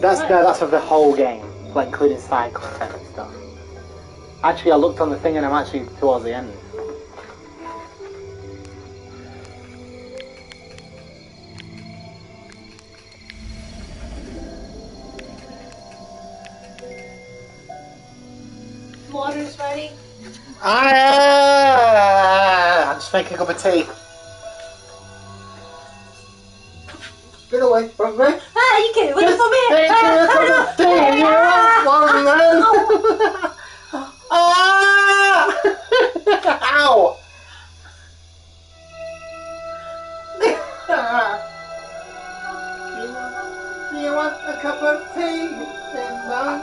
That's of the whole game, like including side content and stuff. Actually, I looked on the thing and I'm actually towards the end. Water's ready. I'm just making a cup of tea. Get away from me. Ah, you can't wait for me. Make a cup of tea, you want one. Ah! Ow! Do you want a cup of tea, Ding Dong?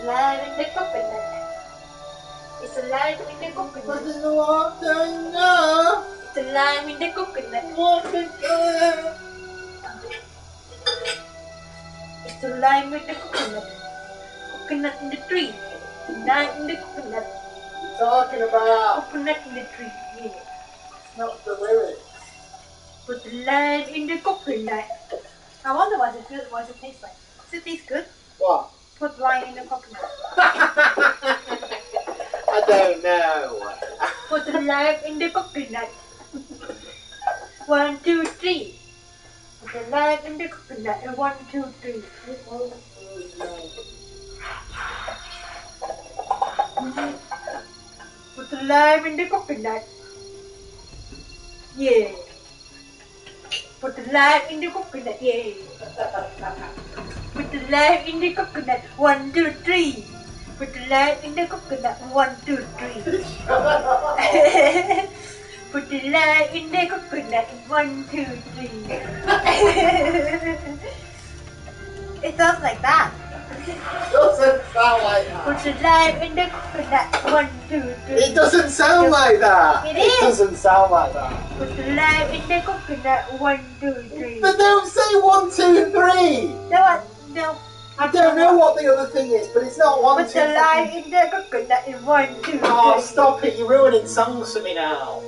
Alive in the coconut. It's alive in the coconut. What in the water now? It's alive in the coconut. Water going. It's alive in the coconut. Coconut in the tree. Alive in the coconut. Talking about. Coconut in the tree. Yeah. It's not the lyrics. Put the lime in the coconut. I wonder what it feels, what it tastes like. Does it taste good? What? Put lime in the coconut. I don't know. Put the lime in the coconut. 1, 2, 3. Put the lime in the coconut. 1, 2, 3. Put the lime in the coconut. Yeah. Put the lime in the coconut. Yeah. Put the lime in the coconut. 1, 2, 3. Put the lime in the coconut. 1, 2, 3. Put the lime in the coconut. 1, 2, 3. It sounds like that. Doesn't sound like that. Put the lime in the coconut. 1, 2, 3. It doesn't sound like that. It is. It doesn't sound like that. Put the lime in the coconut. 1, 2, 3. But don't say 1, 2, 3. No, no. I don't know what the other thing is, but it's not 1, 2, Put the lime in the coconut. 1, 2, 3. Oh, stop it! You're ruining songs for me now.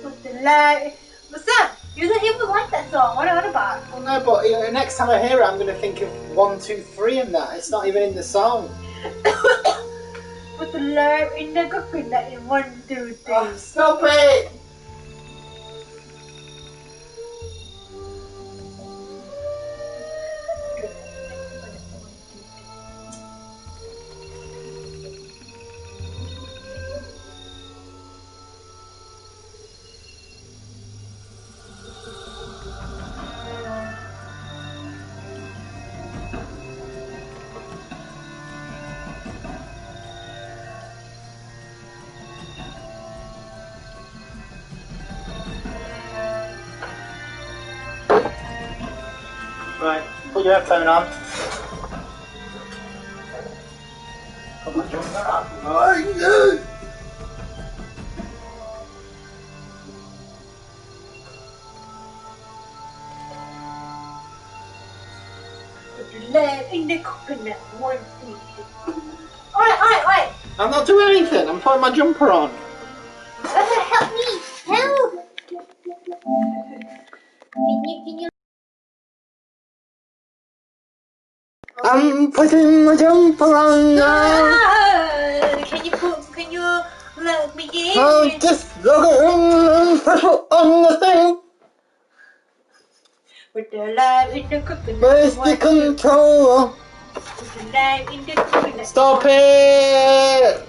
Put the lime. What's that? You don't even like that song. What about? Well, no, but next time I hear it, I'm going to think of 1, 2, 3 and that. It's not even in the song. Put the lime in the coconut. 1, 2, 3. Oh, stop it! Right, put your headphone on. Put my jumper on. Oh, no! Put the lime in the coconut. 1, 2, 3. Alright. I'm not doing anything. I'm putting my jumper on. Help me. Help. Can you? I'm putting my jumper on now. Can you let me in? Oh, just look and press on the thing. Put the lime in the coconut. Where's the controller? Put the lime in the coconut. Stop it!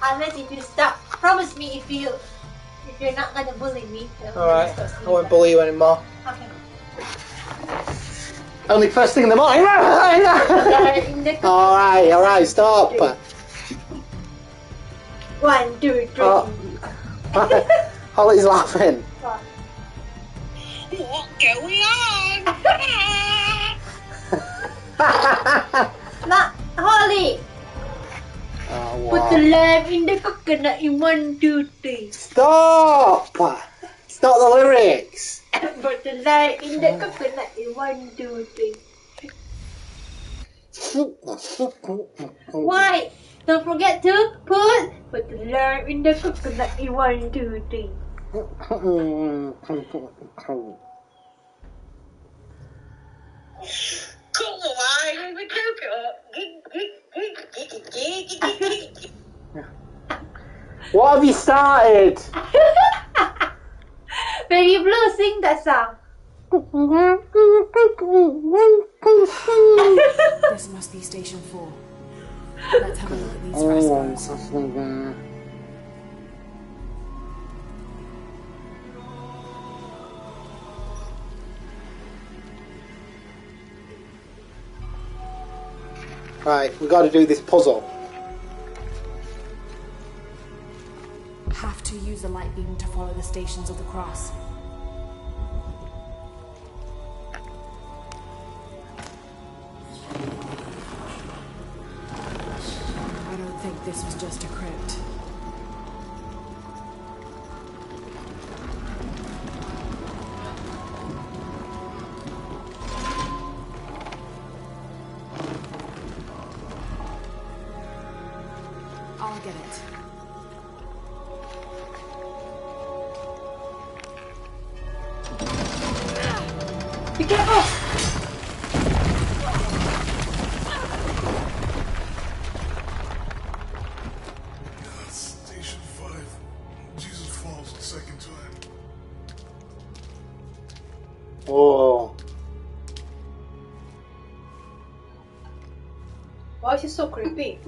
Unless if you stop. Promise me if you're not gonna bully me. Alright, I won't bully you anymore. Okay. Only first thing in the morning. Alright, stop. 1, 2, 3. Oh. Holly's laughing. What's going on? Not Holly. Put the lime in the coconut in 1, 2, 3. Stop! Stop the lyrics. Put the lime in the coconut in 1, 2, 3. Why? Don't forget to put the lime in the coconut in 1, 2, 3. Come on, with What have you started? Baby Blue, sing that song. This must be Station 4. Let's have a look at these frescoes. Right, we've got to do this puzzle. Have to use the light beam to follow the Stations of the Cross. I don't think this was just a crypt. I'll get it. Be careful! Station 5. Jesus falls the second time. Oh. Why is he so creepy?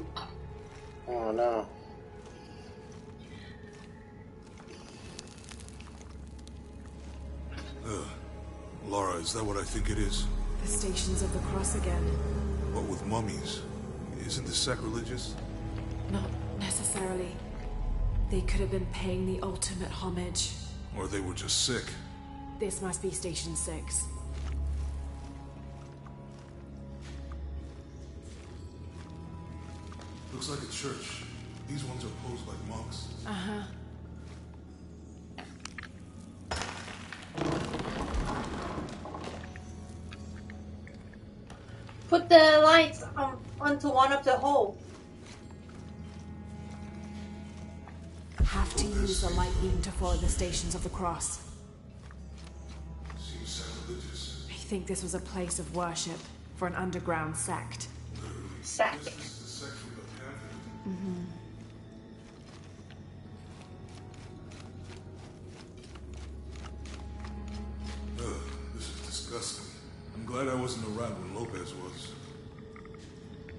Oh no. Laura, is that what I think it is? The Stations of the Cross again. But with mummies? Isn't this sacrilegious? Not necessarily. They could have been paying the ultimate homage. Or they were just sick? This must be Station 6. Looks like a church. These ones are posed like monks. Uh-huh. Put the lights onto one of the holes. Have to use the light beam to follow the Stations of the Cross. Seems sacrilegious. I think this was a place of worship for an underground sect. Sack. This is the sect from the Pantheon. This is disgusting. I'm glad I wasn't around when Lopez was.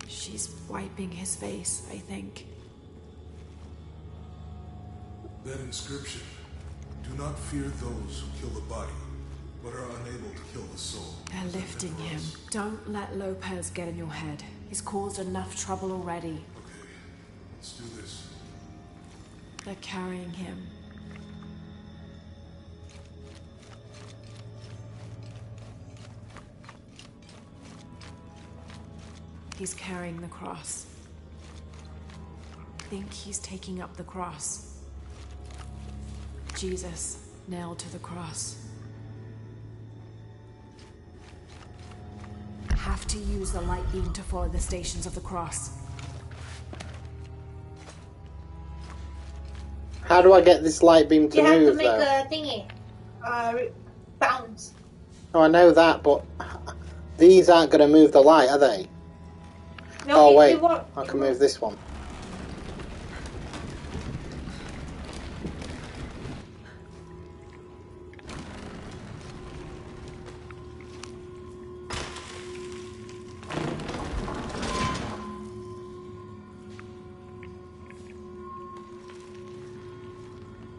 She's wiping his face, I think. That inscription. Do not fear those who kill the body, but are unable to kill the soul. They're lifting him. Don't let Lopez get in your head. He's caused enough trouble already. Okay, let's do this. They're carrying him. He's carrying the cross. I think he's taking up the cross. Jesus, nailed to the cross. Have to use the light beam to follow the Stations of the Cross. How do I get this light beam to You have to move make though? a thingy. Bounce. Oh, I know that, but these aren't going to move the light, are they? No, Oh you wait, won't. I can move this one.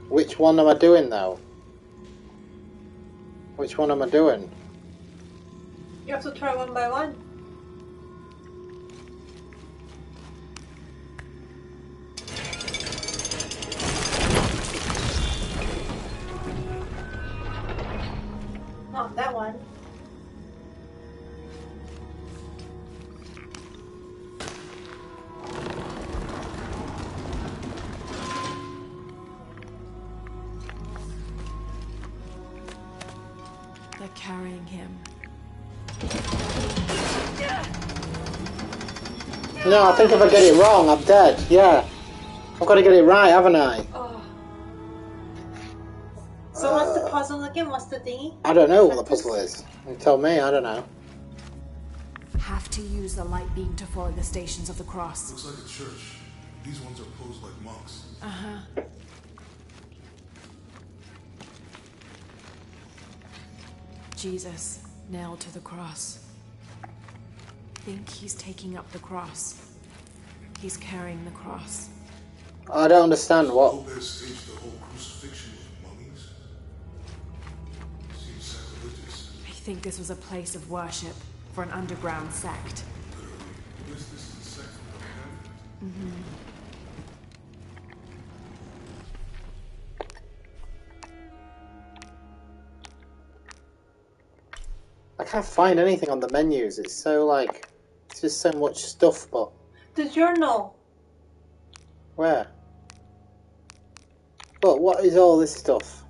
Which one am I doing though? Which one am I doing? You have to try one by one. Not that one. They're carrying him. No, I think if I get it wrong, I'm dead. Yeah. I've got to get it right, haven't I? Oh. So what's the puzzle again? What's the thingy? I don't know what the puzzle is. You tell me, I don't know. Have to use the light beam to follow the stations of the cross. Looks like a church. These ones are posed like monks. Uh-huh. Jesus, nailed to the cross. Think he's taking up the cross. He's carrying the cross. I don't understand what. Lopez staged the whole crucifixion with mummies. Seems sacrilegious. I think this was a place of worship for an underground sect. Literally. This is a sect from the pamphlet. I can't find anything on the menus. It's so like. It's just so much stuff, but. The journal. Where? But what is all this stuff?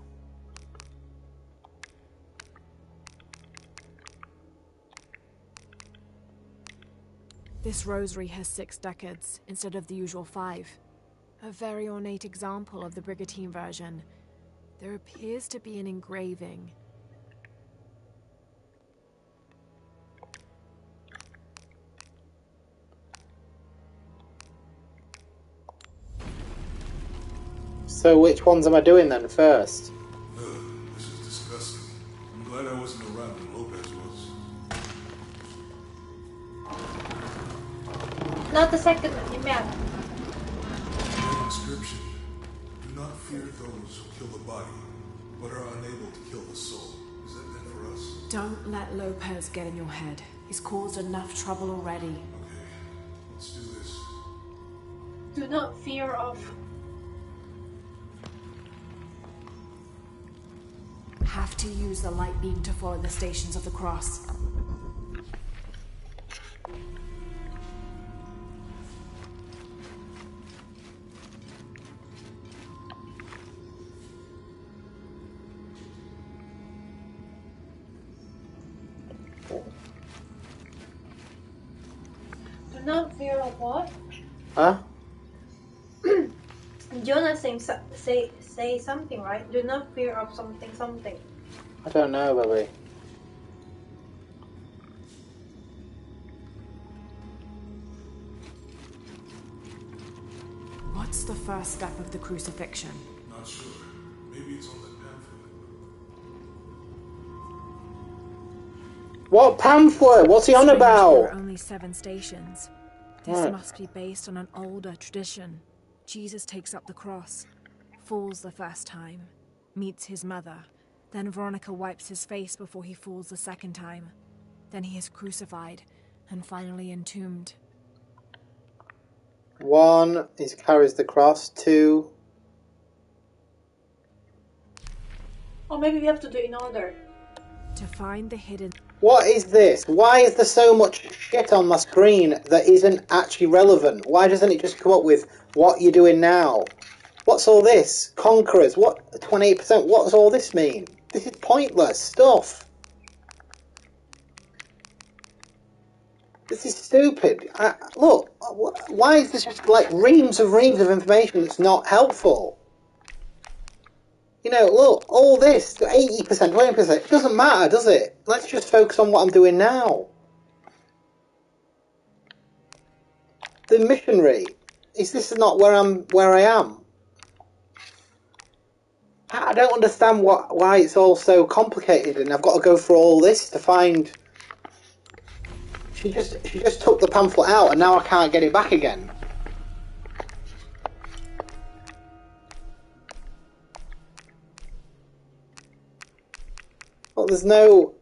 This rosary has 6 decades instead of the usual 5. A very ornate example of the Brigantine version. There appears to be an engraving. So which ones am I doing then first? This is disgusting. I'm glad I wasn't around when Lopez was. Not the second one, you meant. Inscription. Do not fear those who kill the body, but are unable to kill the soul. Is that meant for us? Don't let Lopez get in your head. He's caused enough trouble already. Okay, let's do this. Do not fear of. Have to use the light beam to follow the stations of the cross. Do not fear of what? Huh? Jonas say something, right? Do not fear of something. I don't know, baby. What's the first step of the crucifixion? Not sure. Maybe it's on the pamphlet. What pamphlet? What's he on There about? are only 7 stations. This Right. must be based on an older tradition. Jesus takes up the cross, falls the first time, meets his mother. Then Veronica wipes his face before he falls the second time. Then he is crucified and finally entombed. 1, he carries the cross. 2, Or maybe we have to do it in order. To find the hidden... what is this? Why is there so much shit on my screen that isn't actually relevant? Why doesn't it just come up with what you're doing now? What's all this? Conquerors, what? 28%, what does all this mean? This is pointless stuff. This is stupid. Look, why is this just like reams of information that's not helpful? You know, look, all this, 80%, 20%, it doesn't matter, does it? Let's just focus on what I'm doing now. The missionary, is this not where I am? I don't understand why it's all so complicated and I've got to go through all this to find... She just took the pamphlet out and now I can't get it back again. there's no...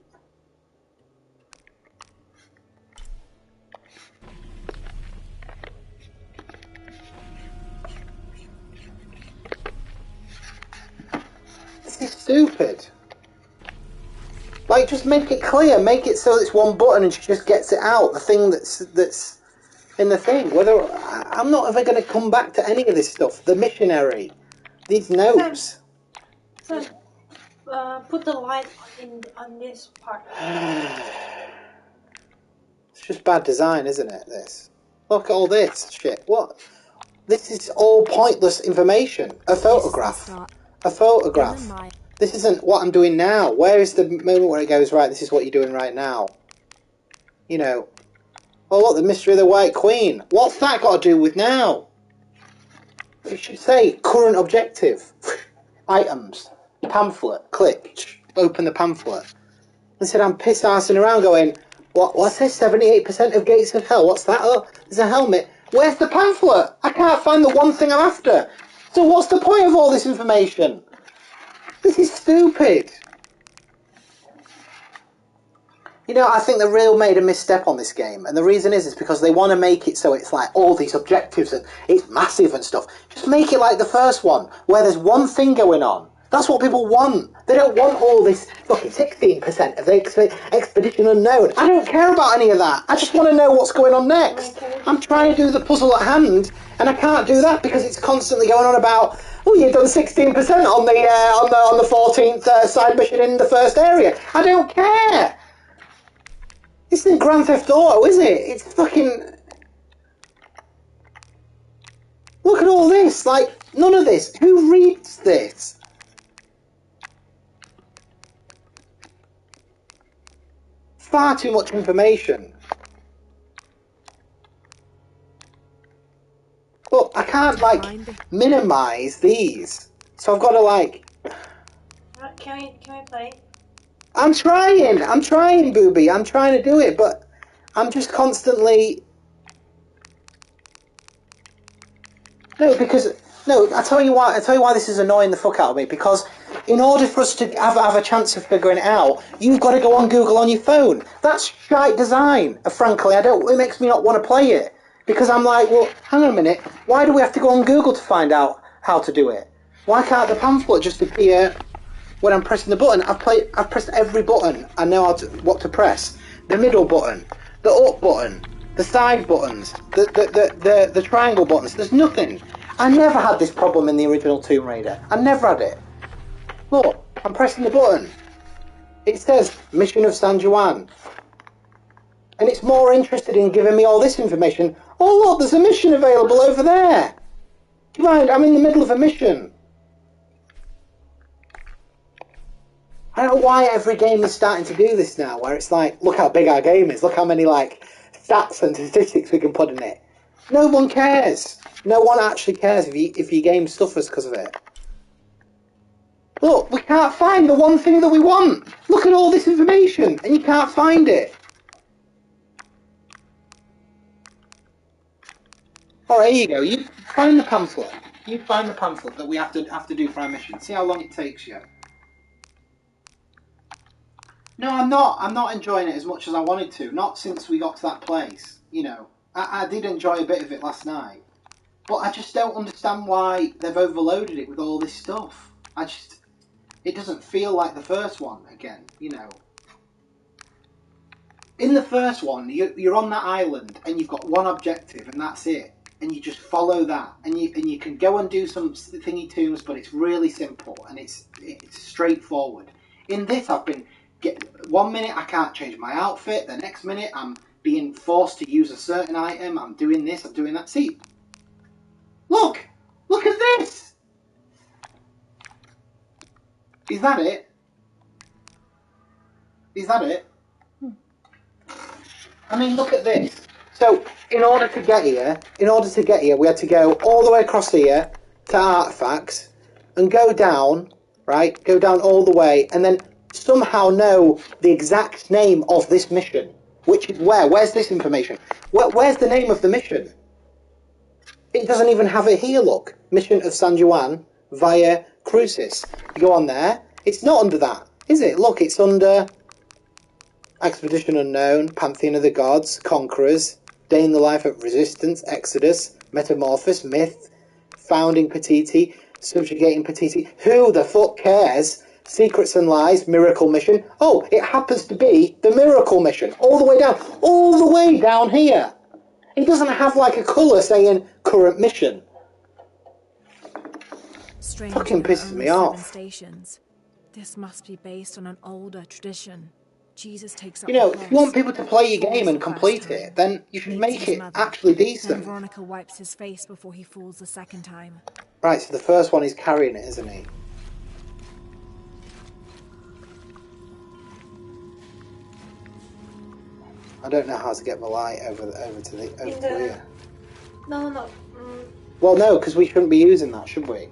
This is stupid. Like, just make it clear. Make it so it's one button and she just gets it out. The thing that's in the thing. I'm not ever going to come back to any of this stuff. The missionary. These notes. So, put the light on this part. It's just bad design, isn't it, this? Look at all this shit. What? This is all pointless information. A photograph. A photograph. This isn't what I'm doing now. Where is the moment where it goes, right, this is what you're doing right now? You know. Oh, look, the Mystery of the White Queen. What's that got to do with now? It should say, current objective. Items. Pamphlet. Click. Open the pamphlet. Instead, I'm piss-arsing around going, what's this? 78% of Gates of Hell. What's that? Oh, there's a helmet. Where's the pamphlet? I can't find the one thing I'm after. So what's the point of all this information? This is stupid. You know, I think they really made a misstep on this game, and the reason is because they want to make it so it's like all these objectives and it's massive and stuff. Just make it like the first one, where there's one thing going on. That's what people want. They don't want all this fucking 16% of the Expedition Unknown. I don't care about any of that. I just want to know what's going on next. I'm trying to do the puzzle at hand, and I can't do that because it's constantly going on about, oh, you've done 16% on the 14th side mission in the first area. I don't care. This isn't Grand Theft Auto, is it? It's fucking... Look at all this. Like, none of this. Who reads this? Far too much information. Look, I can't, like, minimise these. So I've got to, like... Can we play? I'm trying, Booby. I'm trying to do it, but I'm just constantly... No, I tell you why this is annoying the fuck out of me, because in order for us to have a chance of figuring it out, you've got to go on Google on your phone. That's shite design. Frankly, it makes me not want to play it. Because I'm like, well, hang on a minute, why do we have to go on Google to find out how to do it? Why can't the pamphlet just appear when I'm pressing the button? I've pressed every button I know what to press. The middle button, the up button, the side buttons, the triangle buttons. There's nothing. I never had this problem in the original Tomb Raider. I never had it. Look, I'm pressing the button. It says Mission of San Juan. And it's more interested in giving me all this information. Oh look, there's a mission available over there. Do you mind? I'm in the middle of a mission. I don't know why every game is starting to do this now, where it's like, look how big our game is, look how many like stats and statistics we can put in it. No one cares. No one actually cares if your game suffers because of it. Look, we can't find the one thing that we want. Look at all this information, and you can't find it. Alright, here you go. You find the pamphlet. You find the pamphlet that we have to do for our mission. See how long it takes you. No, I'm not enjoying it as much as I wanted to. Not since we got to that place. You know, I did enjoy a bit of it last night. But I just don't understand why they've overloaded it with all this stuff. It doesn't feel like the first one again, you know. In the first one, you're on that island and you've got one objective and that's it. And you just follow that. And you can go and do some thingy tunes, but it's really simple and it's straightforward. In this, 1 minute I can't change my outfit, the next minute I'm being forced to use a certain item, I'm doing this, I'm doing that. See, look at this! Is that it? Is that it? I mean, look at this. So, in order to get here, we had to go all the way across here to artifacts and go down, right? Go down all the way and then somehow know the exact name of this mission. Which is where? Where's this information? Where's the name of the mission? It doesn't even have it here, look. Mission of San Juan via Crucis. You go on there. It's not under that. Is it? Look, it's under Expedition Unknown, Pantheon of the Gods, Conquerors, Day in the Life of Resistance, Exodus, Metamorphosis, Myth, Founding Patiti, Subjugating Patiti. Who the fuck cares? Secrets and Lies, Miracle Mission. Oh, it happens to be the Miracle Mission. All the way down here. It doesn't have like a colour saying current mission. Strange Fucking there are pisses only me 7 off. stations. This must be based on an older tradition. Jesus takes up You know, the if you want cross, people to play your falls game the and first complete time, it, then you should meets make his it mother. actually Then decent. Veronica wipes his face before he falls the second time. Right, so the first one is carrying it, isn't he? I don't know how to get the light over to here. No. Well, no, because we shouldn't be using that, should we?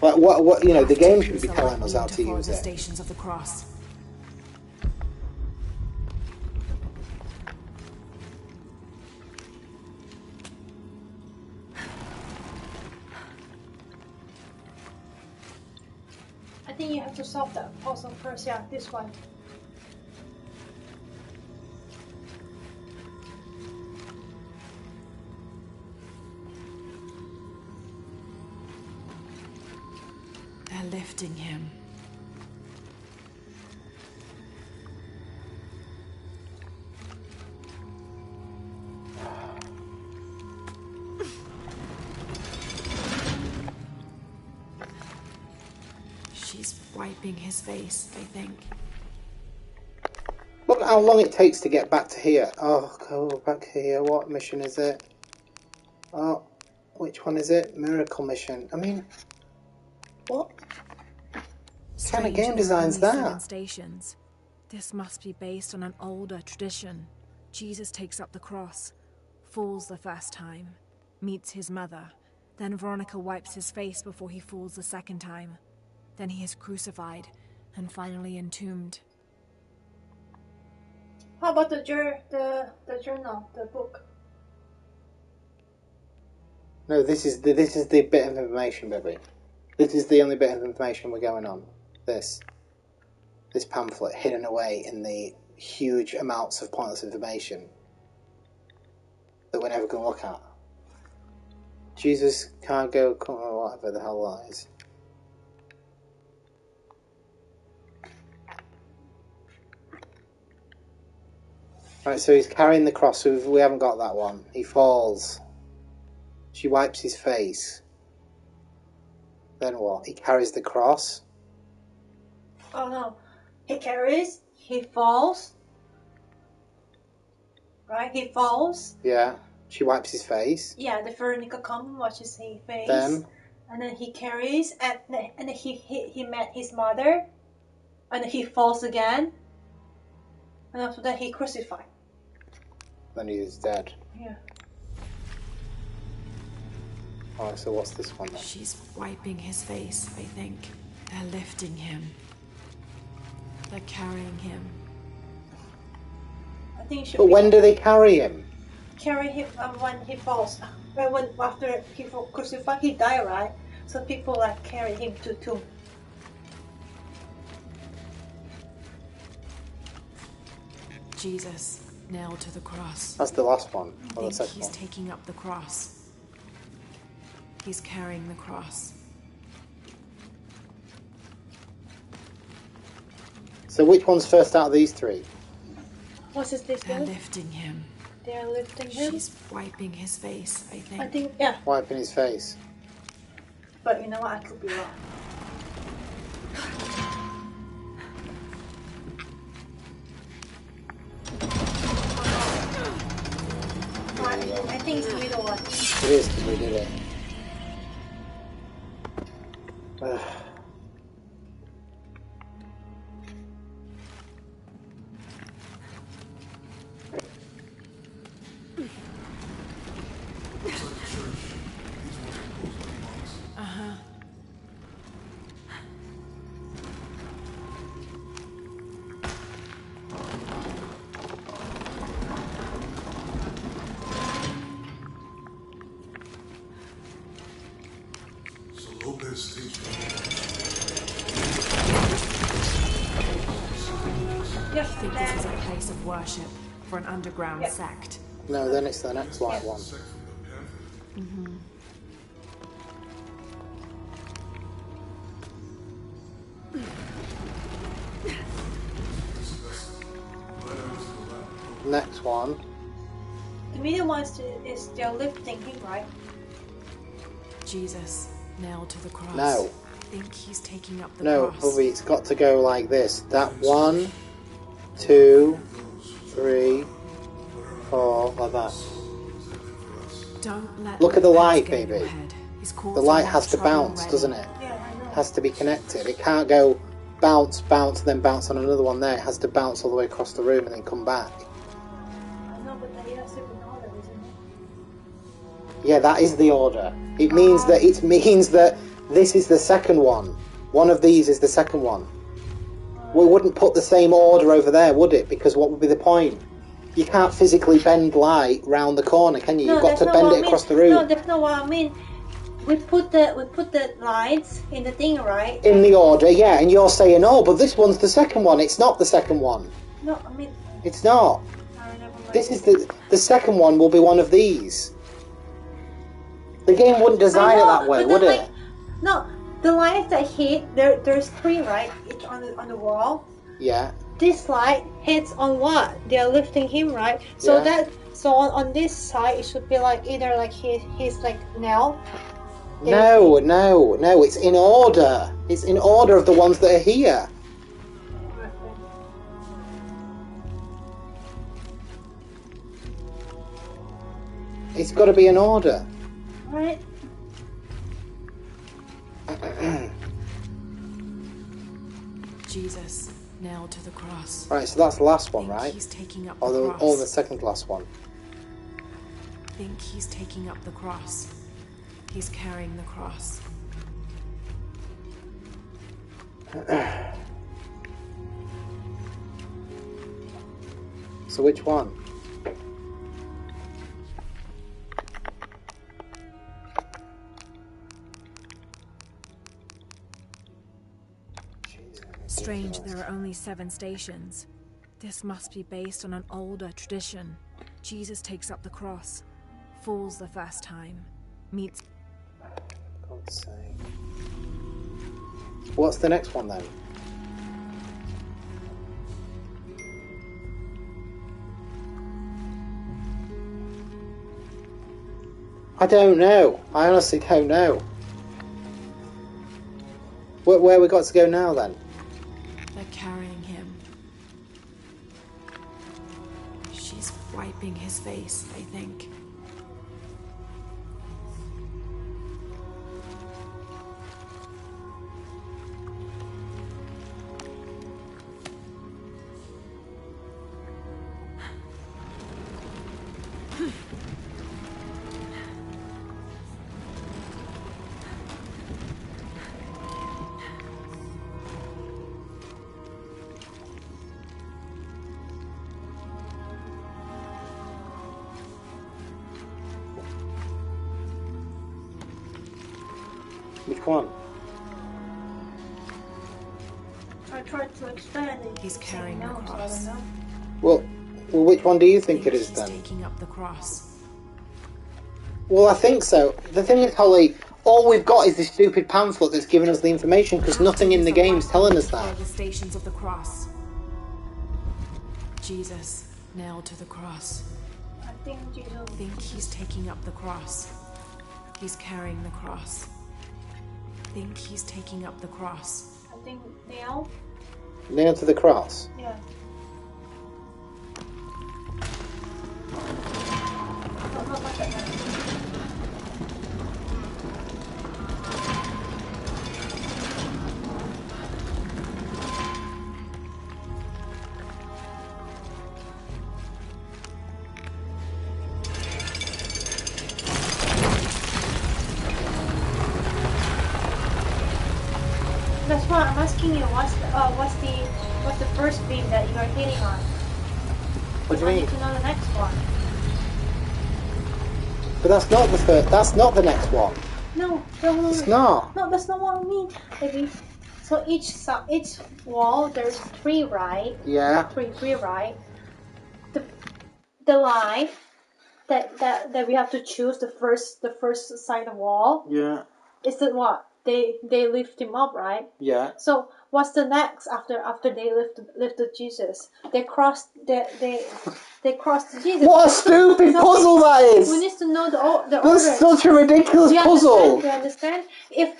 Like, what? You know, the game should be Use the telling light us beam how to to follow use the it. stations of the cross. I think you have to solve that puzzle first. Yeah, this one. They're lifting him. She's wiping his face, I think. Look how long it takes to get back to here. Oh, go back here. What mission is it? Oh, which one is it? Miracle Mission. I mean, what kind of game design's there are only 7 that? stations. This must be based on an older tradition. Jesus takes up the cross, falls the first time, meets his mother. Then Veronica wipes his face before he falls the second time. Then he is crucified and finally entombed. How about the journal, the book? No, this is the bit of information, baby. This is the only bit of information we're going on. This pamphlet hidden away in the huge amounts of pointless information that we're never going to look at. Jesus can't go, whatever the hell that is. Right, so he's carrying the cross. So we haven't got that one. He falls. She wipes his face. Then what? He carries the cross. Oh no, he carries. He falls. Right, he falls. Yeah. She wipes his face. Yeah, the Veronica comes, watches his face. Then? And then he carries, and then he met his mother, and then he falls again, and after that he crucified. Then he's dead. Yeah. Oh, so what's this one then? She's wiping his face, I think. They're lifting him. They're carrying him. I think it should But be when do they carry him? carry him when he falls. When after he crucified, he died, right? So people like carry him to tomb. Jesus, nailed to the cross. That's the last one. I Or the think second he's one. taking up the cross. He's carrying the cross. So which one's first out of these three? What's this They're one? lifting him. They are lifting him. She's wiping his face, I think. I think, yeah. Wiping his face. But you know what? I could be wrong. I think it's the middle one. It is, because we did it. Ugh. Looks like a church. These ones are closed by monks. Uh-huh. So Lopez Station. just I think this is a place of worship for an underground sect. No, then it's the next white one. Sect from the Panther. Next one. The medium one is still lifting him, right? Jesus, nailed to the cross. No. I think he's taking up the No, cross. Bubby, it's got to go like this. That 1, 2, 3, 4, like that. Don't let Look at the those light, get in your baby. head. He's The causing light enough has to trouble bounce, already. doesn't it? Yeah, I know. It has to be connected. It can't go bounce, bounce, then bounce on another one there. It has to bounce all the way across the room and then come back. I know, but that has to be in order, isn't it? Yeah, that is the order. It means that this is the second one. One of these is the second one. We wouldn't put the same order over there, would it? Because what would be the point? You can't physically bend light round the corner, can you? You've got that's to not bend what it I mean. across the room. No, that's not what I mean. We put the lights in the thing, right? In the order, yeah, and you're saying, oh, but this one's the second one. It's not the second one. No, I mean, It's not. never mind. This is the second one will be one of these. The game wouldn't design it that way, would it? No, the lights that hit there's 3, right? Each on the wall. Yeah. This light hits on what? They're lifting him, right? So Yeah. on this side it should be like either like he's like now. No, it's in order. It's in order of the ones that are here. It's got to be in order. Right. Jesus, nailed to the cross. Right, so that's the last I one, think right? he's taking up the Or cross. the second last one. I think he's taking up the cross. He's carrying the cross. So which one? Strange there are only 7 stations. This must be based on an older tradition. Jesus takes up the cross, falls the first time, meets... God's sake. What's the next one then? I don't know. I honestly don't know. Where we got to go now then? They're carrying him. She's wiping his face, I think. Which one? I tried to expand it. He's carrying no, the so I cross. don't know. Well, which one do you I think it is he's then? taking up the cross. Well, I think so. The thing is, Holly, all we've got is this stupid pamphlet that's giving us the information because nothing in the game is telling us that. The stations of the cross. Jesus, nailed to the cross. I think Jesus. I think he's taking up the cross. He's carrying the cross. I think he's taking up the cross. I think now. Nailed to the cross. Yeah. Not like that. That's why I'm asking you. What's the first beam that you are hitting on? What do you I mean? need to know the next one. But that's not the first. That's not the next one. No, no, no. It's not. No, that's not what I mean, baby. So each wall there's 3, right? Yeah. Three, right? The line that we have to choose the first side of wall. Yeah. Is that what they lift him up, right? Yeah. So what's the next after they lifted Jesus? They crossed they crossed Jesus. What a stupid puzzle that is! We need to know the order. That's such a ridiculous puzzle. Do you understand? If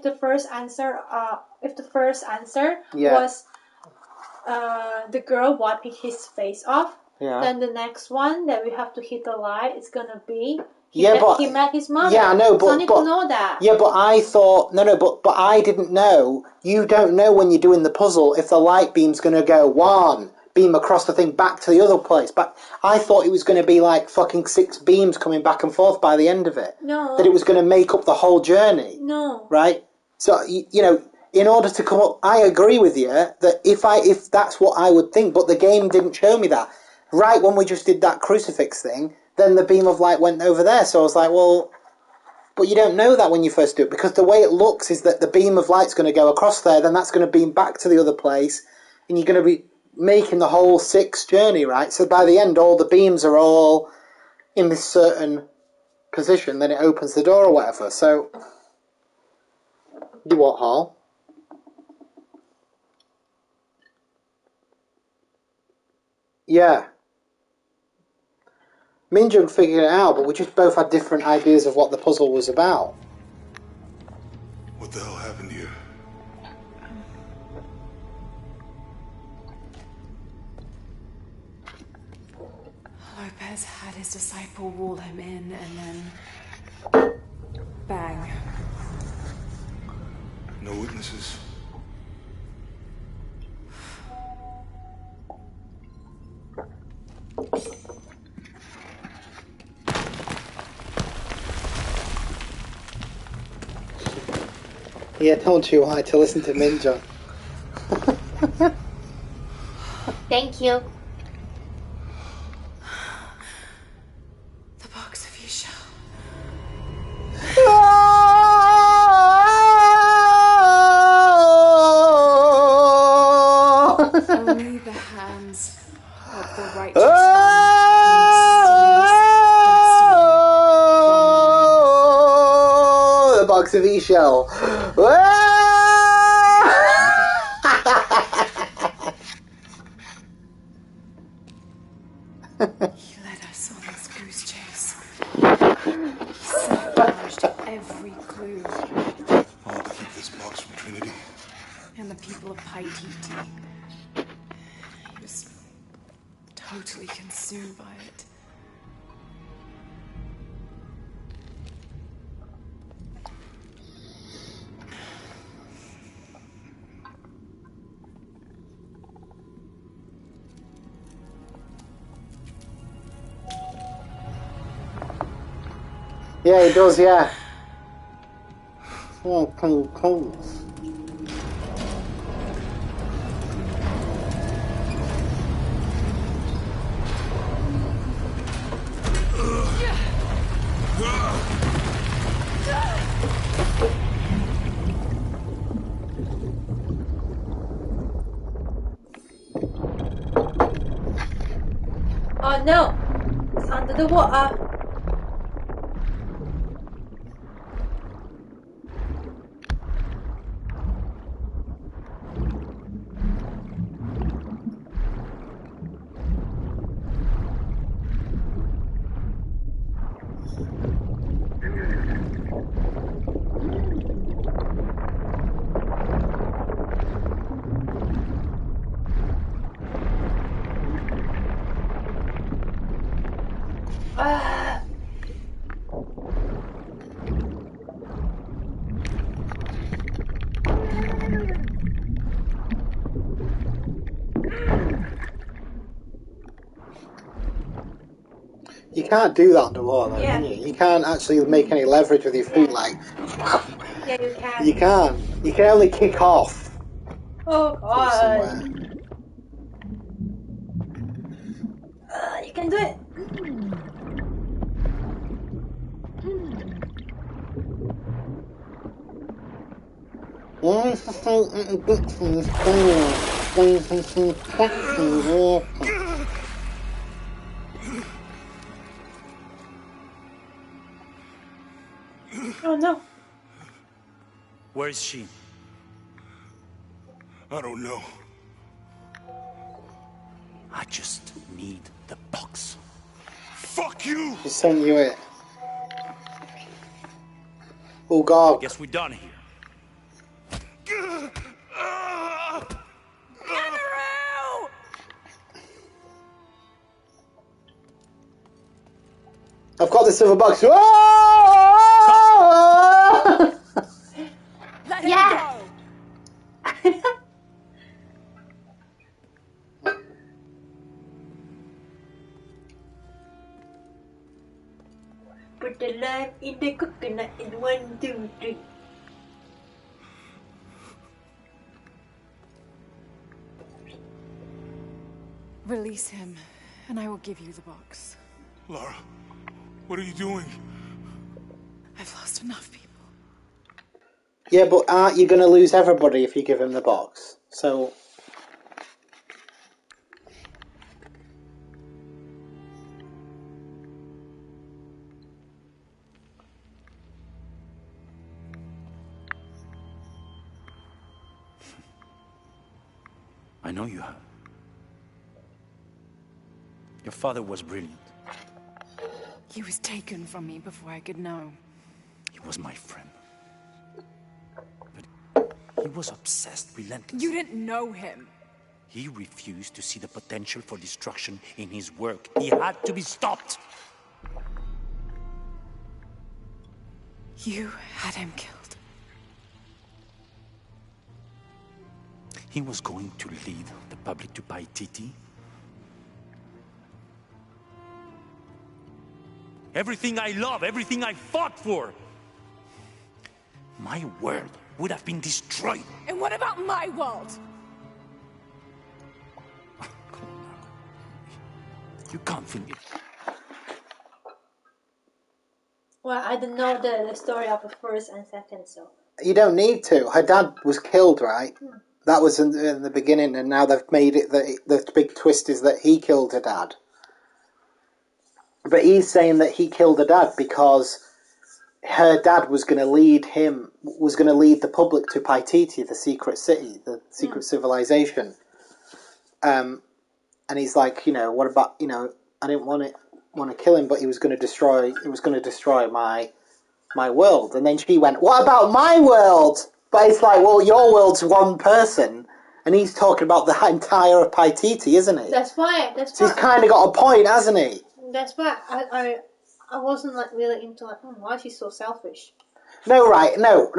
the first answer Yeah. was the girl wiping his face off, Yeah. then the next one that we have to hit the light is gonna be he met his mother. Yeah, I know, so I need but to know that. Yeah, but I thought but I didn't know. You don't know when you're doing the puzzle if the light beam's going to go one beam across the thing back to the other place. But I thought it was going to be like fucking 6 beams coming back and forth by the end of it. No. That it was going to make up the whole journey. No. Right. So you know, in order to come up, I agree with you that if that's what I would think, but the game didn't show me that. Right when we just did that crucifix thing, then the beam of light went over there. So I was like, well, but you don't know that when you first do it, because the way it looks is that the beam of light's going to go across there, then that's going to beam back to the other place, and you're going to be making the whole 6 journey, right? So by the end, all the beams are all in this certain position, then it opens the door or whatever. So, you what, Hall? Yeah. Minjung figured it out, but we just both had different ideas of what the puzzle was about. What the hell happened here? Lopez had his disciple wall him in, and then... bang. No witnesses? Yeah, don't you like to listen to Minjung? Thank you. The box of Yeshua. Only the hands of the righteous one The box of E-shell. He led us on this goose chase. He sabotaged every clue. I'll have to keep this box from Trinity. And the people of Paititi. He was totally consumed by it. Yeah, he does, yeah. Oh, cool. Oh no! It's under the water. You can't do that underwater, Yeah. can you? You can't actually make any leverage with your feet, like... Yeah, you can. You can't. You can only kick off Oh god. somewhere. You can do it. Why is the salt and addiction going from some taxi water? Oh no. Where is she? I don't know. I just need the box. Fuck you! She sent you it. Oh God. Guess we're done here. I've got the silver box. Whoa! Let him Yeah. go! Put the lime in the coconut in 1, 2, 3. Release him, and I will give you the box. Lara, what are you doing? I've lost enough people. Yeah, but aren't you going to lose everybody if you give him the box? So... I know you have. Your father was brilliant. He was taken from me before I could know. He was my friend. But he was obsessed relentlessly. You didn't know him. He refused to see the potential for destruction in his work. He had to be stopped. You had him killed. He was going to lead the public to Paititi. Everything I love, everything I fought for. My world would have been destroyed. And what about my world? You can't think it. Well, I don't know the story of the first and second, so. You don't need to. Her dad was killed, right? That was in the beginning, and now they've made it that the big twist is that he killed her dad. But he's saying that he killed her dad because her dad was going to lead the public to Paititi, the secret city, the secret civilization. And he's like, what about, I didn't want to kill him, but he was going to destroy my world. And then she went, what about my world? But it's like, well, your world's one person, and he's talking about the entire of Paititi, isn't he? That's why. So he's kind of got a point, hasn't he? That's why I wasn't like really into like, why is he so selfish? No, right, no,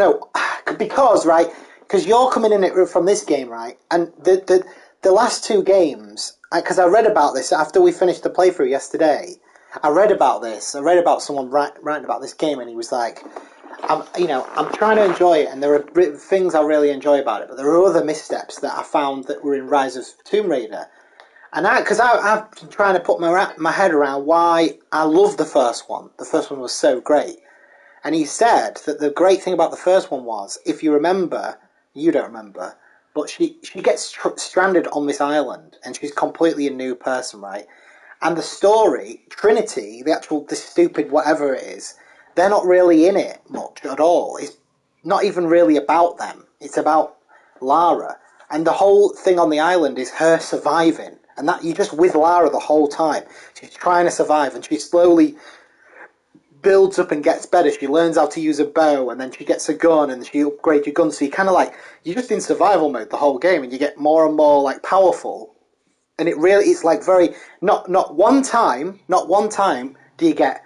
because you're coming in it from this game, right? And the last two games, because I read about this after we finished the playthrough yesterday. I read about this. I read about someone writing about this game, and he was like, I'm trying to enjoy it, and there are things I really enjoy about it, but there are other missteps that I found that were in Rise of Tomb Raider. And I've been trying to put my head around why I love the first one. The first one was so great. And he said that the great thing about the first one was, if you remember, you don't remember, but she gets stranded on this island, and she's completely a new person, right? And the story, Trinity, the stupid whatever it is, they're not really in it much at all. It's not even really about them. It's about Lara. And the whole thing on the island is her surviving. And that you're just with Lara the whole time. She's trying to survive, and she slowly builds up and gets better. She learns how to use a bow, and then she gets a gun, and she upgrades your gun. So you're just in survival mode the whole game, and you get more and more like powerful. And it's like very not one time do you get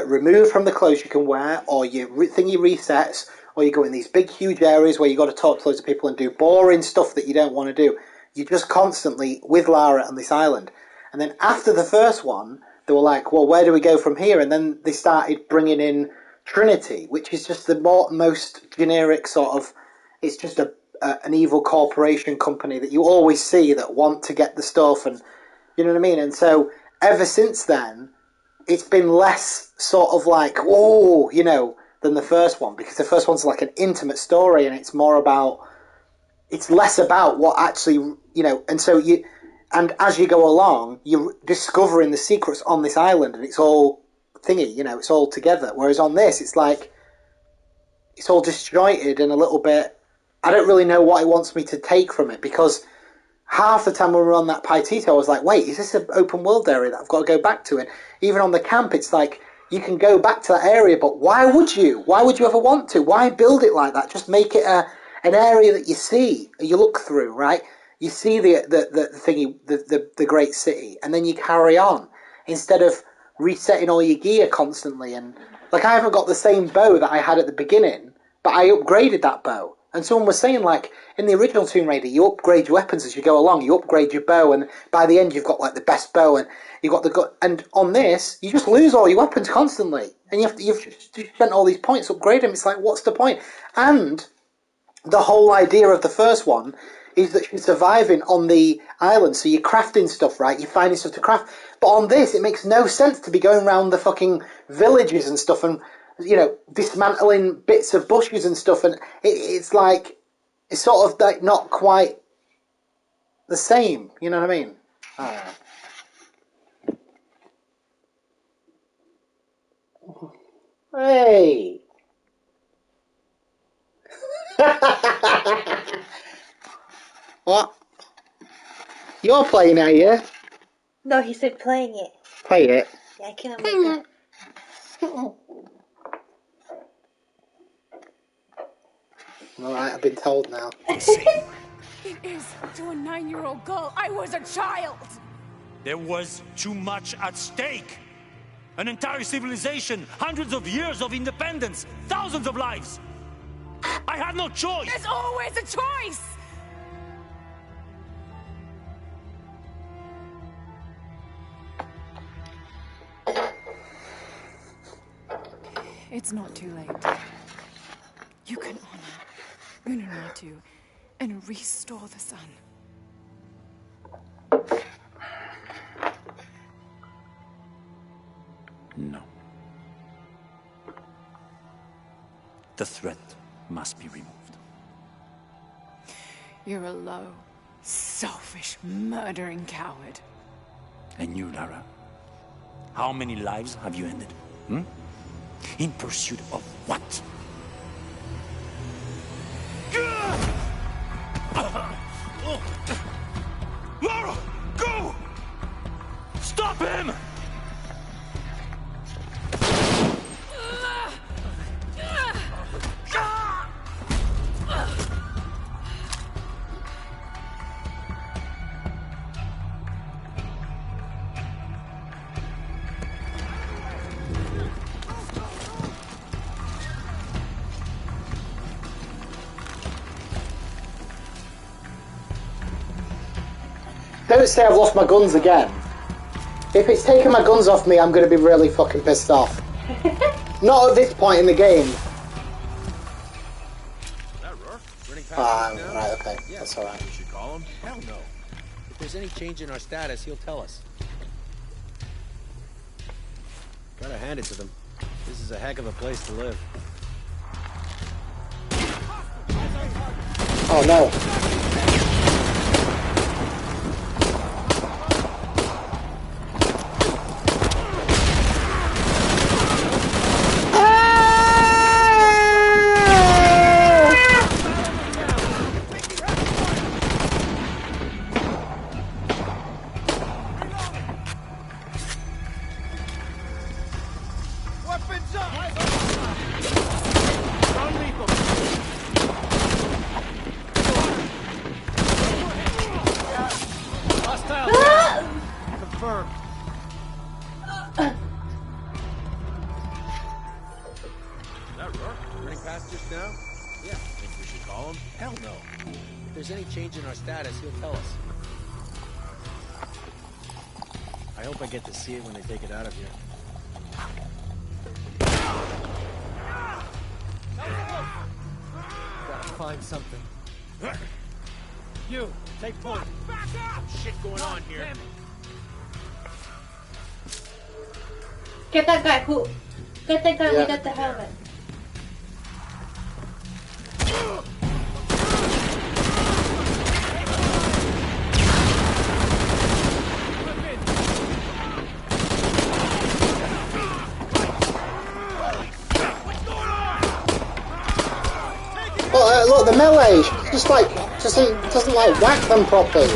removed from the clothes you can wear, or your thingy resets, or you go in these big huge areas where you got to talk to loads of people and do boring stuff that you don't want to do. You're just constantly with Lara on this island. And then after the first one, they were like, well, where do we go from here? And then they started bringing in Trinity, which is just the most generic sort of, it's just an evil corporation company that you always see that want to get the stuff, and you know what I mean? And so ever since then, it's been less sort of like, than the first one, because the first one's like an intimate story, and it's less about what actually, you know, and as you go along, you're discovering the secrets on this island, and it's all thingy, you know, it's all together. Whereas on this, it's like, it's all disjointed and a little bit, I don't really know what it wants me to take from it, because half the time when we were on that Paitito, I was like, wait, is this an open world area that I've got to go back to? And even on the camp, it's like, you can go back to that area, but why would you? Why would you ever want to? Why build it like that? Just make it an area that you see, you look through, right? You see the thingy, the great city, and then you carry on instead of resetting all your gear constantly. And like, I haven't got the same bow that I had at the beginning, but I upgraded that bow. And someone was saying, like, in the original Tomb Raider, you upgrade your weapons as you go along. You upgrade your bow, and by the end, you've got like the best bow, and you've got and on this, you just lose all your weapons constantly, and you've spent all these points to upgrade them. It's like, what's the point? And the whole idea of the first one is that she's surviving on the island, so you're crafting stuff, right? You're finding stuff to craft. But on this, it makes no sense to be going around the fucking villages and stuff, and, you know, dismantling bits of bushes and stuff, and it's like, it's sort of like not quite the same, you know what I mean? I don't know. Hey! What? You're playing, are you? No, he said playing it. Play it. Yeah, I cannot make that. Alright, I've been told now. It is to a 9-year-old girl. I was a child. There was too much at stake. An entire civilization, hundreds of years of independence, thousands of lives. I had no choice. There's always a choice. It's not too late. You can honor Unuratu and restore the sun. No. The threat must be removed. You're a low, selfish, murdering coward. And you, Lara? How many lives have you ended? In pursuit of what? Lara, go! Stop him! Don't say I've lost my guns again. If it's taking my guns off me, I'm going to be really fucking pissed off. Not at this point in the game. Right, okay. Yeah, That's alright. We should call him? Hell no. If there's any change in our status, he'll tell us. Gotta hand it to them. This is a heck of a place to live. Oh no. In our status, he'll tell us. I hope I get to see it when they take it out of here. Gotta find something. You, take point. Back up! Shit going on here. Get that guy without the helmet. look, the melee just like doesn't like whack them properly.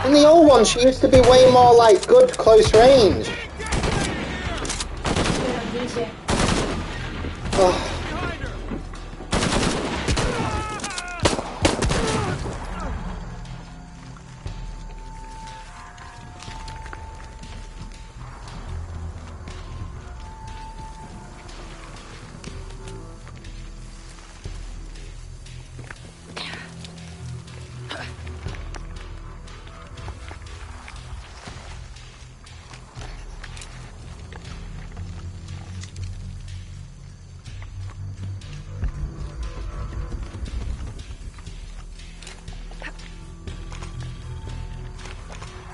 In the old one, she used to be way more like good close range. Oh.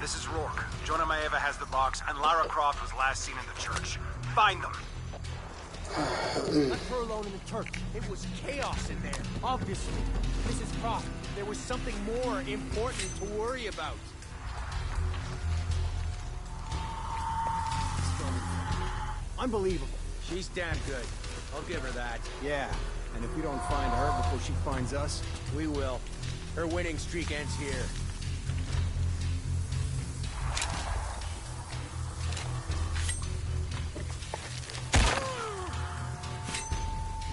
This is Rourke. Jonah Maeva has the box, and Lara Croft was last seen in the church. Find them. Left her alone in the church. It was chaos in there. Obviously. Mrs. Croft, there was something more important to worry about. Unbelievable. She's damn good. I'll give her that. Yeah, and if we don't find her before she finds us, we will. Her winning streak ends here.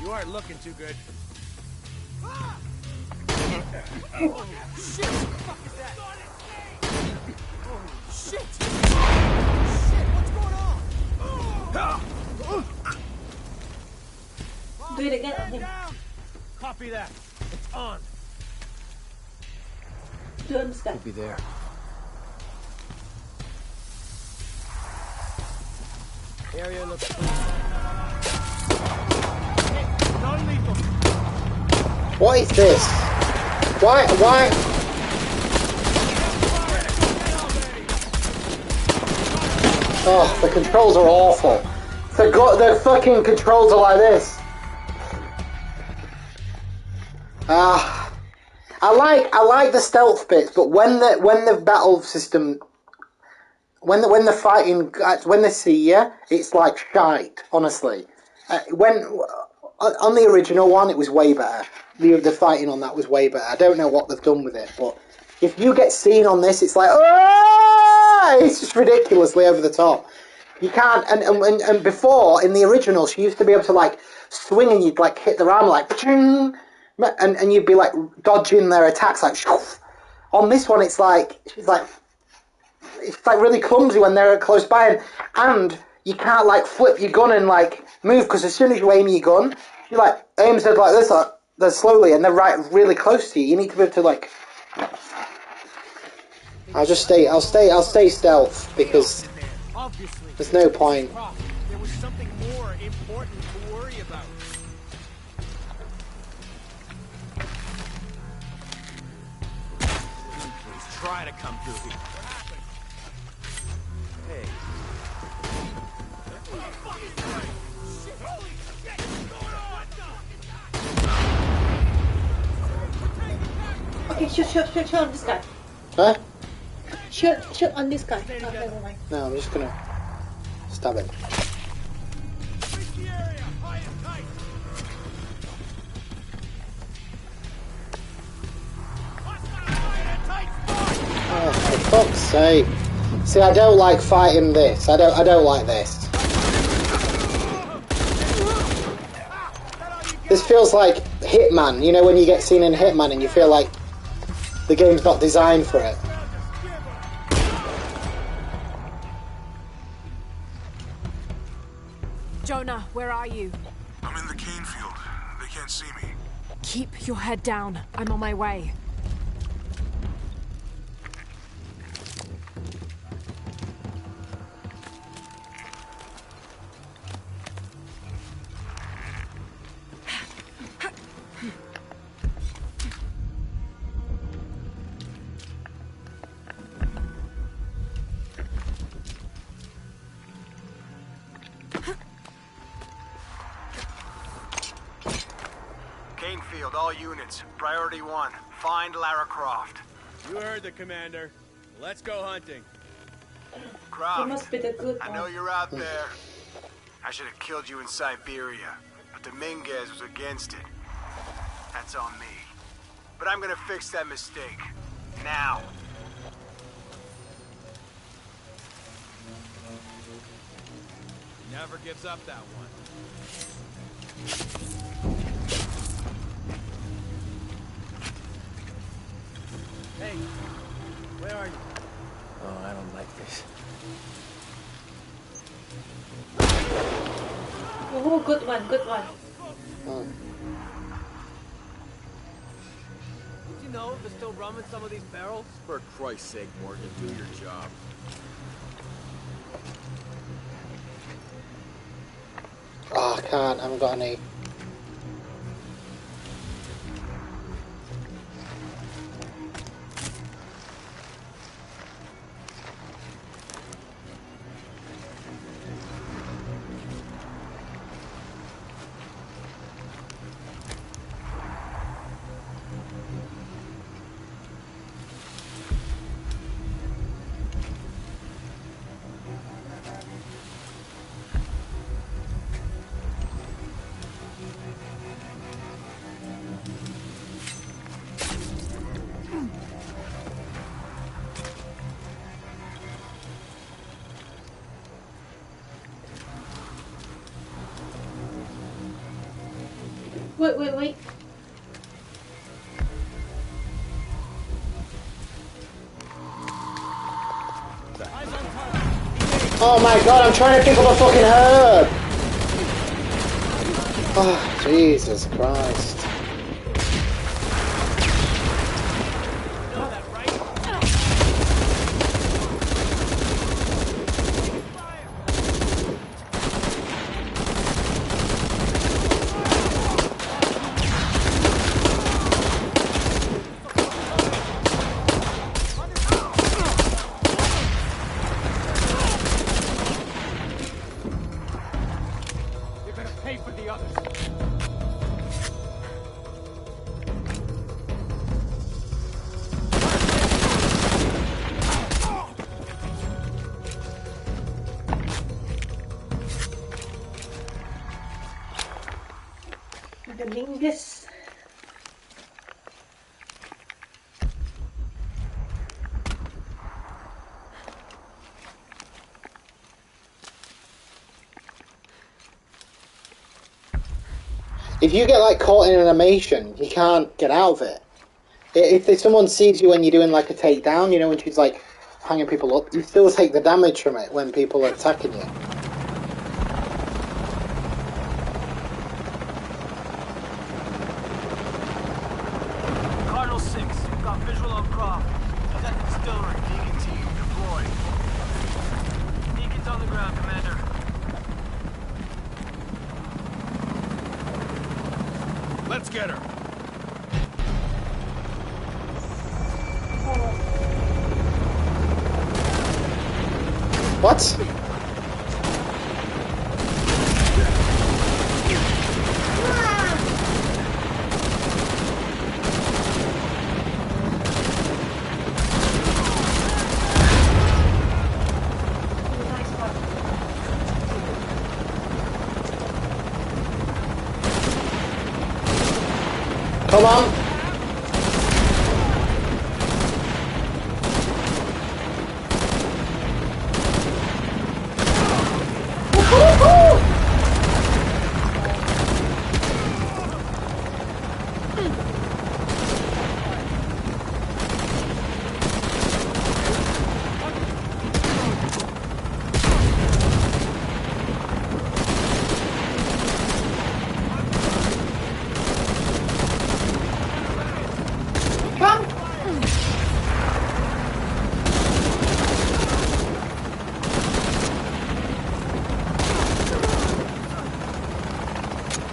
You aren't looking too good. Oh, shit! What the fuck is that? Oh, shit! Shit, what's going on? Do it again on him. Copy that. It's on. Do it on this guy. we'll be there. Area looks clean. What is this? Why? Oh, the controls are awful. The fucking controls are like this. I like the stealth bits, but when the battle system, when the fighting, when they see you, it's like shite. Honestly, on the original one, it was way better. The fighting on that was way better. I don't know what they've done with it, but if you get seen on this, it's like, oh! It's just ridiculously over the top. You can't, and before, in the original, she used to be able to, like, swing and you'd, like, hit their arm, like, and you'd be, like, dodging their attacks, like, shoof. On this one, it's like really clumsy when they're close by, and you can't, like, flip your gun and, like, move, because as soon as you aim your gun, you, like, aim it like this, like, they're slowly, and they're right really close to you. You need to be able to, like... I'll stay stealth, because there's no point. There was something more important to worry about. Please try to come through here. Hey. What the fuck is that? Shit, holy shit! What's going on? Okay, shoot on this guy. Huh? Shoot on this guy. Oh, never mind. No, I'm just gonna stab him. Oh, for fuck's sake! See, I don't like fighting this. I don't like this. This feels like Hitman. You know when you get seen in Hitman and you feel like the game's not designed for it. Jonah, where are you? I'm in the cane field. They can't see me. Keep your head down. I'm on my way. Canefield, all units. Priority 1. Find Lara Croft. You heard the commander. Let's go hunting. Croft, He must be the good I one. know you're out there. I should have killed you in Siberia, but Dominguez was against it. That's on me. But I'm gonna fix that mistake. Now. Never gives up that one. Hey, where are you? Oh, I don't like this. Oh, good one, good one. Did you know there's still rum in some of these barrels? For Christ's sake, Morgan, do your job. Oh, I can't. I haven't got any. Wait. Oh my god, I'm trying to pick up a fucking herb! Oh, Jesus Christ. Pay for the others. The Lingus. If you get like caught in an animation, you can't get out of it. If someone sees you when you're doing like a takedown, you know, when she's like hanging people up, you still take the damage from it when people are attacking you. Cardinal 6, got visual on Croft. He's at the distillery. Deacon team, deploy. Deacon's on the ground, Commander. Let's get her. What? Come on.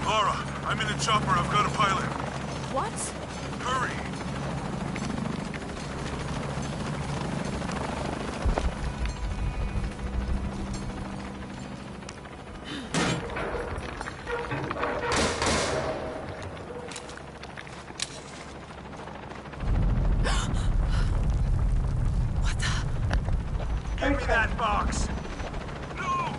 Lara, I'm in a chopper. I've got a pilot. What? Hurry! Give me that box. No!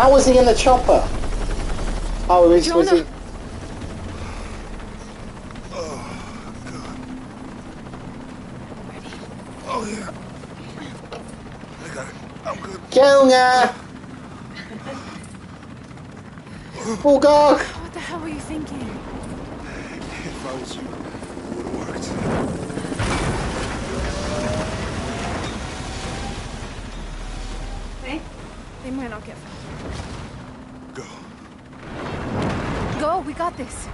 How was he in the chopper? Oh, was he? Oh, yeah. I got it. I'm good. Jonah! Oh, God! What the hell were you thinking? If I was you, it would have worked. Hey? They might not get far. Go. Go, we got this.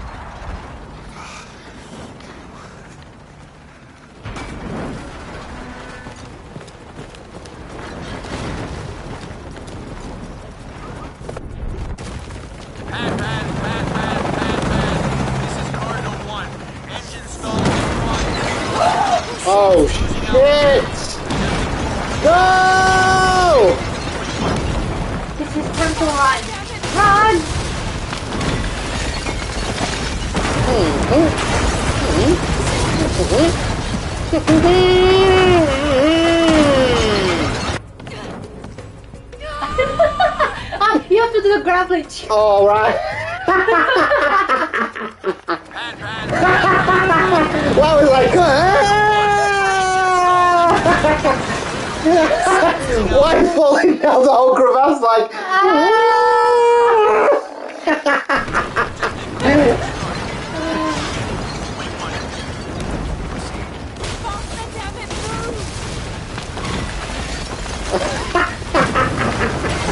Oh, shit! Go! This is time to run. Run! You have to do the grappling. All right. Well, I was like, why falling down the whole crevasse like?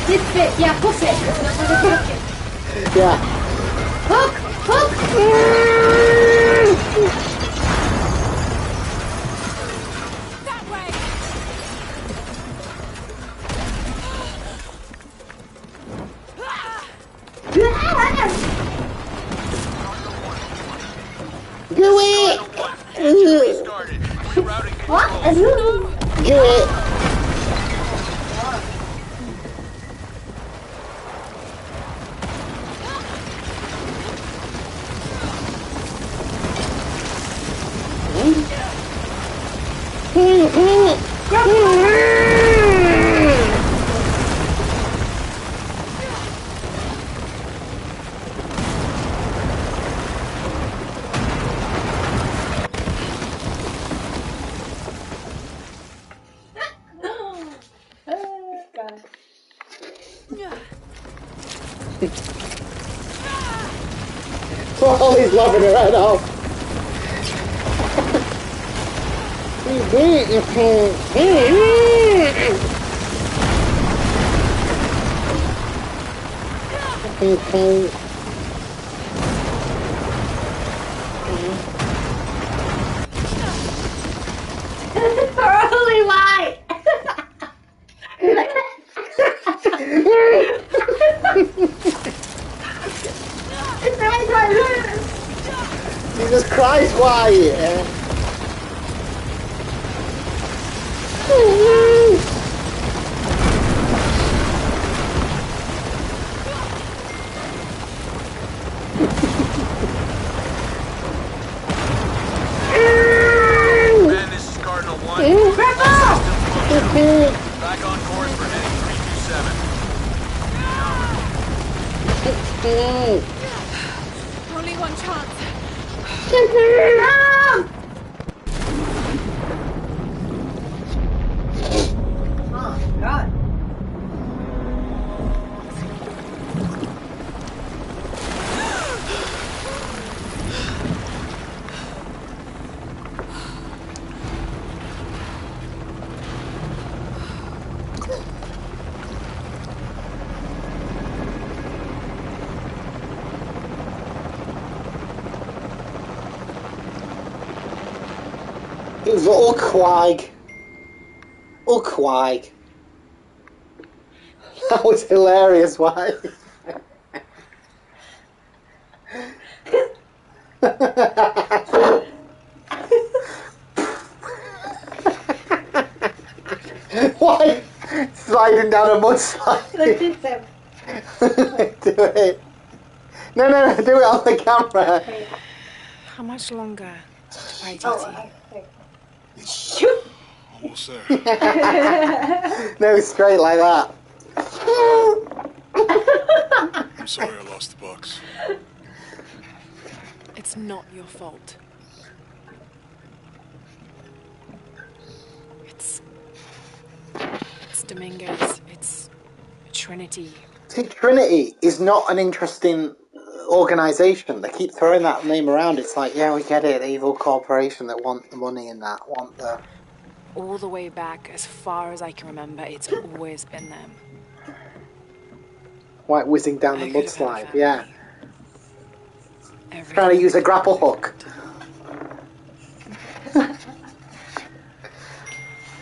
This bit, yeah, push it. Yeah. Hook! Hook! That way! Do it! What? Do it! Oh, he's loving it right now. Thoroughly white! Jesus Christ, why? Man, this is Cardinal 1. Back on course for heading 327. Only one chance. Oh, God. It was all Quag. All Quag. That was hilarious, why? Why? Sliding down a mudslide. Look at them. Do it. No, do it on the camera. How much longer? Right, Shoot! Almost there. No, straight like that. I'm sorry I lost the box. It's not your fault. It's Dominguez. It's Trinity. See, Trinity is not an interesting organisation. They keep throwing that name around. It's like, yeah, we get it. Evil corporation that want the money and that want the. All the way back, as far as I can remember, it's always been them. White whizzing down the I could have had a mudslide. family. Yeah, Everything trying to use a grapple hook.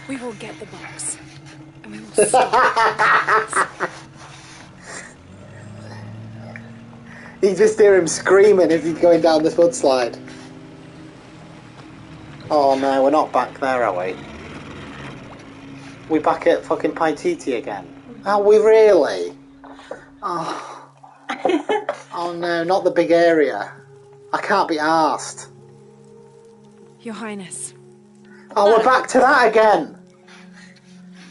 We will get the box. And we will stop. You just hear him screaming as he's going down this mudslide. Oh no, we're not back there, are we? We back at fucking Paititi again? Are we really? Oh. Oh no, not the big area. I can't be arsed. Your Highness. Oh, we're back to that again.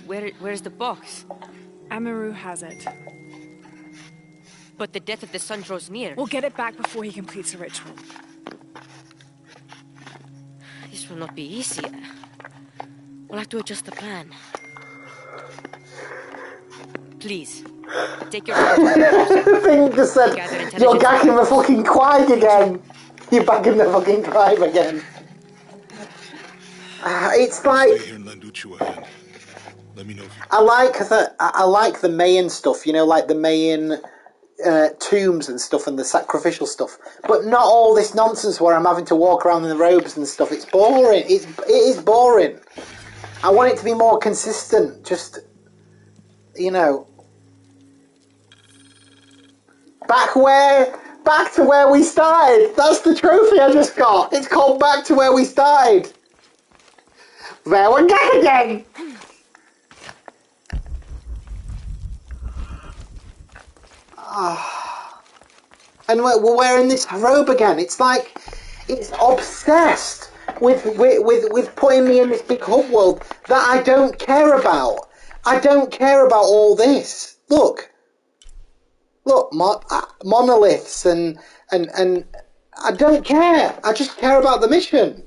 Where's the box? Amaru has it. But the death of the sun draws near. We'll get it back before he completes the ritual. This will not be easy. We'll have to adjust the plan. Please, take your Thing just said, you're gagging the fucking Quag again. You're bagging the fucking tribe again. It's like... Stay here and lend Uchu a hand. Let me know if you... I like the Mayan stuff, you know, like the Mayan tombs and stuff and the sacrificial stuff. But not all this nonsense where I'm having to walk around in the robes and stuff. It's boring. It is boring. I want it to be more consistent. Just, you know... Back to where we started. That's the trophy I just got. It's called Back to Where We Started. There we go again. And we're wearing this robe again. It's like it's obsessed with putting me in this big hub world that I don't care about. I don't care about all this. Look, monoliths and I don't care. I just care about the mission.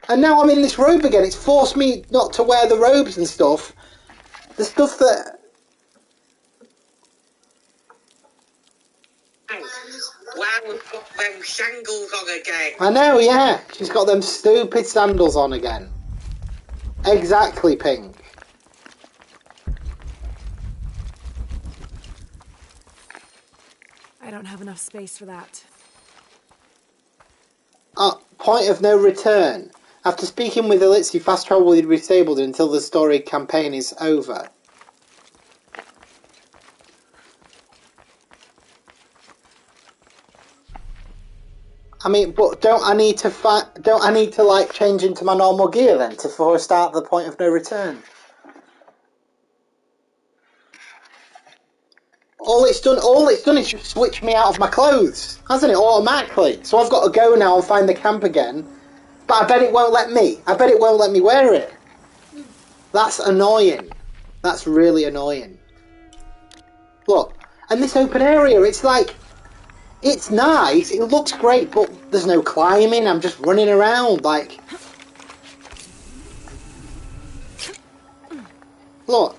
And now I'm in this robe again. It's forced me not to wear the robes and stuff. The stuff that... Wow, we've got them sandals on again. I know, yeah. She's got them stupid sandals on again. Exactly, Pink. I don't have enough space for that. Point of no return. After speaking with Elitzi, fast travel will be disabled until the story campaign is over. I mean, but don't I need to like change into my normal gear then before I start the point of no return? All it's done is just switch me out of my clothes, hasn't it, automatically? So I've got to go now and find the camp again. But I bet it won't let me. I bet it won't let me wear it. That's annoying. That's really annoying. Look, and this open area, it's like, it's nice, it looks great, but there's no climbing, I'm just running around, like... Look.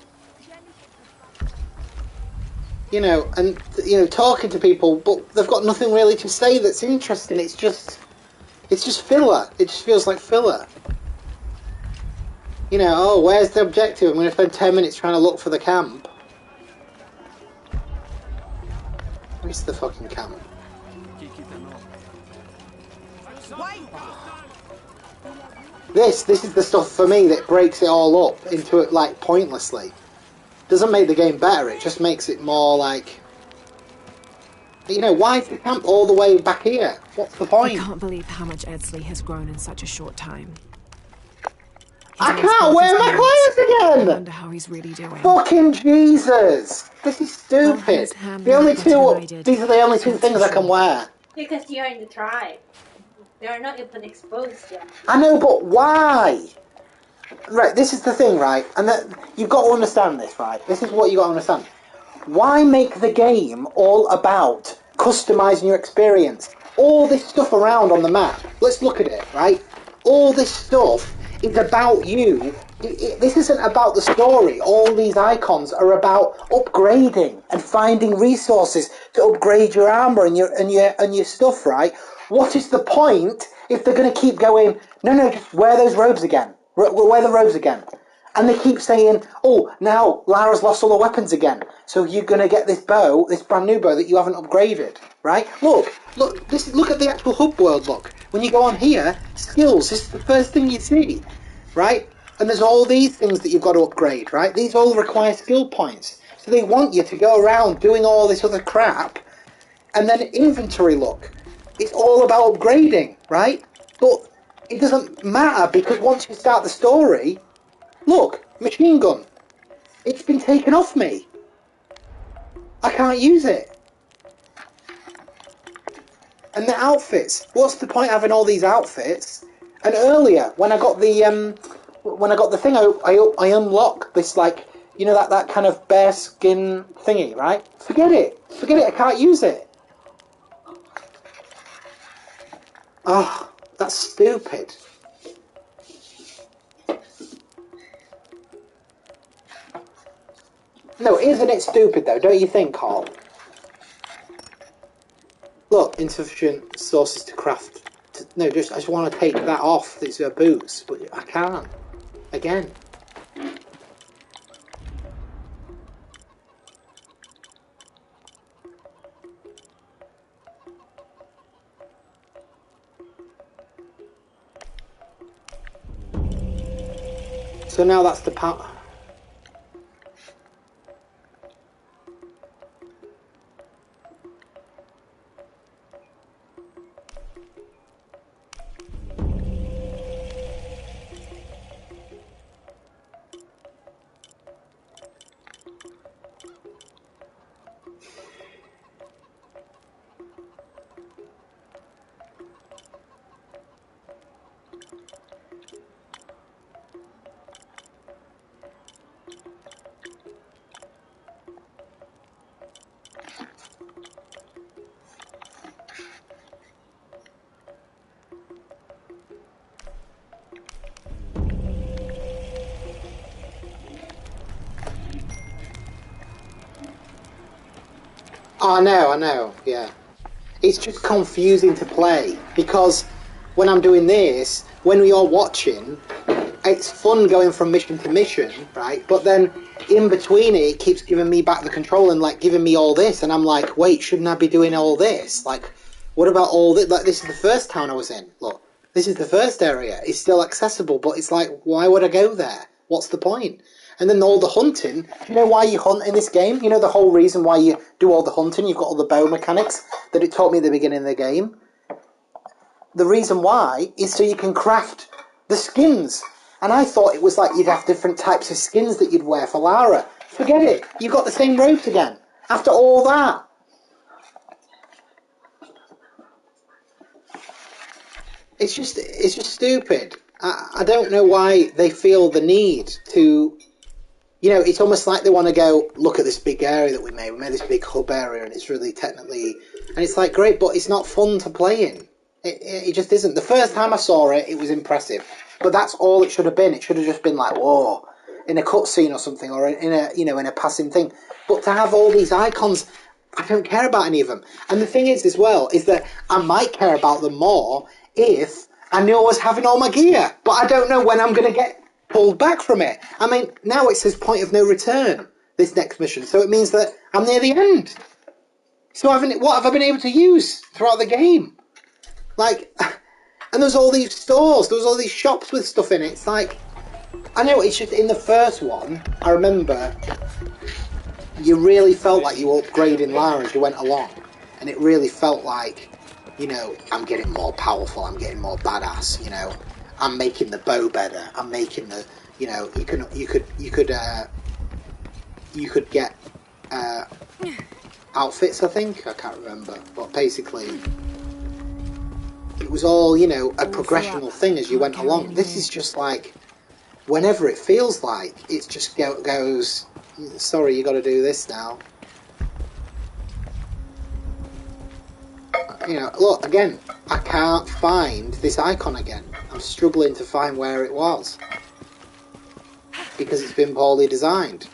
You know, and, you know, talking to people, but they've got nothing really to say that's interesting, it's just filler. It just feels like filler. You know, oh, where's the objective? I'm going to spend 10 minutes trying to look for the camp. Where's the fucking camp? This is the stuff for me that breaks it all up into it, like, pointlessly. Doesn't make the game better, it just makes it more like... You know, why is the camp all the way back here? What's the point? I can't believe how much Edsleigh has grown in such a short time. I can't wear my clothes again! I wonder how he's really doing. Fucking Jesus! This is stupid. These are the only two things I can wear. Because you're in the tribe. They're not even exposed yet. I know, but why? Right, this is the thing, right? And that you've got to understand this, right? This is what you got to understand. Why make the game all about customizing your experience? All this stuff around on the map, let's look at it, right? All this stuff is about you. This isn't about the story. All these icons are about upgrading and finding resources to upgrade your armor and your stuff, right? What is the point if they're going to keep going, no, just wear those robes again. Wear the robes again. And they keep saying, oh, now Lara's lost all the weapons again. So you're going to get this bow, this brand new bow that you haven't upgraded, right? Look at the actual hub world, look. When you go on here, skills, this is the first thing you see, right? And there's all these things that you've got to upgrade, right? These all require skill points. So they want you to go around doing all this other crap. And then inventory, look. It's all about upgrading, right? But it doesn't matter because once you start the story... Look, machine gun. It's been taken off me. I can't use it. And the outfits. What's the point of having all these outfits? And earlier, when I got the thing, I unlock this, like, you know, that kind of bear skin thingy, right? Forget it. I can't use it. Oh, that's stupid. No, isn't it stupid though? Don't you think, Carl? Look, insufficient sources to craft. I just want to take that off. These boots, but I can't. Again. So now that's the part. Oh, I know, yeah. It's just confusing to play, because when I'm doing this, when we are watching, it's fun going from mission to mission, right? But then, in between it keeps giving me back the control and, like, giving me all this, and I'm like, wait, shouldn't I be doing all this? Like, what about all this? Like, this is the first town I was in, look. This is the first area. It's still accessible, but it's like, why would I go there? What's the point? And then all the hunting. Do you know why you hunt in this game? You know the whole reason why you do all the hunting? You've got all the bow mechanics that it taught me at the beginning of the game. The reason why is so you can craft the skins. And I thought it was like you'd have different types of skins that you'd wear for Lara. Forget it. You've got the same robes again. After all that. It's just stupid. I don't know why they feel the need to... You know, it's almost like they want to go, look at this big area that we made. We made this big hub area and it's really technically... And it's like, great, but it's not fun to play in. It just isn't. The first time I saw it, it was impressive. But that's all it should have been. It should have just been like, whoa, in a cutscene or something, or in a passing thing. But to have all these icons, I don't care about any of them. And the thing is, as well, is that I might care about them more if I knew I was having all my gear. But I don't know when I'm going to get pulled back from it. I mean, now it says point of no return, this next mission. So it means that I'm near the end. So what have I been able to use throughout the game? Like, and there's all these stores, there's all these shops with stuff in it. It's like, I know it's just in the first one, I remember you really felt like you were upgrading Lara as you went along. And it really felt like, you know, I'm getting more powerful, I'm getting more badass, you know. I'm making the bow better. I'm making the, you know, you could get outfits. I think I can't remember, but basically, it was all, you know, a progressional thing as you went along. This is just like, whenever it feels like, it just goes. Sorry, you got to do this now. You know, look, again, I can't find this icon again. I'm struggling to find where it was. Because it's been poorly designed.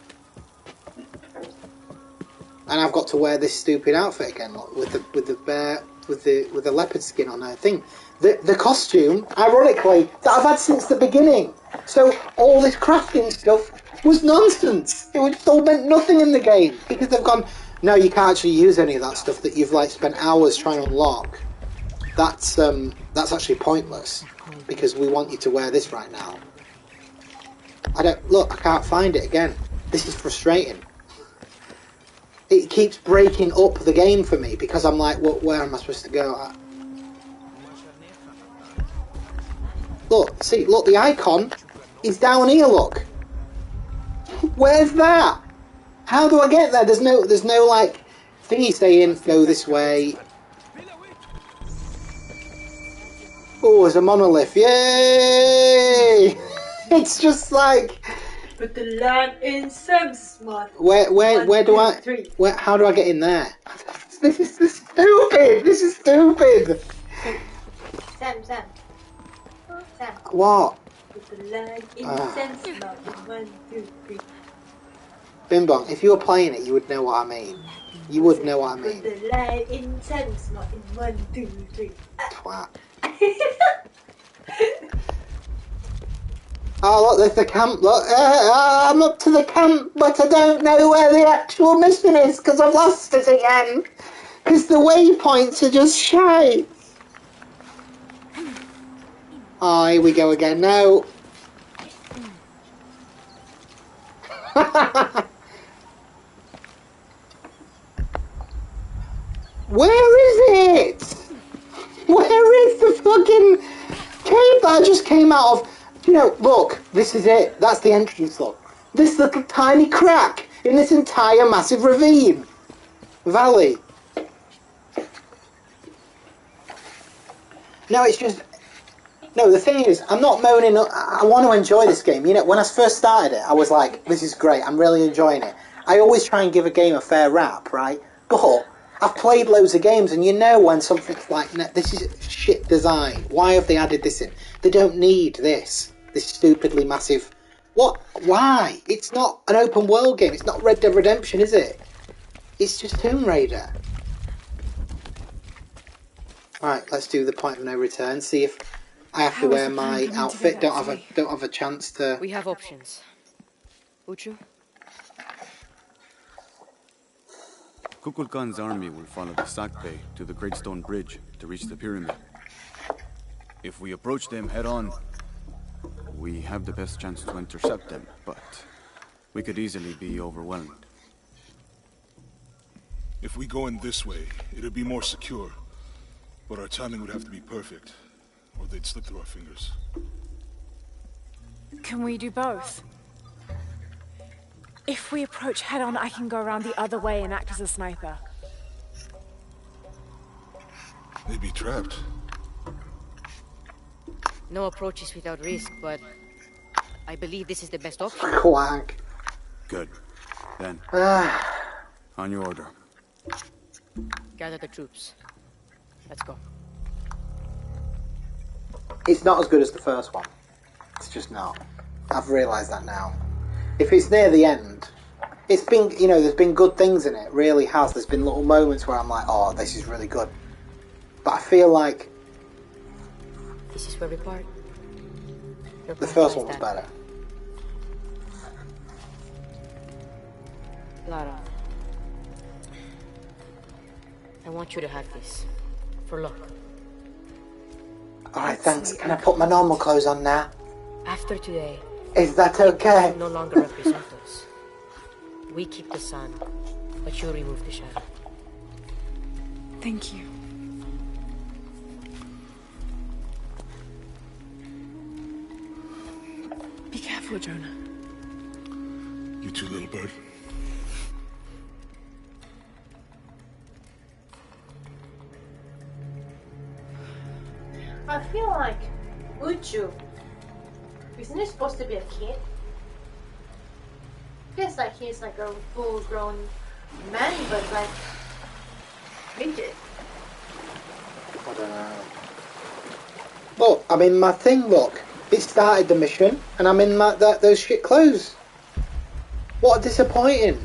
And I've got to wear this stupid outfit again, look, with the leopard skin on her thing. The costume, ironically, that I've had since the beginning. So all this crafting stuff was nonsense. It all meant nothing in the game because they've gone, no, you can't actually use any of that stuff that you've like spent hours trying to unlock. That's actually pointless because we want you to wear this right now. I can't find it again. This is frustrating. It keeps breaking up the game for me because I'm like, where am I supposed to go? Look, the icon is down here, look. Where's that? How do I get there? There's no like thingy saying go this way. Oh, there's a monolith. Yay! It's just like Put the lamp in Sam's mouth. Where how do I get in there? This is stupid! This is stupid! Sam. What? Put the lamp in Sam's mouth. 1, 2, 3. Bing Bong, if you were playing it, you would know what I mean. You would know what I mean. Put the lamp in Sam's mouth. 1, 2, 3. Twat. Oh, look, there's the camp. Look, I'm up to the camp, but I don't know where the actual mission is because I've lost it again. Because the waypoints are just shite. Oh, here we go again. No. Where is it? Where is the fucking cave that I just came out of? You know, look, this is it. That's the entrance, look. This little tiny crack in this entire massive ravine. Valley. No, it's just... No, the thing is, I'm not moaning. I want to enjoy this game. You know, when I first started it, I was like, this is great. I'm really enjoying it. I always try and give a game a fair rap, right? But I've played loads of games, and you know when something's like, this is shit design. Why have they added this in? They don't need this stupidly massive... What? Why? It's not an open world game. It's not Red Dead Redemption, is it? It's just Tomb Raider. Right, let's do the point of no return. See if I have to wear my outfit. Don't have a chance to... We have options. Uchu? Kukulkan's army will follow the Sakpe to the Great Stone Bridge to reach the pyramid. If we approach them head-on, we have the best chance to intercept them, but we could easily be overwhelmed. If we go in this way, it'd be more secure. But our timing would have to be perfect, or they'd slip through our fingers. Can we do both? If we approach head-on, I can go around the other way and act as a sniper. They'd be trapped. No approaches without risk, but I believe this is the best option. Quack. Good. Then, on your order. Gather the troops. Let's go. It's not as good as the first one. It's just not. I've realised that now. If it's near the end, it's been, you know, there's been good things in it. Really has. There's been little moments where I'm like, oh, this is really good. But I feel like this is where we part. The first one was better. Lara, I want you to have this. For luck. Alright, thanks. Can I put my normal clothes on now? After today... Is that okay? You no longer represent us. We keep the sun, but you remove the shadow. Thank you. Be careful, Jonah. You too, little bird. I feel like Uchu, isn't he supposed to be a kid? Feels like he's like a full-grown man, but like rigid. Look, I'm in my thing, look. It started the mission, and I'm in those shit clothes. What disappointing.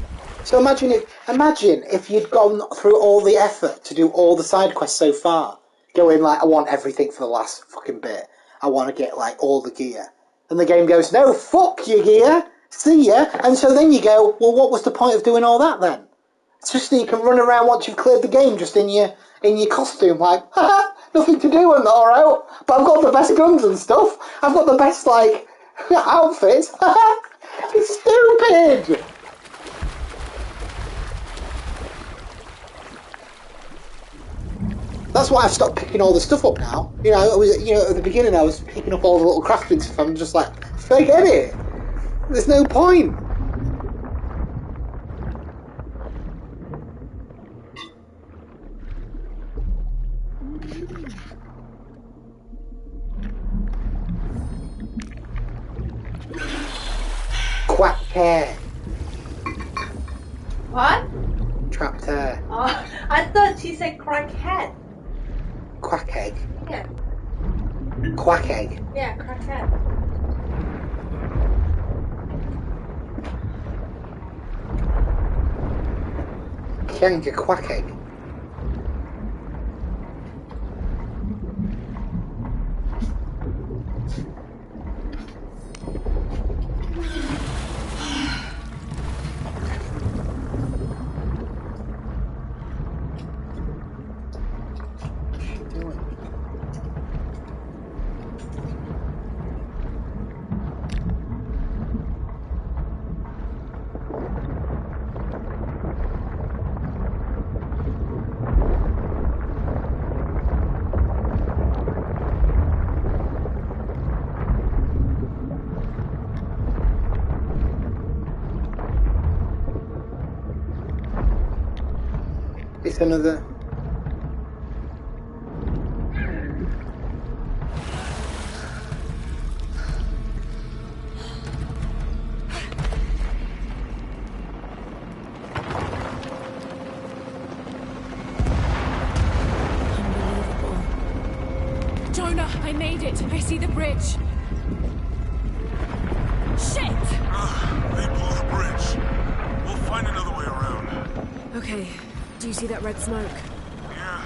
So imagine if you'd gone through all the effort to do all the side quests so far. Going like, I want everything for the last fucking bit. I want to get like all the gear. And the game goes, no, fuck your gear. See ya. And so then you go, well, what was the point of doing all that then? It's just that you can run around once you've cleared the game just in your costume, like, haha, nothing to do and alright, but I've got the best guns and stuff. I've got the best, like, outfits. It's stupid! That's why I've stopped picking all the stuff up now. You know, at the beginning I was picking up all the little crafting stuff. I'm just like, forget it. There's no point. Quack hair. What? Trapped hair. Oh, I thought she said crackhead. Quack egg. Yeah. Quack egg. Yeah, crackhead. Kanga quack egg. It's another. Jonah, I made it. I see the bridge. Shit! They blew the bridge. We'll find another way around. Okay. Do you see that red smoke? Yeah.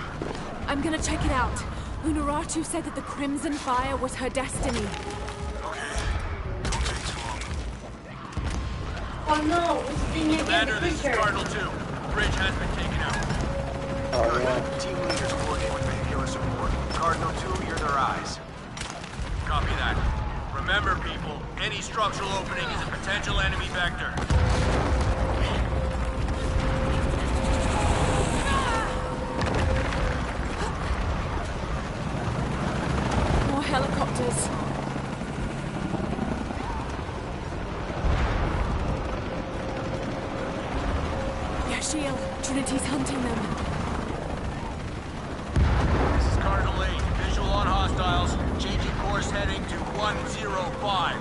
I'm gonna check it out. Unuratu said that the Crimson Fire was her destiny. Okay. Don't take too long. Oh no, it's being again the Commander, this is creature. Cardinal 2. The bridge has been taken out. Oh yeah. Team leaders working with vehicular support. Cardinal 2, you're their eyes. Copy that. Remember, people, any structural opening is a potential enemy vector. More helicopters. Yashiel, Trinity's hunting them. This is Cardinal 8. Visual on hostiles. Changing course heading to 105.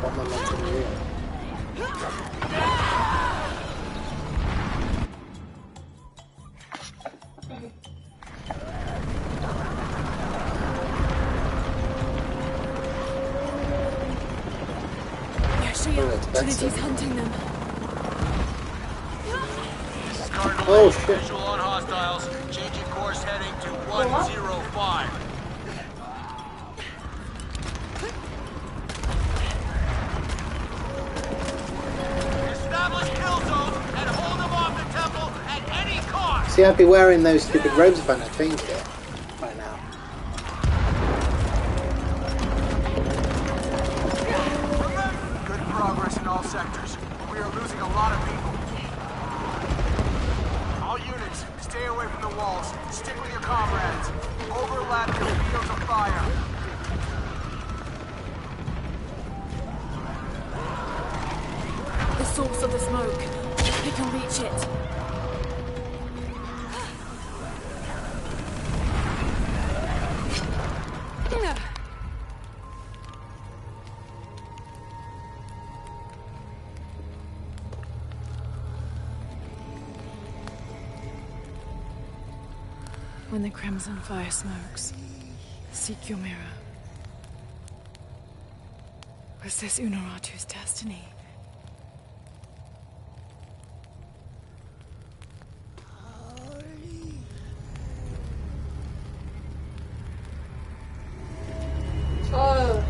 What momentum are you in? Yashiel, Trinity's hunting them. This is Cardinal Oh, 8. shit. Visual on hostiles. Changing course heading to 105. Establish kill zones and hold them off the temple at any cost. See, I'd be wearing those stupid robes if I hadn't changed it by now. Good progress in all sectors, but we are losing a lot of people. All units, stay away from the walls. Stick with your comrades. Overlap your fields of fire. The source of the smoke. We can reach it. When the crimson fire smokes, seek your mirror. Was this Unuratu's destiny? Oh.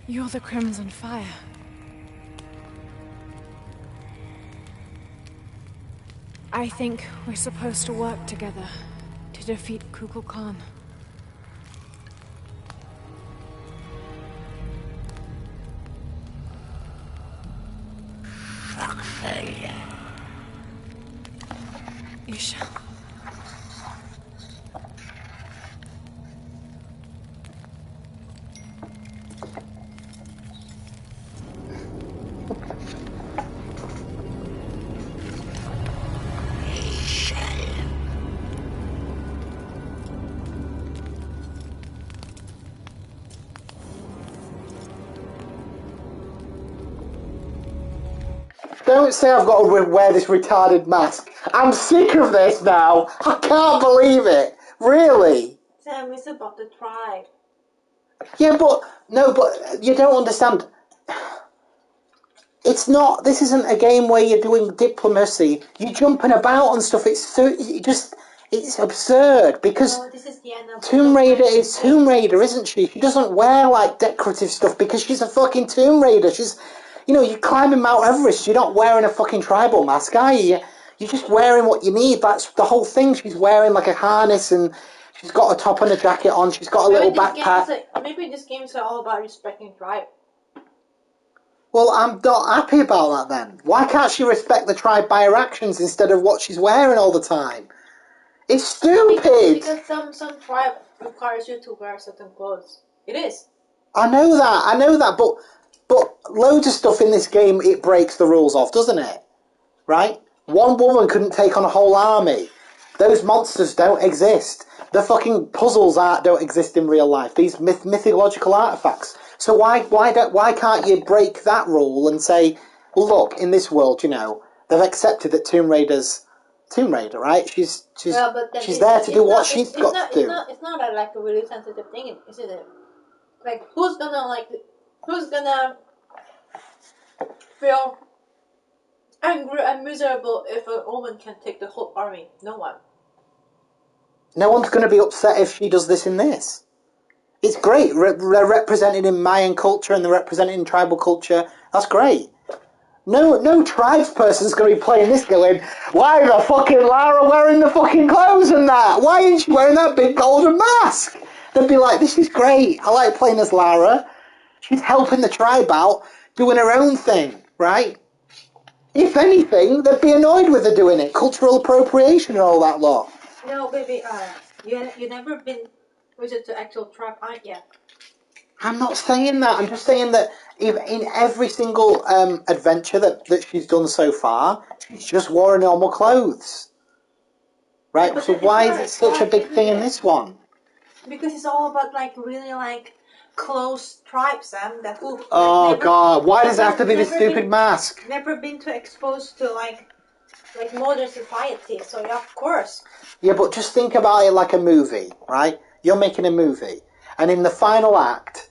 You're the Crimson Fire. I think we're supposed to work together to defeat Kukulkan. You shall. Don't say I've got to wear this retarded mask. I'm sick of this now. I can't believe it. Really? Sam, it's about the tribe. Yeah, but you don't understand. It's not. This isn't a game where you're doing diplomacy. You're jumping about and stuff. It's absurd because this is the end of Tomb Raider is Tomb Raider, isn't she? She doesn't wear like decorative stuff because she's a fucking Tomb Raider. She's, you're climbing Mount Everest. You're not wearing a fucking tribal mask, are you? You're just wearing what you need. That's the whole thing. She's wearing like a harness and she's got a top and a jacket on. She's got a little backpack. Maybe these games are all about respecting tribe. Well, I'm not happy about that then. Why can't she respect the tribe by her actions instead of what she's wearing all the time? It's stupid! Because some tribe requires you to wear certain clothes. It is. I know that, but loads of stuff in this game, it breaks the rules of, doesn't it? Right? One woman couldn't take on a whole army. Those monsters don't exist. The fucking puzzles don't exist in real life. These mythological artifacts. So why can't you break that rule and say, well, look, in this world, they've accepted that Tomb Raider's Tomb Raider, right? She's there to do what she's got to do. It's not a really sensitive thing, isn't it? Like who's gonna feel angry and miserable if a woman can take the whole army? No one. No one's going to be upset if she does this in this. It's great. They're represented in Mayan culture and they're represented in tribal culture. That's great. No tribes person's going to be playing this going, why the fucking Lara wearing the fucking clothes and that? Why isn't she wearing that big golden mask? They'd be like, this is great. I like playing as Lara. She's helping the tribe out, doing her own thing, right? If anything, they'd be annoyed with her doing it. Cultural appropriation and all that lot. No, baby, you never been visit to actual tribe, aren't you? I'm not saying that. I'm just saying that in every single adventure that she's done so far, she's just worn normal clothes. Right? Yeah, so why is it such a big thing in this one? Because it's all about really close tribes, Sam. God! Why does it have to be this stupid mask? Never been exposed to modern society, so yeah, of course. Yeah, but just think about it like a movie, right? You're making a movie, and in the final act,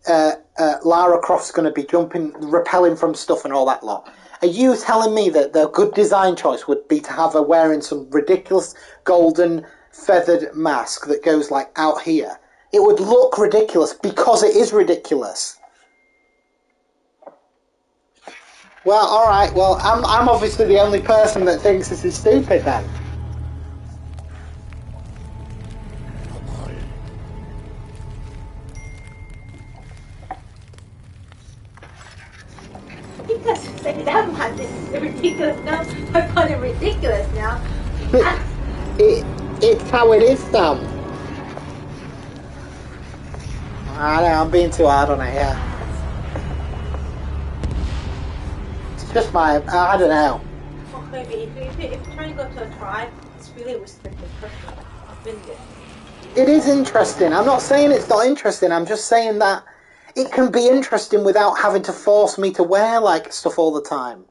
Lara Croft's going to be rappelling from stuff and all that lot. Are you telling me that the good design choice would be to have her wearing some ridiculous golden feathered mask that goes out here? It would look ridiculous because it is ridiculous. Well, all right. Well, I'm obviously the only person that thinks this is stupid then. Because say that one, this is ridiculous now. I find it ridiculous now. It's how it is, Sam. I know, I'm being too hard on it, yeah. It's just I don't know. Maybe if you're trying to go to a tribe, it's really restricted. I've been there. It is interesting. I'm not saying it's not interesting. I'm just saying that it can be interesting without having to force me to wear like stuff all the time.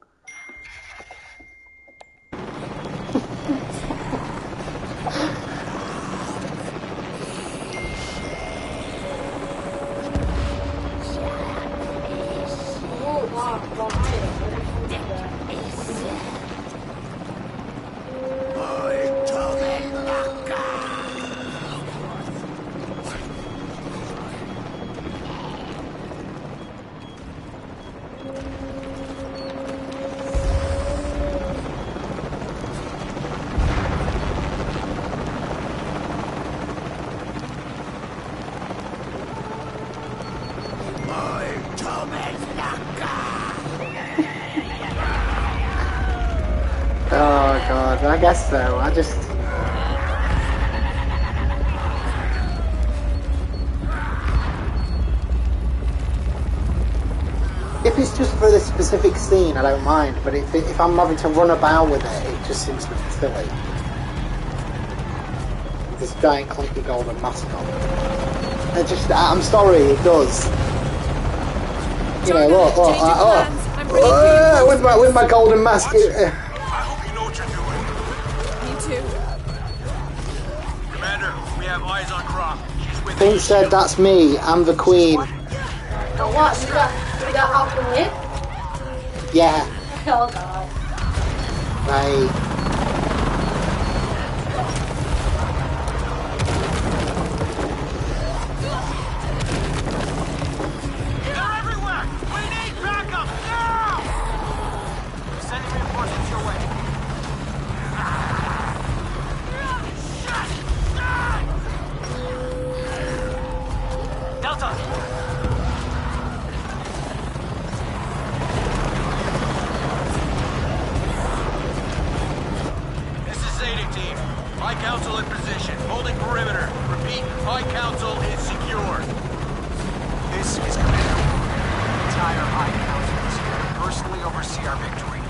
Oh god, I guess so. I just... If it's just for this specific scene, I don't mind, but if I'm having to run about with it, it just seems to be silly. This giant clunky golden mascot. I'm sorry, it does. You know, look, with my golden mask. I hope you know what you're doing. Me too. Commander, we have eyes on Croft. She's with Pink said, "That's me. I'm the queen." Oh, what? We got off the lid? Yeah. Oh god. Right. They're everywhere! We need backup now! Sending reinforcements your way. Delta! Team, High Council in position, holding perimeter. Repeat, High Council is secure. This is Commander. The entire High Council is here to personally oversee our victory.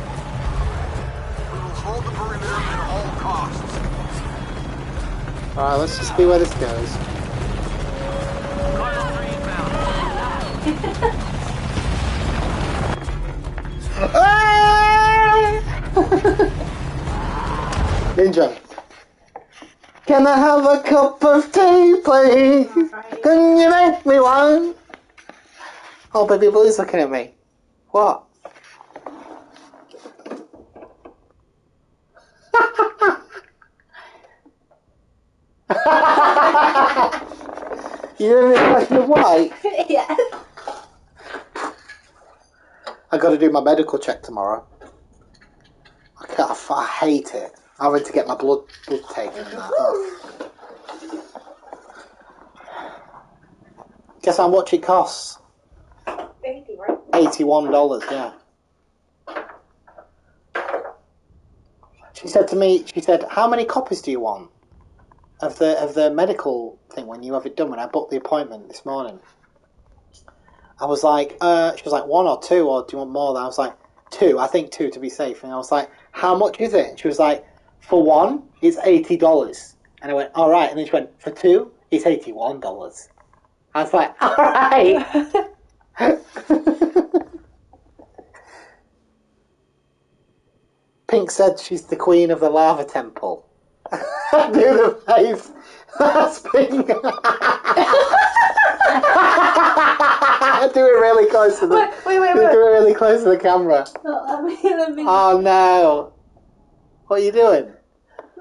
We will hold the perimeter at all costs. Alright, let's just see where this goes. Cardinal 3 inbound. Ninja. Can I have a cup of tea, please? Can you make me one? Oh, Baby Blue's looking at me. What? You didn't have a question of why? Yeah. I got to do my medical check tomorrow. I hate it. I went to get my blood taken and that. Oh. Guess how much it costs? 80, right? $81, yeah. She said to me, how many copies do you want of the medical thing when you have it done? When I booked the appointment this morning, I was like, she was like 1 or 2, or do you want more? I was like 2. I think 2 to be safe. And I was like, how much is it? And she was like, for 1, it's $80. And I went, all right. And then she went, for 2, it's $81. I was like, all right. Pink said she's the queen of the lava temple. Do the face. That's Pink. Do it really close to the. Wait. Do it really close to the camera. No, let me. Oh no! What are you doing?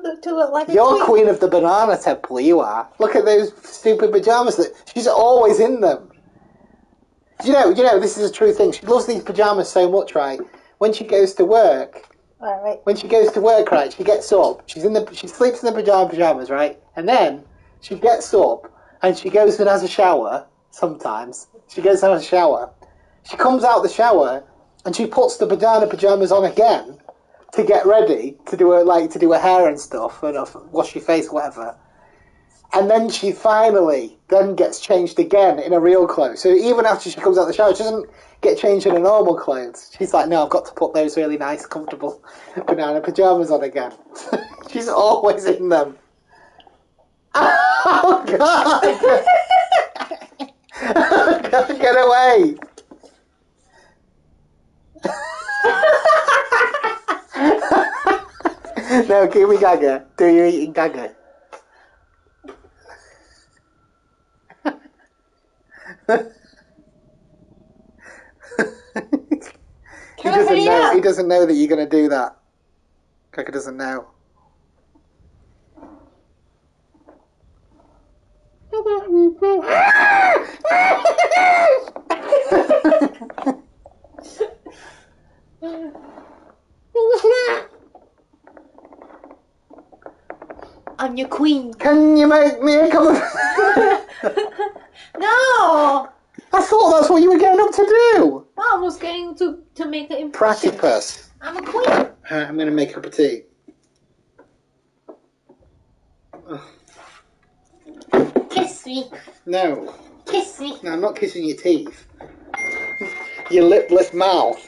Look like a You're queen of the banana temple. You are. Look at those stupid pajamas. She's always in them. You know. This is a true thing. She loves these pajamas so much, right? When she goes to work. Right. When she goes to work, right, she gets up. She sleeps in the pajamas, right, and then she gets up and she goes and has a shower. Sometimes she goes and has a shower. She comes out the shower and she puts the banana pajamas on again to get ready to do her hair and stuff and wash your face, whatever. And then she finally then gets changed again in her real clothes. So even after she comes out of the shower, she doesn't get changed in her normal clothes. She's like, no, I've got to put those really nice, comfortable banana pyjamas on again. She's always in them. Oh, God! Oh, God, get away! No, give me Gaga. Do you eating Gaga? He doesn't know that you're going to do that. Gaga doesn't know. I'm your queen. Can you make me a cup of... No! I thought that's what you were getting up to do. I was getting to make an impression. Platypus. I'm a queen. I'm going to make a cup of tea. Kiss me. No. Kiss me. No, I'm not kissing your teeth. Your lipless mouth.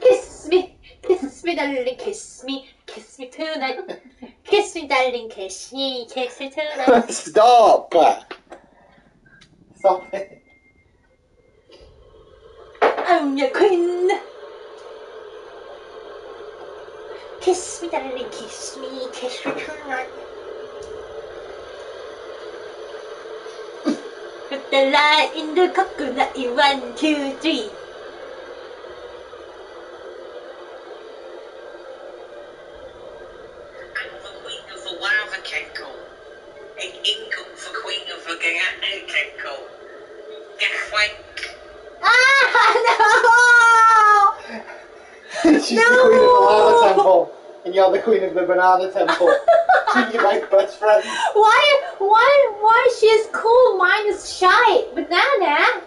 Kiss me. Kiss me, darling. Kiss me. Kiss me tonight. Kiss me, darling. Kiss me. Kiss me tonight. Stop. Stop it. I'm your queen. Kiss me, darling. Kiss me. Kiss me tonight. Put the light in the coconut in 1, 2, 3. I'm the queen of the lava Kenko. Ik inkom for queen of the Kenko. Gachwank. No! She's the queen of the lava temple, and you're the queen of the banana temple. You're my best friend. Why she's cool, mine is shy? Banana?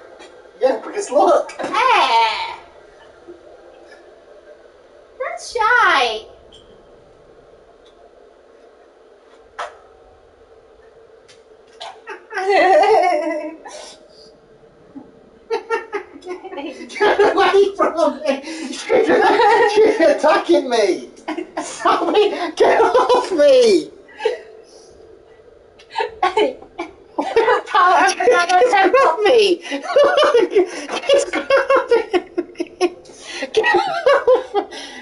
Yeah, because look. Hey! That's shy. Get away from me! She's attacking me! Stop me! Get off me! Power of another Get off me! She's grabbing me! Get off!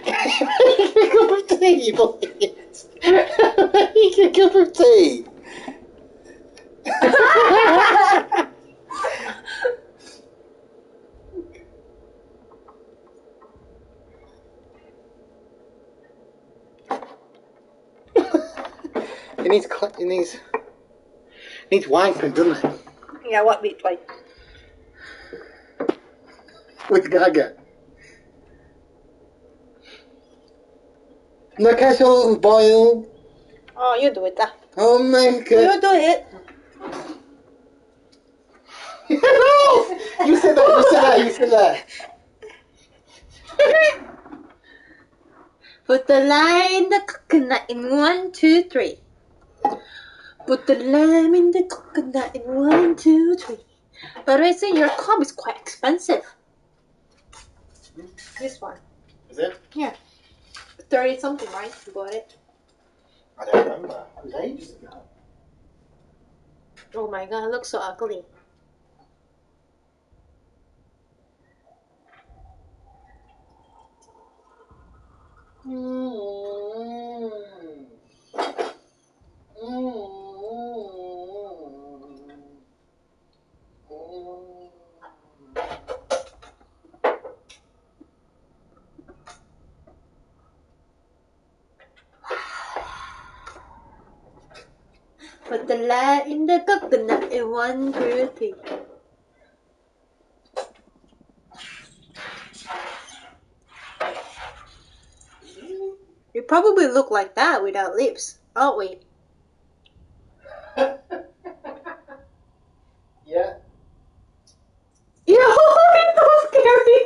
Make a cup of tea, please! Make a cup of tea! It needs wiping, doesn't it? Yeah, what bit like? With Gaga. The kettle's boiled. Oh, you do it. Oh my God. You do it. No! You sit there. Put the lime in the coconut in 1, 2, 3. Put the lime in the coconut in 1, 2, 3. But I think your cup is quite expensive. This one. Is it? Yeah. 30 something, right? You bought it? I don't remember. It was ages ago. Oh my God, it looks so ugly. Put the light in the coconut in 1, 2, 3. We probably look like that without lips, aren't we? Yeah. Yo, it's so scary.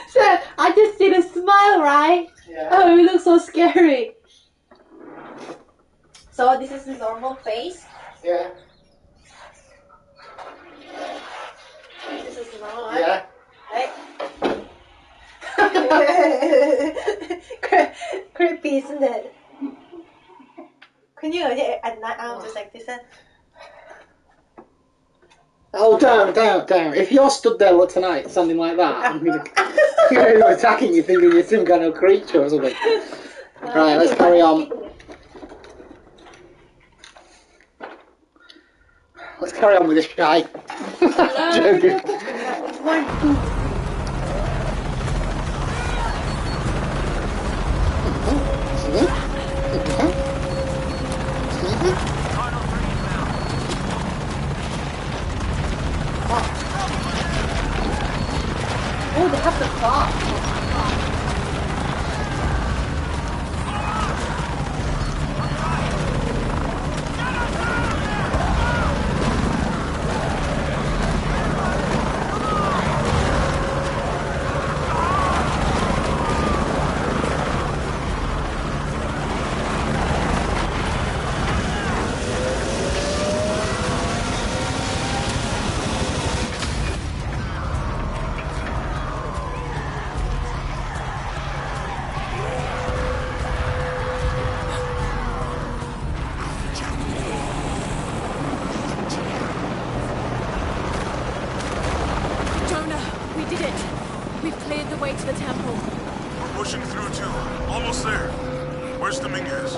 So I just did a smile, right? Yeah. Oh, we look so scary. normal face. Yeah. This is not. Yeah. Right? Creepy, isn't it? Can you at night I'm just like this? Oh, don't. If you're stood there tonight, standing like that, I'm gonna attacking you thinking you're some kind of creature or something. Right, let's carry on. Let's carry on with this guy. Joking. Oh, they have the clock. Pushing through too. Almost there. Where's Dominguez?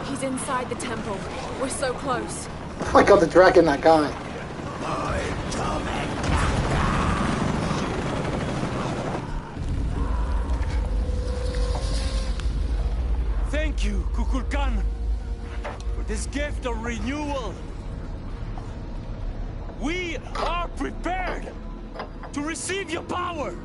He's inside the temple. We're so close. Oh my god, the dragon, that guy. Thank you, Kukulkan, for this gift of renewal. We are prepared to receive your power.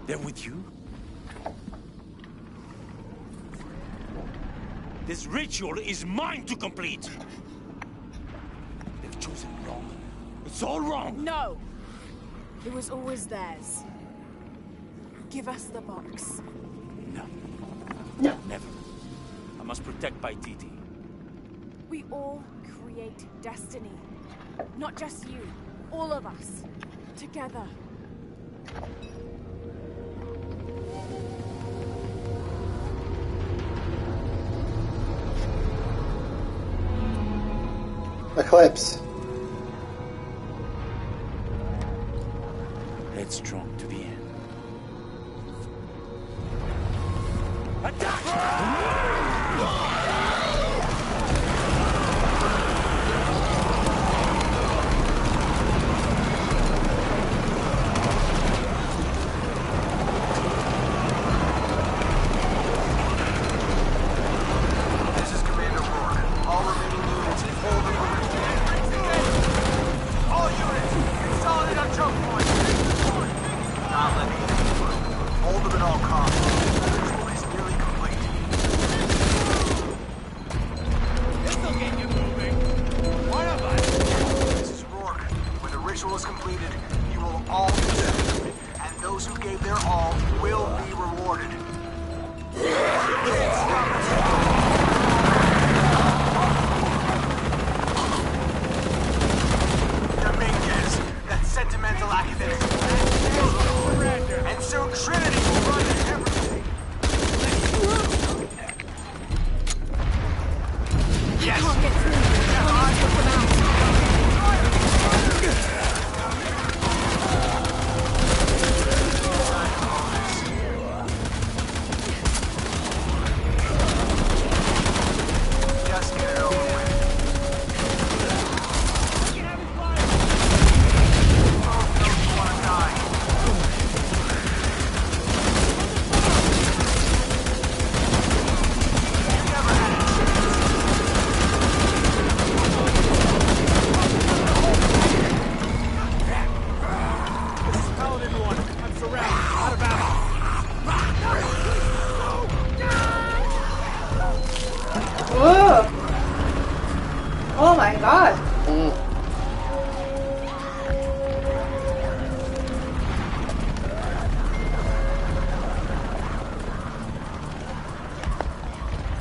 They're with you? This ritual is mine to complete! They've chosen wrong. It's all wrong! No! It was always theirs. Give us the box. No. Never. I must protect Paititi. We all create destiny. Not just you. All of us. Together. Eclipse. Headstrong to the end. Attack! This is Commander Rourke. All remaining units hold the all units, consolidate on choke points. Not letting anything through. Hold them at all costs. The ritual is nearly complete. This'll get you moving. One of us. This is Rourke. When the ritual is completed, you will all be saved. And those who gave their all will be rewarded. Dominguez, that sentimental academic. And soon Trinity will run everything. Yes! Can't get through. We'll need to put them out. Just get it over with.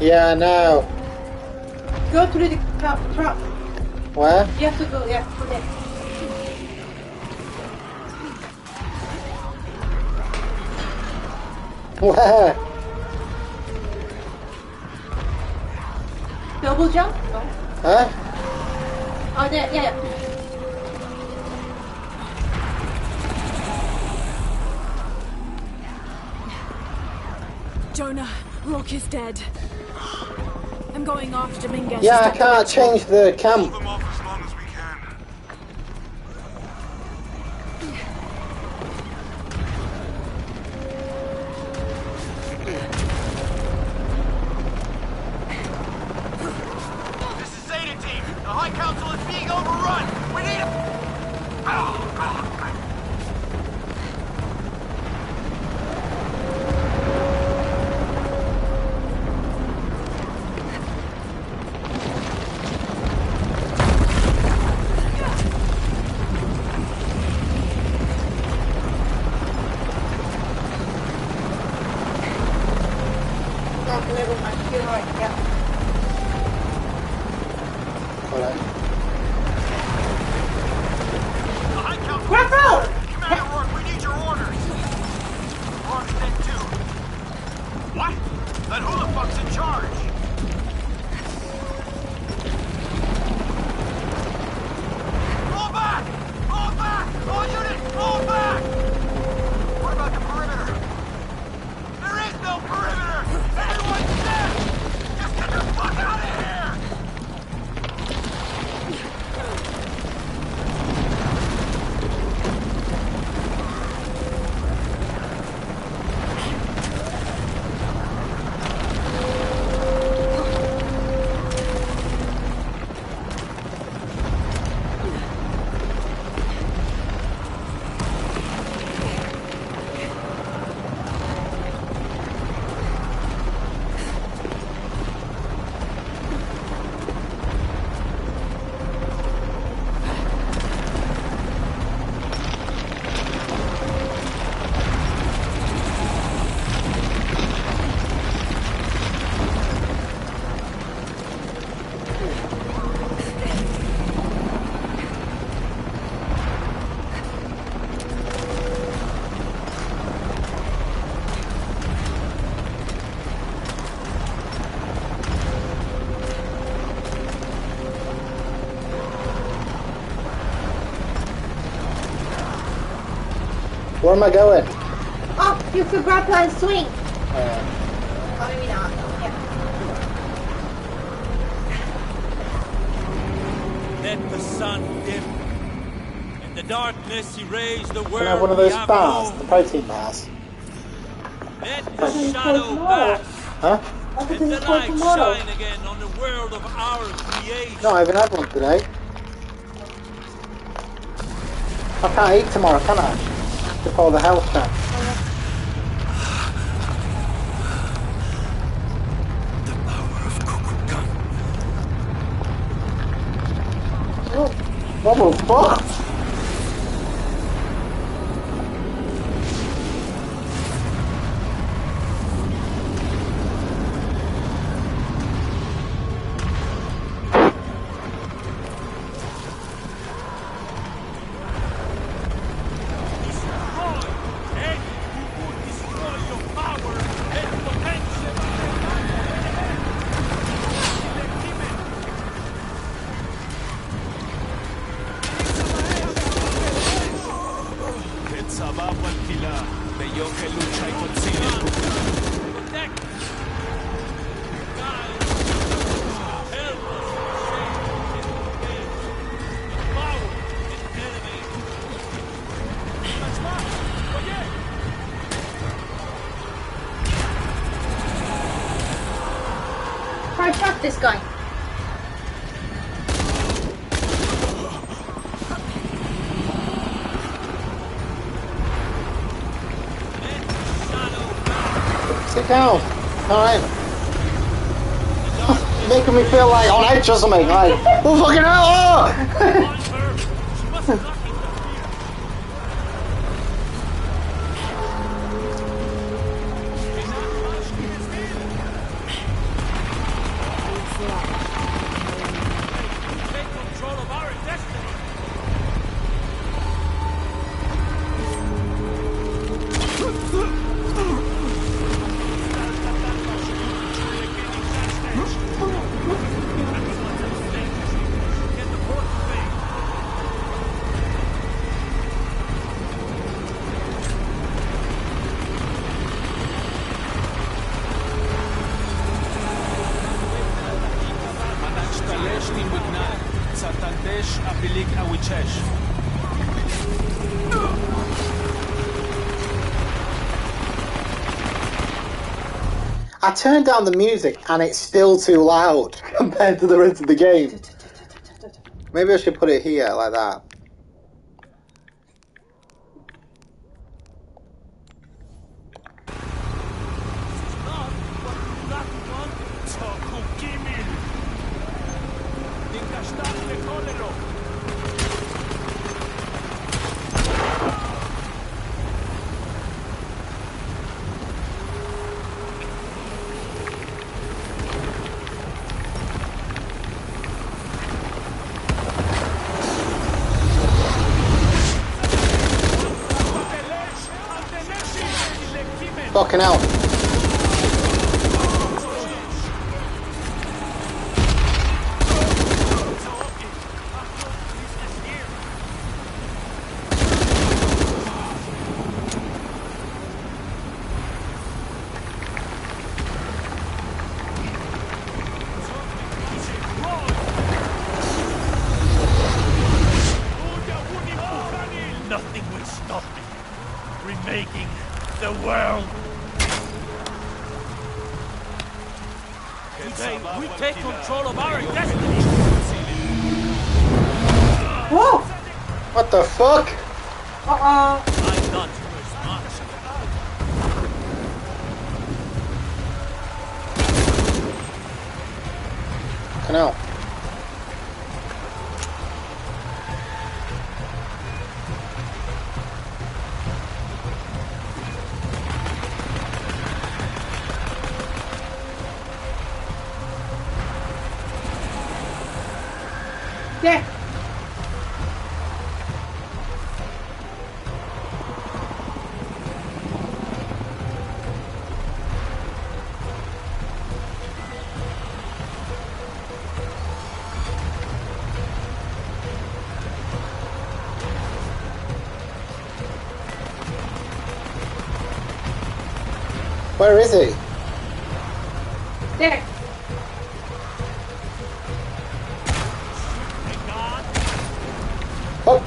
Yeah, I know. Go through the trap. Where? You have to go, yeah, go there. Where? Double jump? No. Huh? Oh, there, yeah. Jonah, Rourke is dead. I'm going after Dominguez. Yeah, I can't change the camp. Hold them off as long as we can. This is Zeta Team. The High Council is being overrun. We need a... Oh, God. Oh, never mind. You're right, yeah. Alright. The High Council... Grapple! Commander Rourke, we need your orders. Rourke's dead too. What? Then who the fuck's in charge? Fall back! Fall back! All units, fall back! What about the perimeter? There is no perimeter! Everyone's dead! Just get the fuck out of here! Where am I going? Oh, you can grapple and swing. Oh, maybe not. Yeah. Let the sun dim. In the darkness erase the Can world I have one of those we have bars? known. The protein bars? Let the shadow pass. Huh? And the light shine again on the world of our creation. No, I haven't had one today. I can't eat tomorrow, can I? Before the health check. The power of Kukulkan. What the fuck? Try to shot this guy. Sit down. Alright. Making me feel like on edge or something. Like, oh fucking hell! Oh! I turned down the music and it's still too loud compared to the rest of the game. Maybe I should put it here, like that. Fucking hell. Nothing will stop me. Remaking the world. Today, we take control of our destiny. Whoa! What the fuck? Uh-oh. I thought you were smart. Fucking hell. There. Where is he? There. Oh.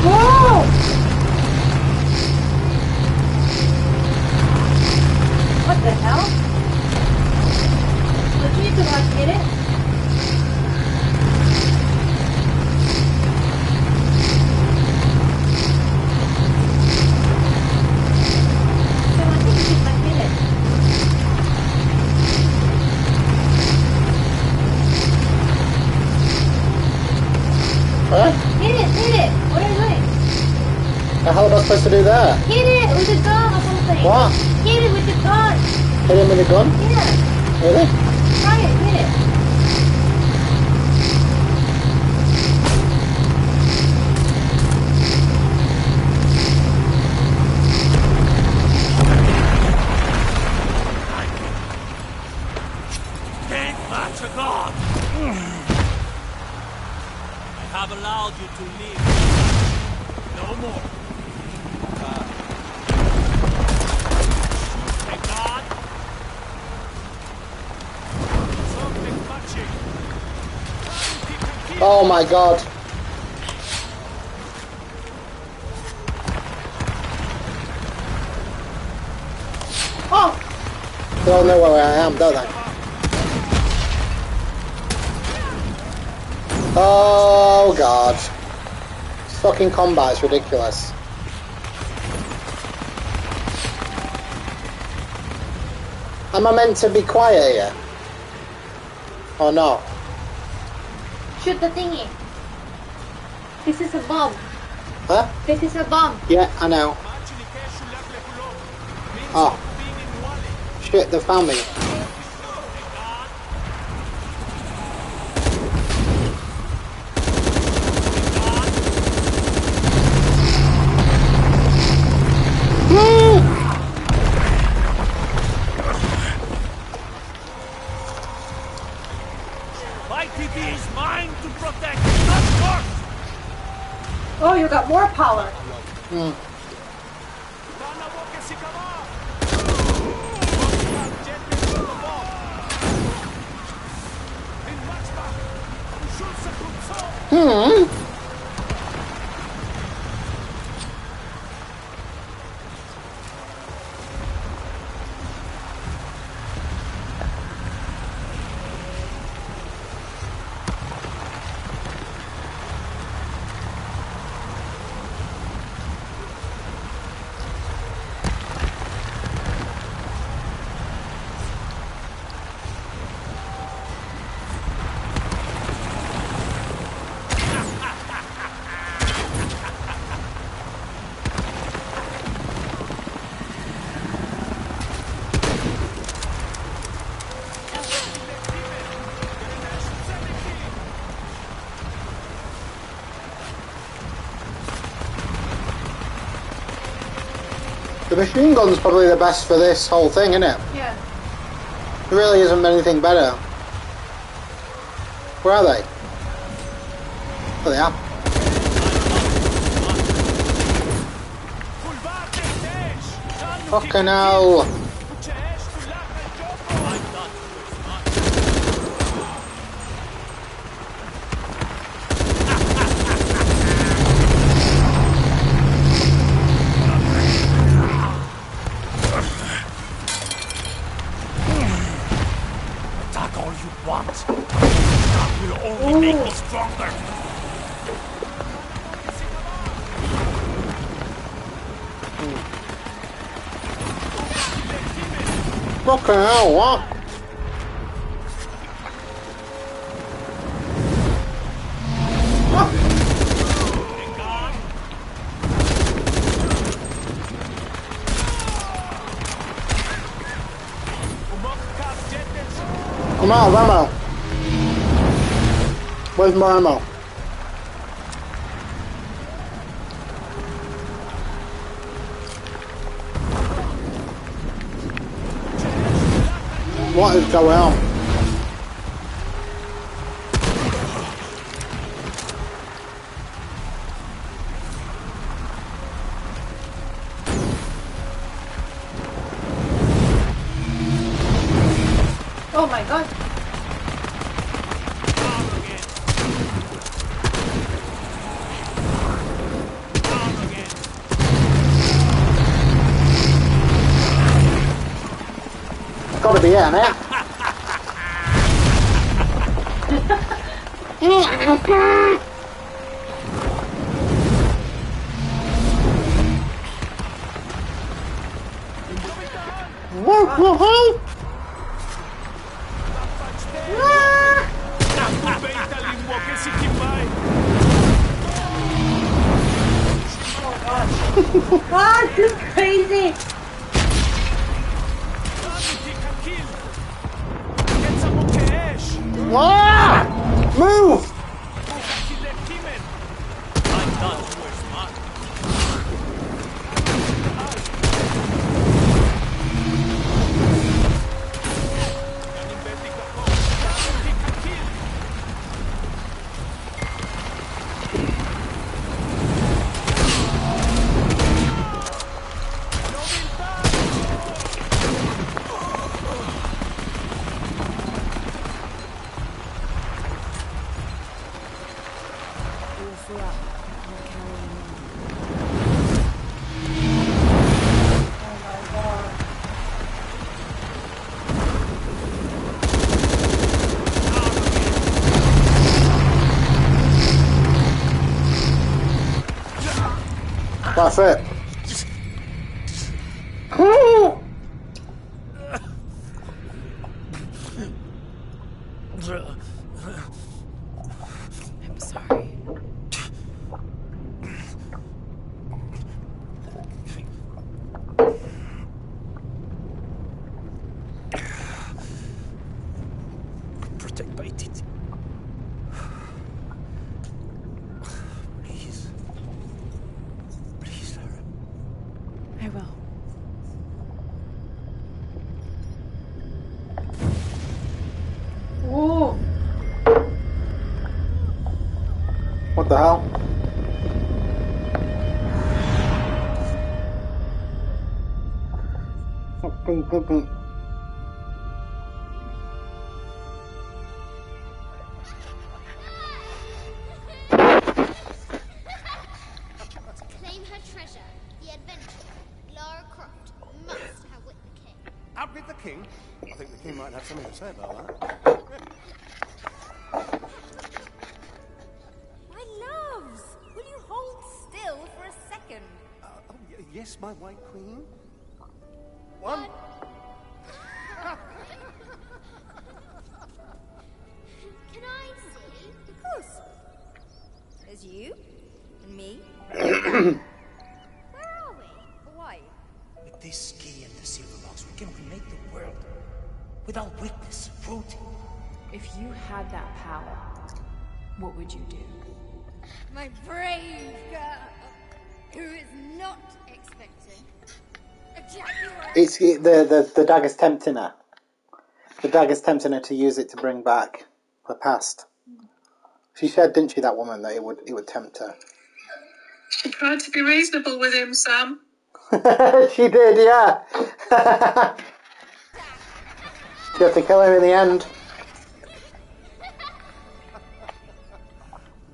Whoa! What the hell? Did you need to like hit it? So I think you should like hit it. Huh? Hit it, hit it! What are you doing? The hell am I supposed to do that? Hit it with a gun or something! What? Hit it with the gun! Hit him with a gun? Yeah! Really? Try it, hit it! Can't match a god. I have allowed you to live. No more. Shoot a god. Something touching. Oh my god. Oh! They all know where I am, don't they? Oh god. This fucking combat is ridiculous. Am I meant to be quiet here? Or not? Shoot the thingy. This is a bomb. Huh? This is a bomb. Yeah, I know. Oh. Shit, they found me. protect, not force! Oh, you got more power. The machine gun's probably the best for this whole thing, isn't it? Yeah. There really isn't anything better. Where are they? Oh, they are. Fucking hell. Attack all you want. That will only make me stronger. Fucking hell, what? I'm out of ammo. Where's my ammo? What is going on? Oh my god. Gotta be it, man. Ah, this is crazy. Ah! Move! That's it. I'm sorry. Protect Paititi. Please. Please, Sarah. I will. What the hell? To claim her treasure, the adventurer, Lara Croft, must outwit the king. Outwit the king? I think the king might have something to say about that. My loves! Will you hold still for a second? Yes, my white queen. One. Can I see? Of course. There's you and me. Where are we? Hawaii. With this key and the silver box, we can remake the world. Without weakness, cruelty. If you had that power, what would you do? My brave girl, who is not expecting a jaguar. It's the dagger's tempting her. The dagger's tempting her to use it to bring back the past. She said, didn't she, that woman, that it would tempt her. She tried to be reasonable with him, Sam. She did, yeah. She had to kill him in the end.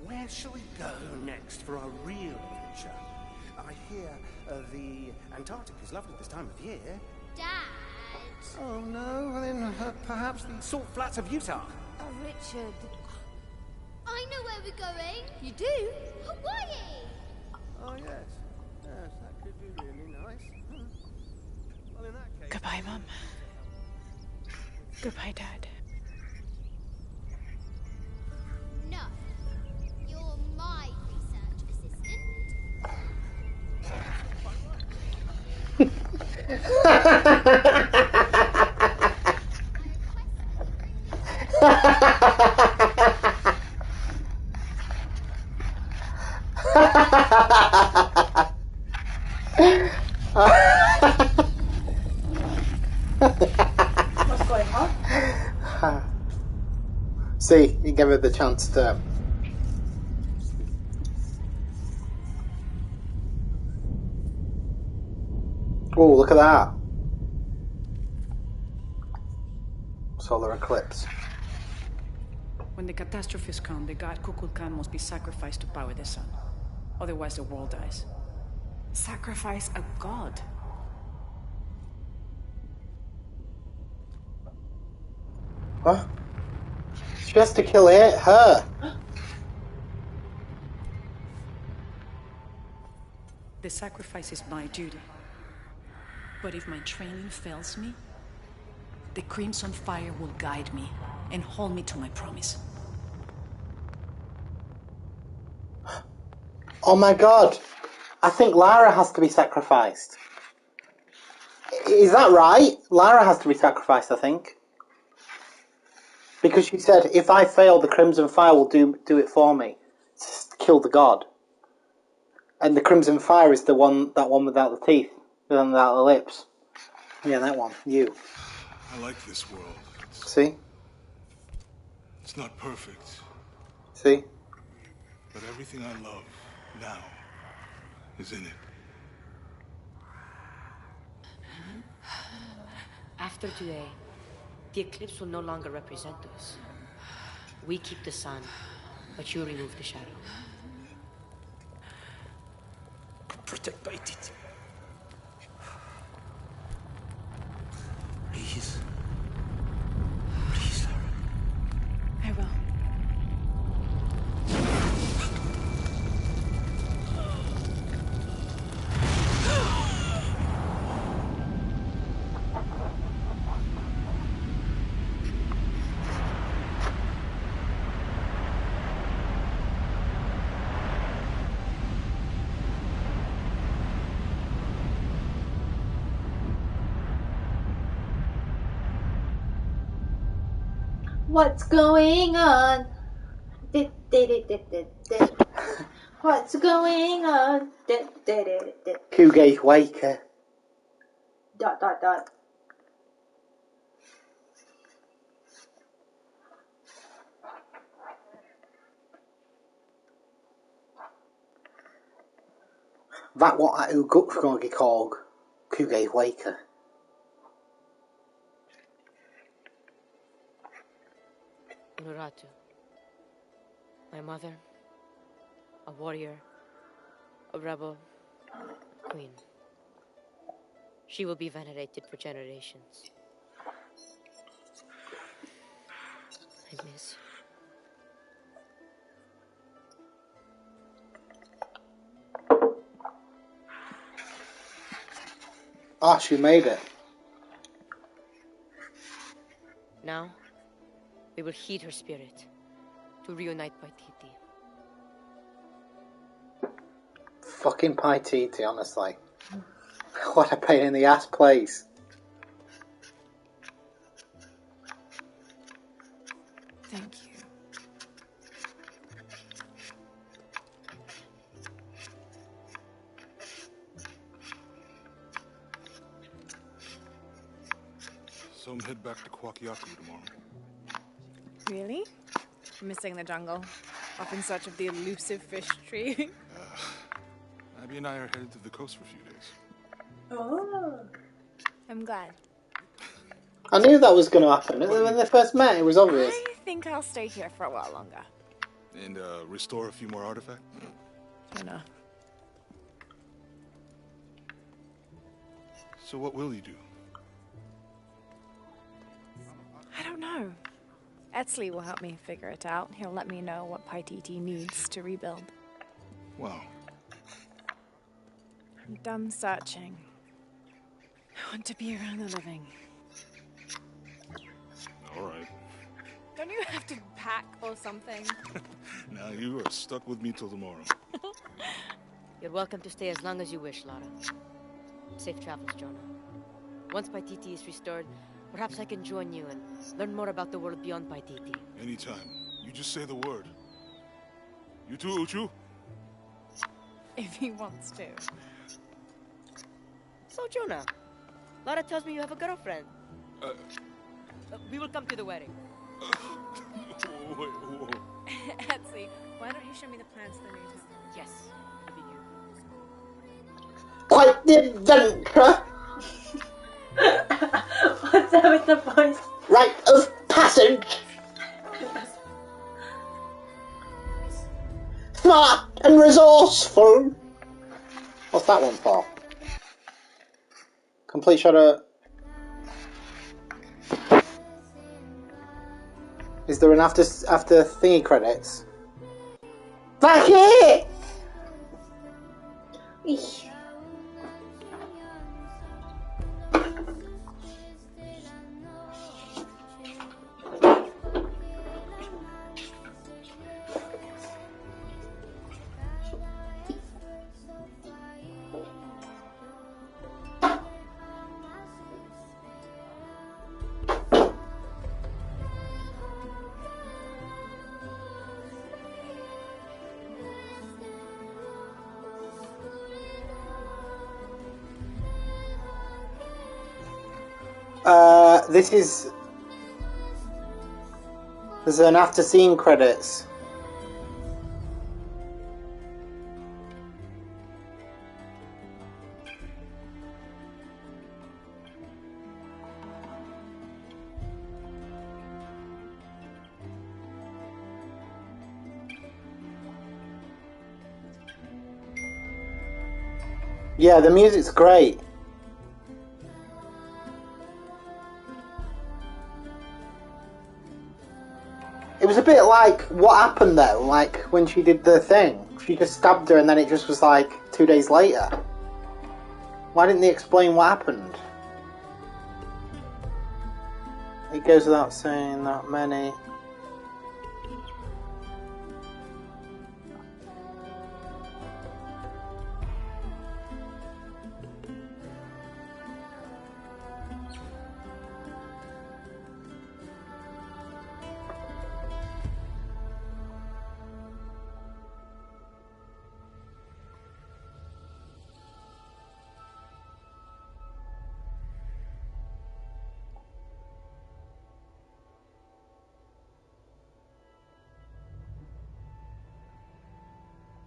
Where shall we go next for our real adventure? I hear the Antarctic is lovely this time of year. Dad. Oh no, then perhaps the salt flats of Utah. Oh, Richard. I know where we're going. You do? Hawaii. Oh yes, yes, that could be really nice. Well, in that case. Goodbye, Mum. Goodbye, Dad. No. You're my research assistant. What's going on? See, you gave her the chance to. Oh, look at that. Solar eclipse. When the catastrophes come, the god Kukulkan must be sacrificed to power the sun. Otherwise, the world dies. Sacrifice a god? What? She has to kill her. The sacrifice is my duty. But if my training fails me, the Crimson Fire will guide me and hold me to my promise. Oh my god. I think Lara has to be sacrificed. Is that right? Lara has to be sacrificed, I think. Because she said, if I fail, the Crimson Fire will do it for me. To kill the god. And the Crimson Fire is that one without the teeth. Without the lips. Yeah, that one. You. I like this world. See? It's not perfect. See? But everything I love now is in it. After today, the eclipse will no longer represent us. We keep the sun, but you remove the shadow. Protect it. Please. Please, Lara. I will. What's going on? What's going on? Cougar Waker. ... That what I Ugutskogi called Kuge Waker. Unuratu. My mother. A warrior. A rebel. Queen. She will be venerated for generations. I miss you. Ah, she made it. Now, we will heed her spirit to reunite Paititi. Fucking Paititi, honestly. What a pain in the ass place. Thank you. So I'm head back to Kwakiaku tomorrow. Really? Missing the jungle? Off in search of the elusive fish tree? Abby and I are headed to the coast for a few days. Oh. I'm glad. I knew that was going to happen. When they first met, it was obvious. I think I'll stay here for a while longer. And restore a few more artifacts? Enough. So what will you do? I don't know. Etzli will help me figure it out. He'll let me know what Paititi needs to rebuild. Wow. I'm done searching. I want to be around the living. All right. Don't you have to pack or something? Now you are stuck with me till tomorrow. You're welcome to stay as long as you wish, Lara. Safe travels, Jonah. Once Paititi is restored, perhaps I can join you and learn more about the world beyond Paititi. Anytime. You just say the word. You too, Uchu? If he wants to. So, Jonah, Lara tells me you have a girlfriend. We will come to the wedding. Whoa. Etzli, why don't you show me the plans for the new town? Yes, I'll be you. Quite the adventure! What's up with the voice? Rite of passage! Smart and resourceful! What's that one for? Complete shot of... Is there an after thingy credits? Back here! Eesh. This is... There's an after scene credits. Yeah, the music's great. It was a bit like what happened though, like when she did the thing. She just stabbed her and then it just was like 2 days later. Why didn't they explain what happened? It goes without saying that many.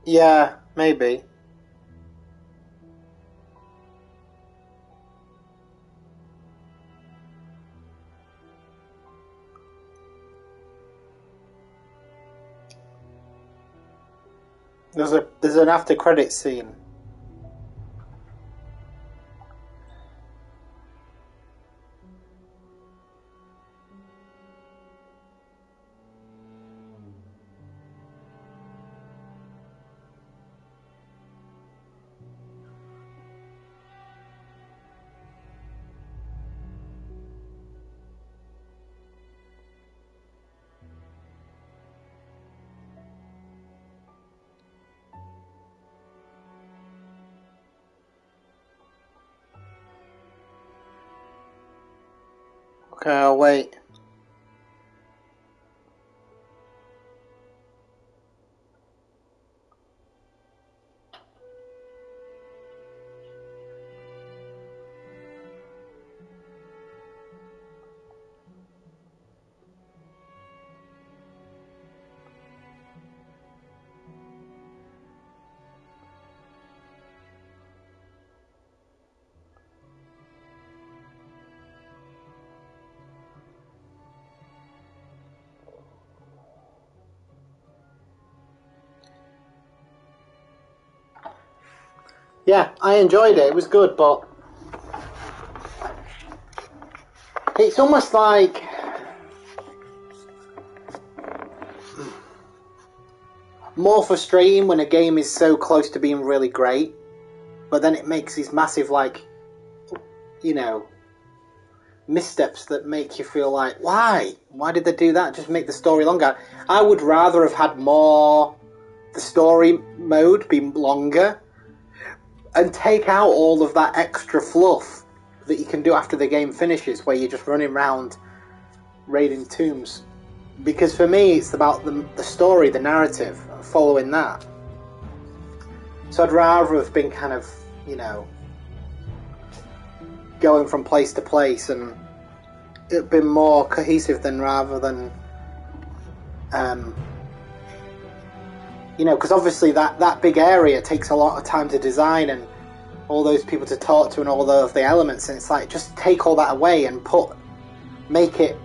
Yeah, maybe. There's an after credits scene. Okay, I'll wait. Yeah, I enjoyed it. It was good, but it's almost like more frustrating when a game is so close to being really great, but then it makes these massive, like, you know, missteps that make you feel like, why? Why did they do that? Just make the story longer. I would rather have had more, the story mode be longer, and take out all of that extra fluff that you can do after the game finishes, where you're just running around raiding tombs. Because for me, it's about the story, the narrative, following that. So I'd rather have been kind of, you know, going from place to place, and it'd been more cohesive than rather than, you know, because obviously that big area takes a lot of time to design and all those people to talk to and all of the elements, and it's like, just take all that away and make it,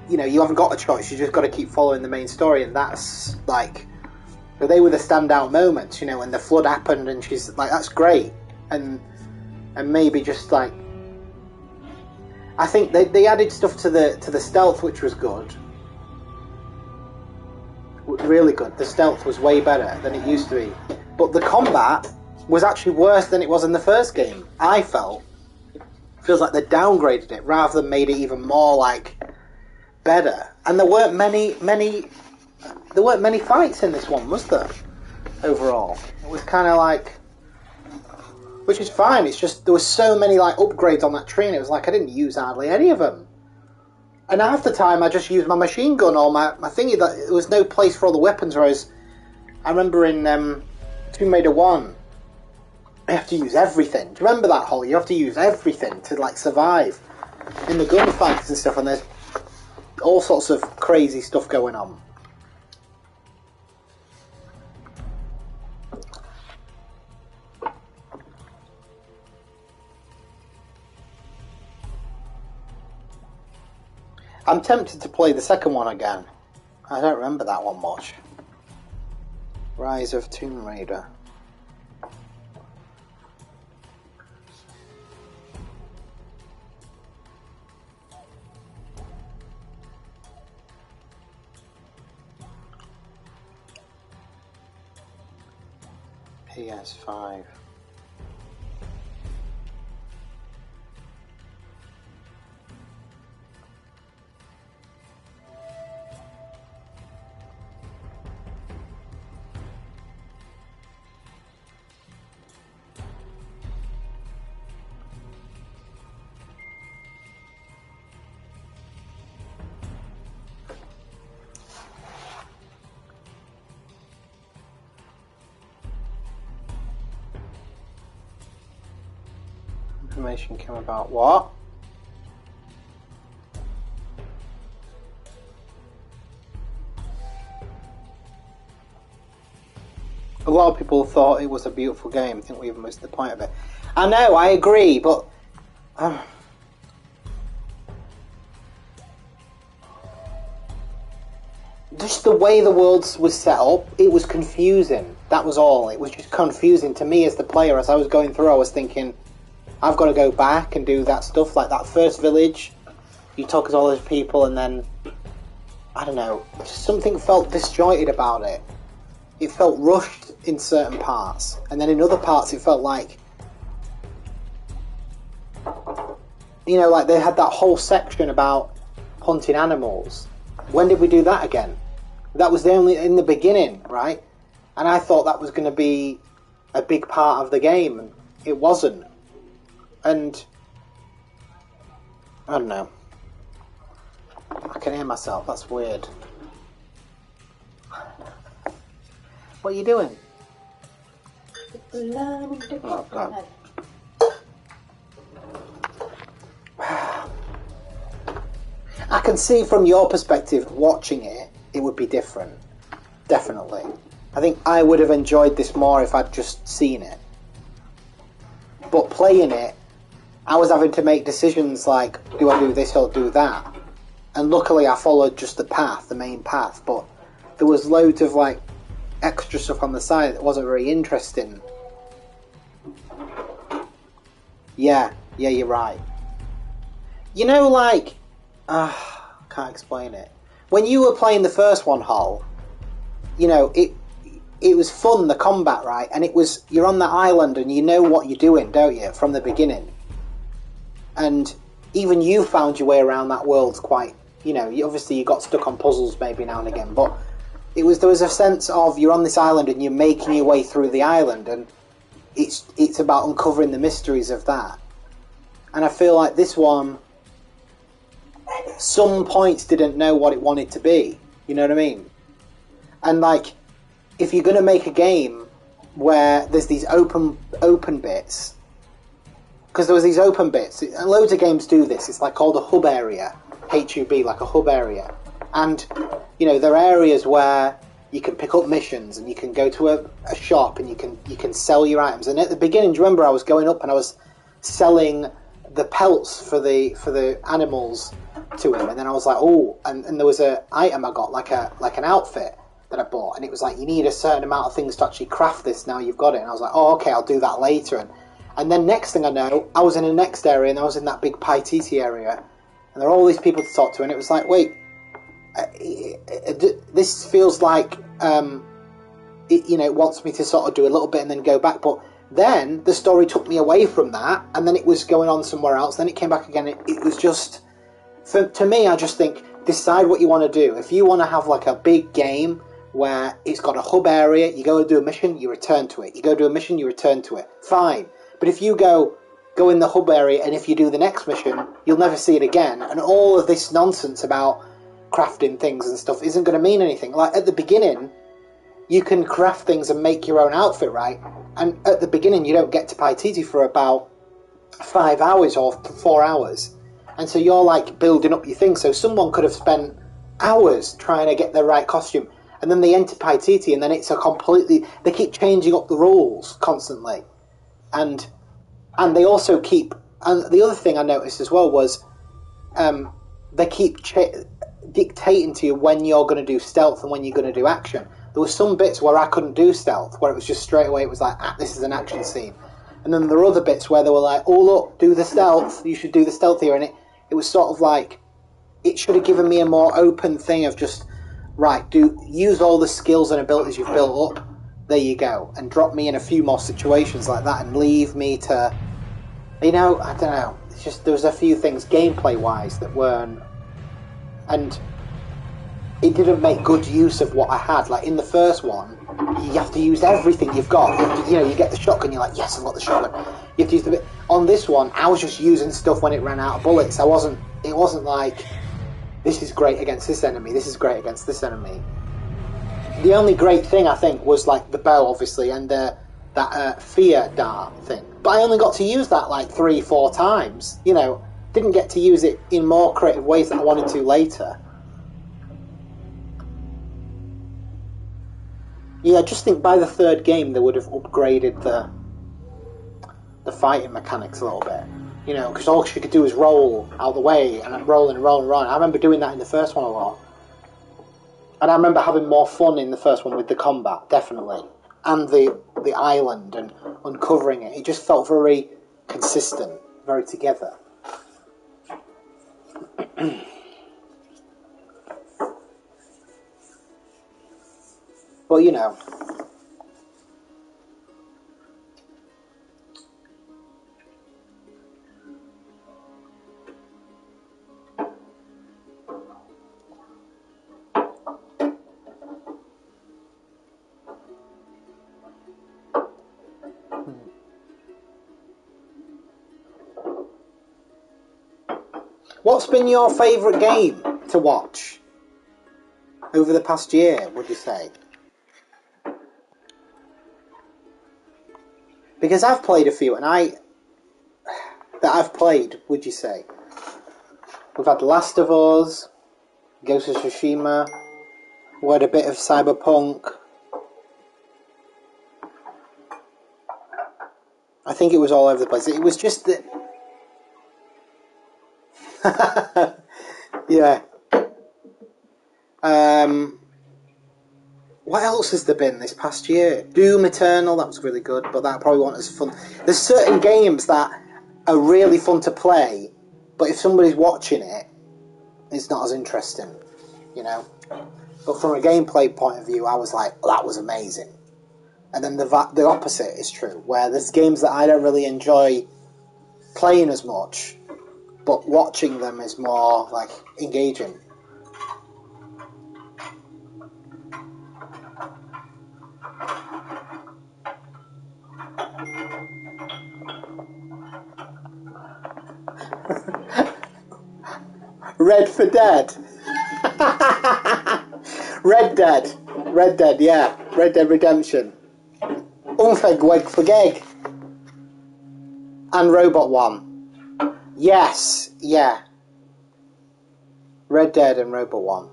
you know, you haven't got a choice, you just got to keep following the main story. And that's like, they were the standout moments, you know, when the flood happened and she's like, that's great. And maybe just like, I think they added stuff to the stealth, which was good. Really good. The stealth was way better than it used to be. But the combat was actually worse than it was in the first game, I felt. Feels like they downgraded it rather than made it even more, like, better. And there weren't many fights in this one, was there? Overall. It was kind of like, which is fine, it's just there was so many, like, upgrades on that tree, and it was like I didn't use hardly any of them. And half the time I just used my machine gun or my thingy, that there was no place for all the weapons, whereas I remember in Tomb Raider 1, you have to use everything. Do you remember that, Holly? You have to use everything to, like, survive in the gunfights and stuff, and there's all sorts of crazy stuff going on. I'm tempted to play the second one again. I don't remember that one much. Rise of Tomb Raider. PS5. Information came about what? A lot of people thought it was a beautiful game. I think we even missed the point of it. I know, I agree, but just the way the world was set up, it was confusing. That was all. It was just confusing to me as the player. As I was going through, I was thinking, I've got to go back and do that stuff. Like that first village, you talk to all those people, and then, I don't know, just something felt disjointed about it. It felt rushed in certain parts, and then in other parts it felt like, you know, like they had that whole section about hunting animals. When did we do that again? That was the only in the beginning, right? And I thought that was going to be a big part of the game, and it wasn't. And I don't know. I can hear myself. That's weird. What are you doing? Oh, God. I can see from your perspective, watching it, it would be different. Definitely. I think I would have enjoyed this more if I'd just seen it. But playing it, I was having to make decisions like, do I do this or do that? And luckily I followed just the path, the main path, but there was loads of like extra stuff on the side that wasn't very interesting. Yeah, you're right. You know, like, can't explain it. When you were playing the first one, Hull, you know, it was fun, the combat, right? And it was, you're on that island and you know what you're doing, don't you, from the beginning? And even you found your way around that world quite, you know, obviously you got stuck on puzzles maybe now and again, but there was a sense of you're on this island and you're making your way through the island, and it's about uncovering the mysteries of that. And I feel like this one, some points didn't know what it wanted to be, you know what I mean? And like, if you're going to make a game where there's these open bits, because there was these open bits, and loads of games do this, it's like called a hub area, HUB, like a hub area. And, you know, there are areas where you can pick up missions and you can go to a shop and you can sell your items. And at the beginning, do you remember I was going up and I was selling the pelts for the animals to him, and then I was like, oh, and there was an item I got, like an outfit that I bought, and it was like, you need a certain amount of things to actually craft this, now you've got it. And I was like, oh, okay, I'll do that later. And then next thing I know, I was in the next area, and I was in that big Paititi area, and there are all these people to talk to, and it was like, wait, this feels like it wants me to sort of do a little bit and then go back. But then the story took me away from that, and then it was going on somewhere else, then it came back again. It was just, to me, I just think, decide what you want to do. If you want to have like a big game where it's got a hub area, you go and do a mission, you return to it, you go do a mission, you return to it, fine. But if you go in the hub area, and if you do the next mission, you'll never see it again, and all of this nonsense about crafting things and stuff isn't going to mean anything. Like at the beginning, you can craft things and make your own outfit, right? And at the beginning, you don't get to Paititi for about 5 hours or 4 hours, and so you're like building up your thing. So someone could have spent hours trying to get the right costume, and then they enter Paititi, and then it's they keep changing up the rules constantly, and they also keep. And the other thing I noticed as well was, they keep dictating to you when you're going to do stealth and when you're going to do action. There were some bits where I couldn't do stealth, where it was just straight away, it was like, this is an action scene. And then there were other bits where they were like, oh look, do the stealth, you should do the stealth here. And it was sort of like, it should have given me a more open thing of just, right, use all the skills and abilities you've built up, there you go, and drop me in a few more situations like that and leave me to, I don't know, it's just, there was a few things gameplay-wise that weren't, and it didn't make good use of what I had. Like in the first one, you have to use everything you've got. You get the shotgun, you're like, yes, I've got the shotgun. You have to use the bit. On this one, I was just using stuff when it ran out of bullets. It wasn't like, this is great against this enemy, this is great against this enemy. The only great thing, I think, was like the bow, obviously, and that fear dart thing. But I only got to use that like 3-4 times, didn't get to use it in more creative ways that I wanted to later. Yeah, I just think by the third game they would have upgraded the fighting mechanics a little bit. Because all she could do was roll out the way and roll and roll and roll. I remember doing that in the first one a lot. And I remember having more fun in the first one with the combat, definitely. And the island and uncovering it. It just felt very consistent, very together. But, you know. What's been your favourite game to watch over the past year, would you say? Because I've played a few, and I've played, would you say? We've had The Last of Us, Ghost of Tsushima, we had a bit of Cyberpunk. I think it was all over the place. It was just that... yeah. What else has there been this past year? Doom Eternal, that was really good, but that probably wasn't as fun. There's certain games that are really fun to play, but if somebody's watching it, it's not as interesting, you know? But from a gameplay point of view, I was like, oh, that was amazing. And then the opposite is true, where there's games that I don't really enjoy playing as much, but watching them is more, like, engaging. Red for Dead. Red Dead, yeah. Red Dead Redemption. Unfeg for Geg. And Robot One. Yes, yeah. Red Dead and Robot One.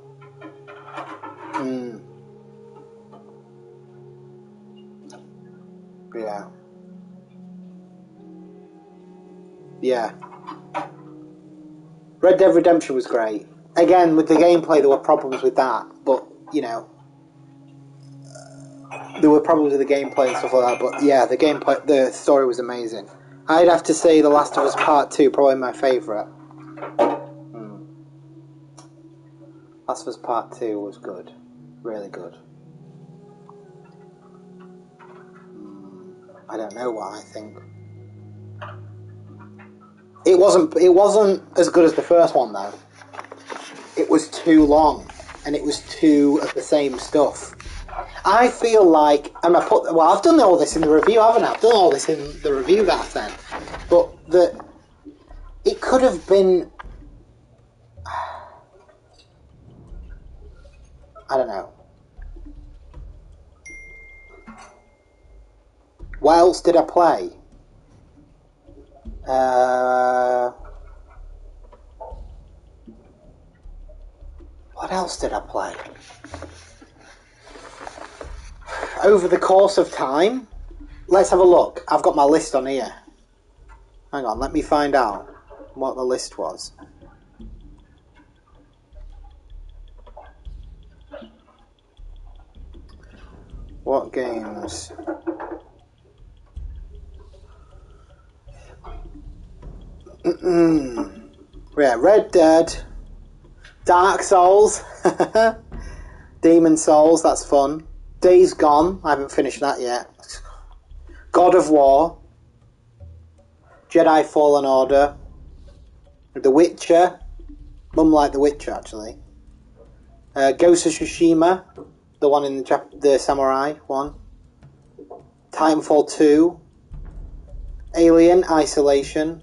Yeah. Yeah. Red Dead Redemption was great. Again, with the gameplay, there were problems with that, but, you know, there were problems with the gameplay and stuff like that, but yeah, the story was amazing. I'd have to say The Last of Us Part 2, probably my favourite. Last of Us Part 2 was good. Really good. I don't know what I think. It wasn't as good as the first one, though. It was too long, and it was too of the same stuff. I feel like, and I've done all this in the review, haven't I? I've done all this in the review that I sent, but it could have been, I don't know. What else did I play? What else did I play? Over the course of time? Let's have a look. I've got my list on here. Hang on, let me find out what the list was. What games? Yeah, Red Dead, Dark Souls, Demon Souls, that's fun. Days Gone, I haven't finished that yet. God of War, Jedi Fallen Order, The Witcher, Mum liked The Witcher actually. Ghost of Tsushima, the one in the samurai one. Titanfall 2, Alien Isolation,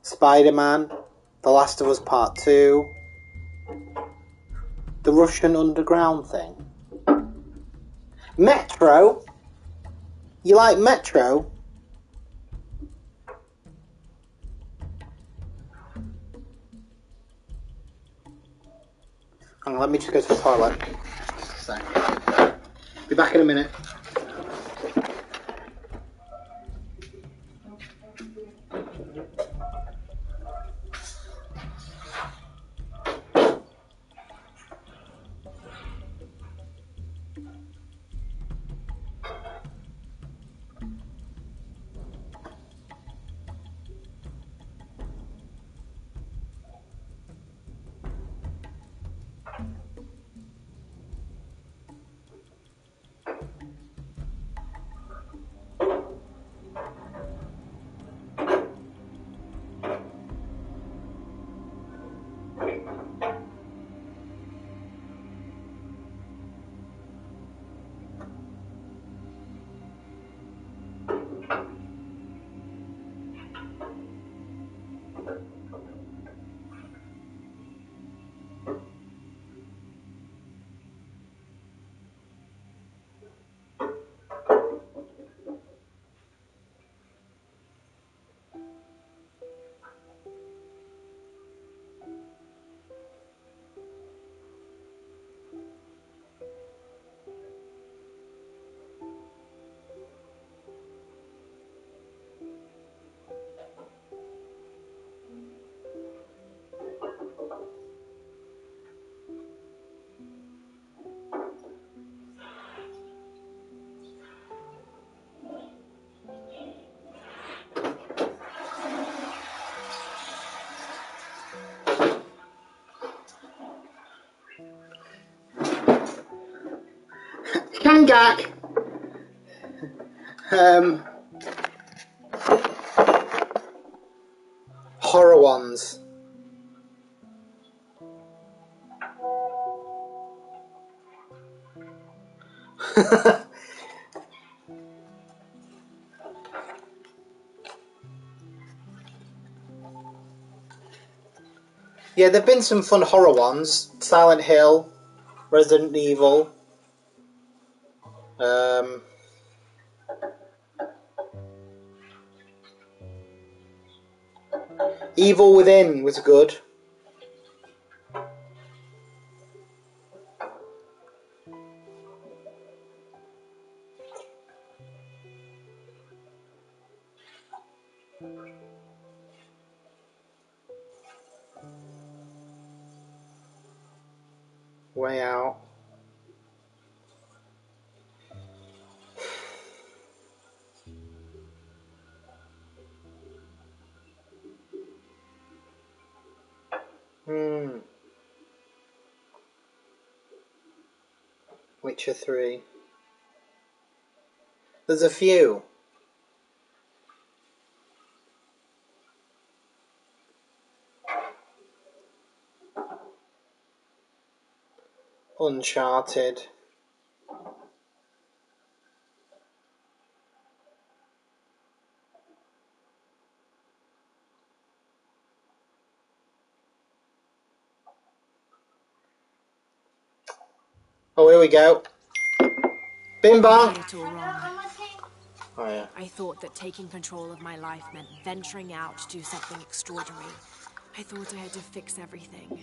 Spider-Man, The Last of Us Part 2, the Russian underground thing. Metro? You like Metro? Hang on, let me just go to the toilet. Be back in a minute. Gak. Horror ones. Yeah, there've been some fun horror ones. Silent Hill, Resident Evil. Evil Within was good. Way Out. Witcher 3. There's a few. Uncharted. Oh, here we go. Bing bong. Little wrong. Oh yeah. I thought that taking control of my life meant venturing out to do something extraordinary. I thought I had to fix everything.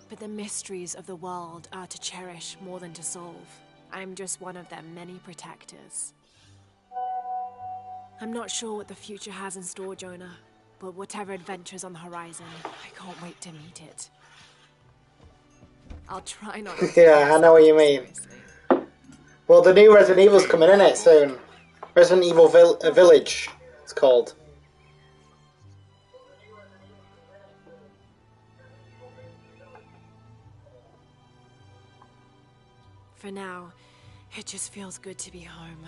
But the mysteries of the world are to cherish more than to solve. I'm just one of their many protectors. I'm not sure what the future has in store, Jonah, but whatever adventure's on the horizon, I can't wait to meet it. I'll try not to Yeah, I know what you mean. Well, the new Resident Evil's coming in it soon. Resident Evil Village, it's called. For now, it just feels good to be home.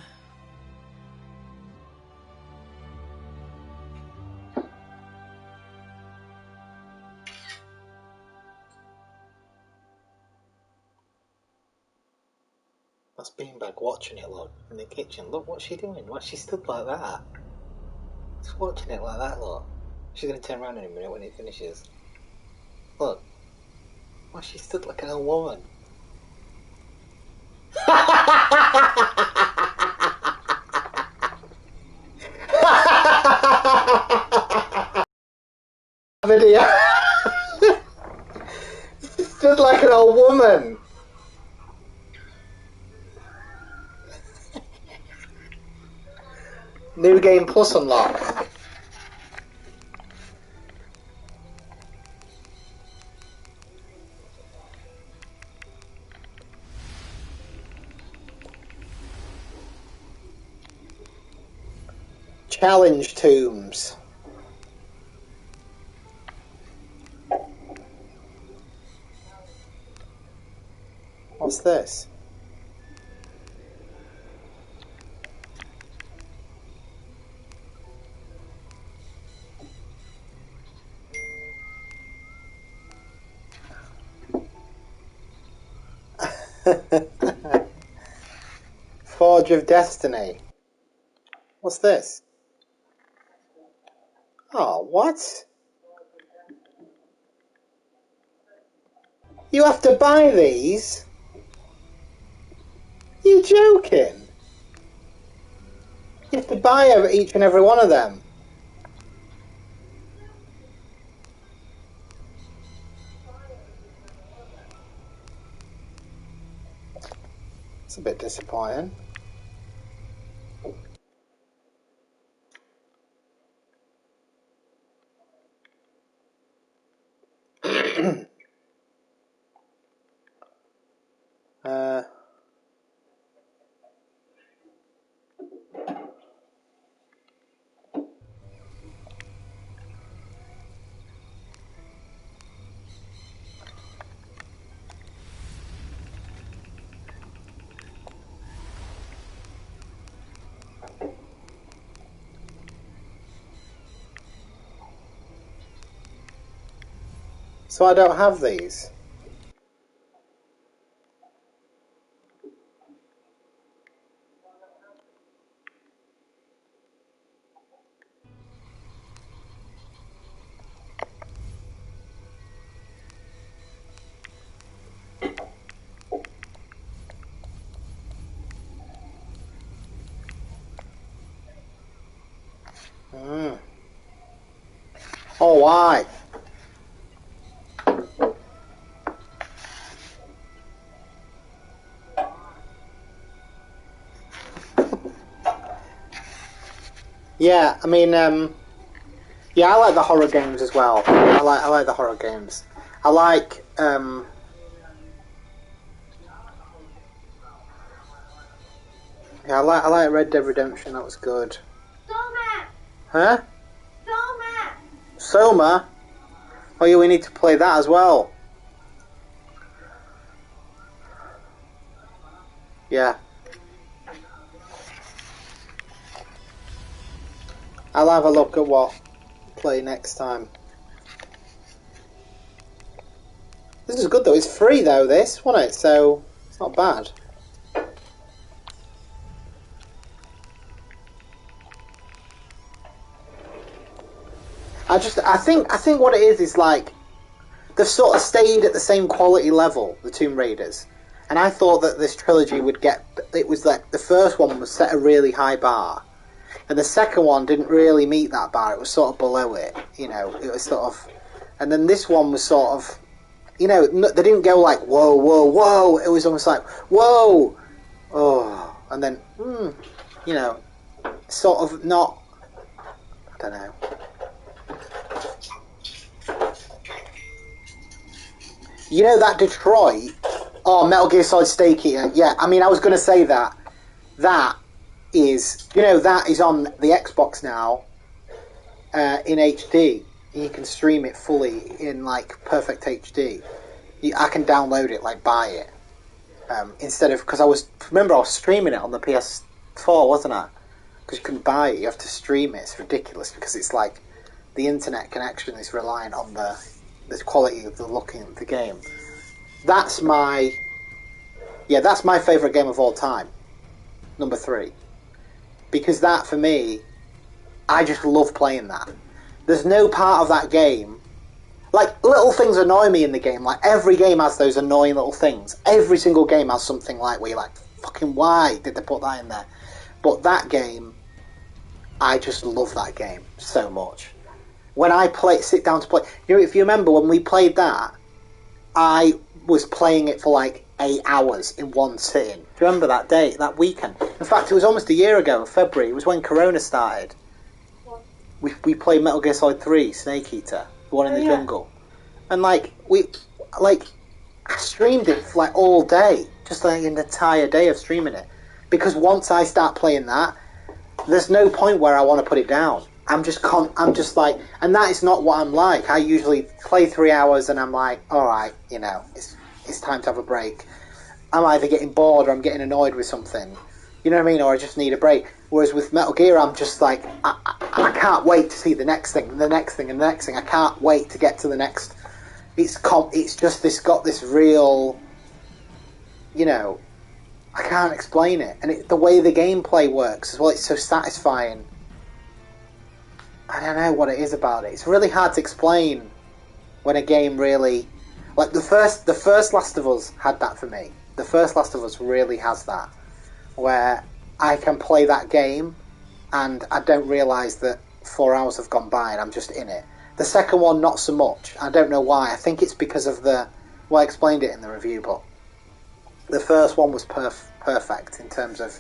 That's Beanbag watching it, look, in the kitchen. Look what she's doing. Why she stood like that? Just watching it like that, look. She's going to turn around in a minute when it finishes. Look. Why she stood like an old woman? Video. She stood like an old woman. New Game Plus unlocked. Challenge tombs. What's this? Forge of Destiny. What's this? Oh, what? You have to buy these? You're joking? You have to buy each and every one of them. It's a bit disappointing. So I don't have these. Oh, why? Yeah, I mean, yeah, I like the horror games as well. I like the horror games. I like, yeah, I like Red Dead Redemption. That was good. Soma! Huh? Soma! Soma? Oh yeah, we need to play that as well. Yeah. I'll have a look at what play next time. This is good though. It's free though, this, wasn't it? So it's not bad. I think what it is like they've sort of stayed at the same quality level, the Tomb Raiders, and I thought that this trilogy would get. It was like the first one was set a really high bar, and the second one didn't really meet that bar. It was sort of below it, you know. It was sort of, and then this one was sort of, you know, they didn't go like whoa, whoa, whoa. It was almost like whoa, oh, and then you know, sort of not. I don't know. You know that Detroit? Oh, Metal Gear Solid Snake Eater. Yeah, I mean, I was going to say that. That is, you know, that is on the Xbox now in HD. You can stream it fully in, like, perfect HD. I can download it, like, buy it. Instead of, because I was streaming it on the PS4, wasn't I? Because you couldn't buy it, you have to stream it. It's ridiculous because it's like the internet connection is reliant on the quality of the looking of the game. That's my favourite game of all time. Number 3. Because that, for me, I just love playing that. There's no part of that game... Like, little things annoy me in the game. Like, every game has those annoying little things. Every single game has something like where you're like, fucking why did they put that in there? But that game, I just love that game so much. When I sit down to play... You know, if you remember when we played that, I was playing it for like 8 hours in one sitting. Do you remember that day, that weekend? In fact, it was almost a year ago, in February. It was when Corona started. We played Metal Gear Solid 3, Snake Eater, the one in the jungle. And I streamed it for like all day. Just like an entire day of streaming it. Because once I start playing that, there's no point where I want to put it down. I'm just like, and that is not what I'm like. I usually play 3 hours and I'm like, alright, you know, it's time to have a break. I'm either getting bored or I'm getting annoyed with something. You know what I mean? Or I just need a break. Whereas with Metal Gear, I'm just like, I can't wait to see the next thing, and the next thing, and the next thing. I can't wait to get to the next. It's just got this real, you know, I can't explain it. And the way the gameplay works as well, it's so satisfying. I don't know what it is about it. It's really hard to explain when a game really... Like, the first Last of Us had that for me. The first Last of Us really has that. Where I can play that game and I don't realise that 4 hours have gone by and I'm just in it. The second one, not so much. I don't know why. I think it's because of the... Well, I explained it in the review, but... The first one was perfect in terms of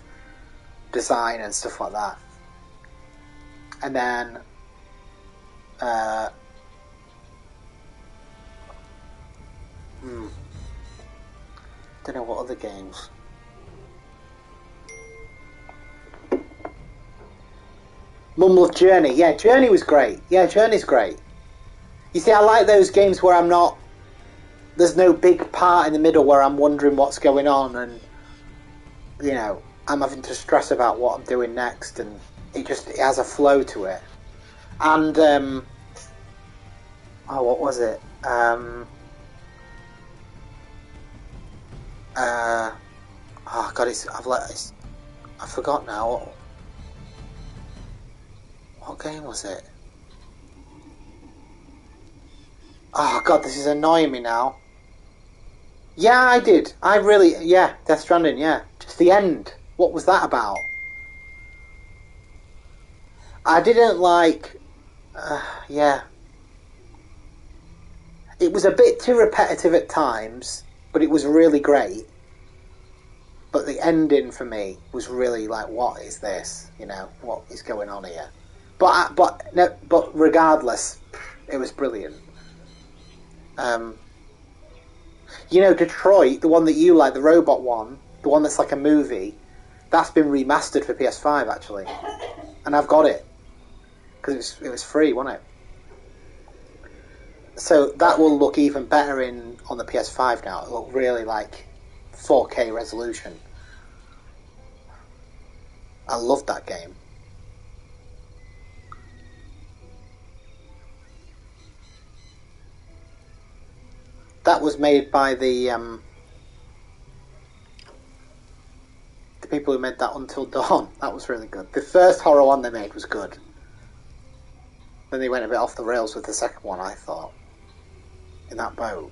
design and stuff like that. And then... don't know what other games. Mum loved Journey. Yeah, Journey was great. Yeah, Journey's great. You see, I like those games where I'm not... There's no big part in the middle where I'm wondering what's going on and, you know, I'm having to stress about what I'm doing next, and it has a flow to it. And, what was it? Oh god, I forgot now. What game was it? Oh god, this is annoying me now. Yeah, I did. Yeah, Death Stranding, yeah. Just the end. What was that about? I didn't like... yeah. It was a bit too repetitive at times, but it was really great. But the ending for me was really like, what is this? You know, what is going on here? But regardless, it was brilliant. You know, Detroit, the one that you like, the robot one, the one that's like a movie, that's been remastered for PS5 actually, and I've got it because it was free, wasn't it? So that will look even better on the PS5 now. It'll look really like 4K resolution. I love that game. That was made by the people who made that Until Dawn. That was really good. The first horror one they made was good. Then they went a bit off the rails with the second one, I thought. In that boat.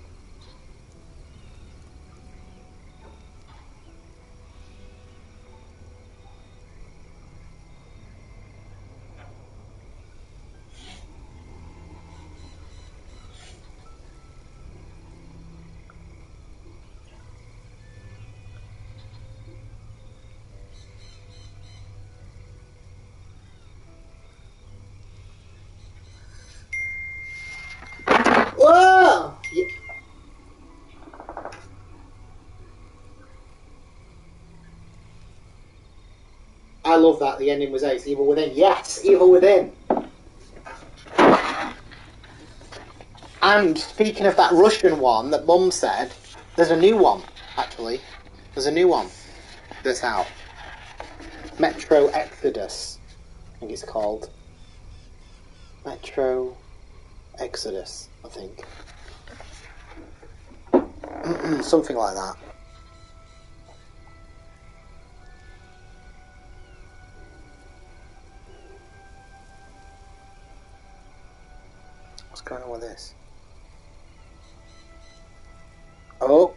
Whoa! Yeah. I love that. The ending was ace. Evil Within. Yes! Evil Within! And speaking of that Russian one that Mum said, there's a new one, actually. There's a new one that's out. Metro Exodus, I think it's called. Metro Exodus, I think. Something like that. What's going on with this? Oh.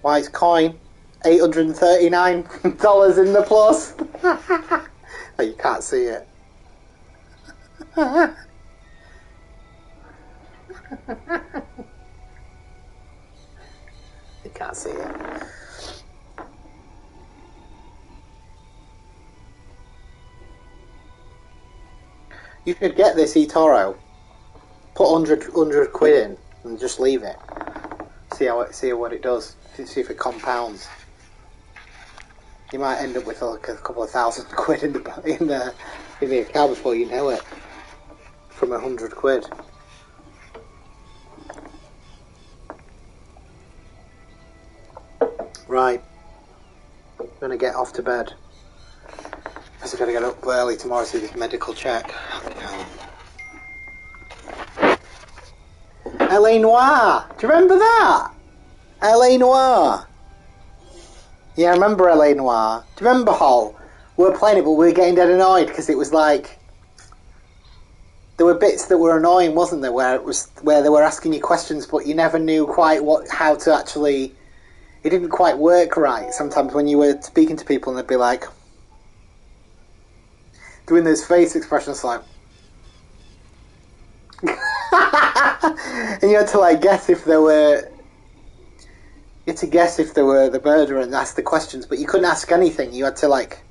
Wise coin. $839 in the plus. Oh, you can't see it. You can't see it. You should get this eToro. Put 100 quid in and just leave it. See what it does. See if it compounds. You might end up with like a couple of thousand quid in the account before you know it. From 100 quid. Right. I'm gonna get off to bed. Because I've got to get up early tomorrow to do this medical check. L.A. Noire! Do you remember that? L.A. Noire! Yeah, I remember L.A. Noire. Do you remember, Hall? We were playing it, but we were getting dead annoyed because it was like... There were bits that were annoying, wasn't there? Where they were asking you questions, but you never knew quite how to actually... It didn't quite work right sometimes when you were speaking to people and they'd be like... Doing those face expressions like... And you had to like guess if there were... You had to guess if they were the murderer and ask the questions, but you couldn't ask anything. You had to like...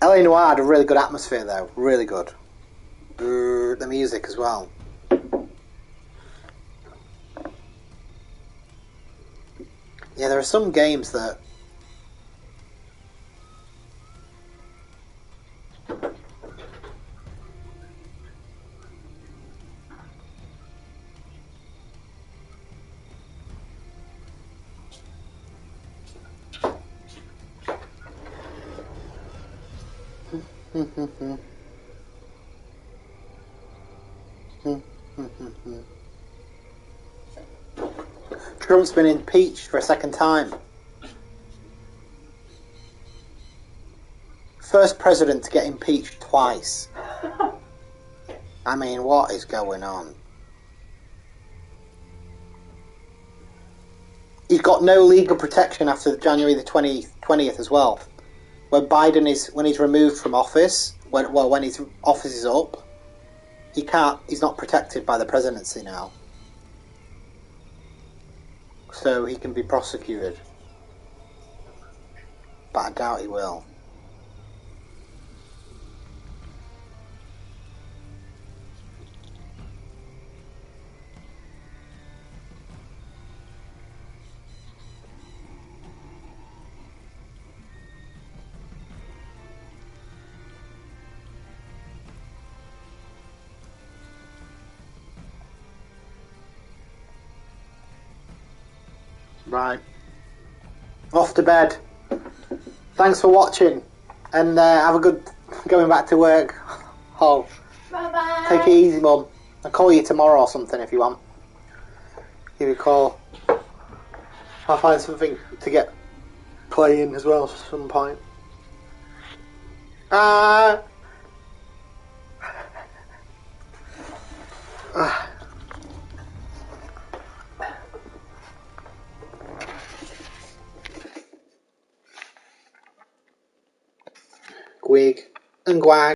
L.A. Noire had a really good atmosphere though. Really good. The music as well. Yeah, there are some games that... Trump's been impeached for a second time. First president to get impeached twice. I mean, what is going on? He's got no legal protection after January the 20th as well. When he's removed from office, when his office is up, he's not protected by the presidency now. So he can be prosecuted. But I doubt he will. Right. Off to bed. Thanks for watching. And have a good going back to work. Oh. Bye-bye. Take it easy, Mum. I'll call you tomorrow or something if you want. Give you a call. I'll find something to get playing as well at some point. Gwig and gwag.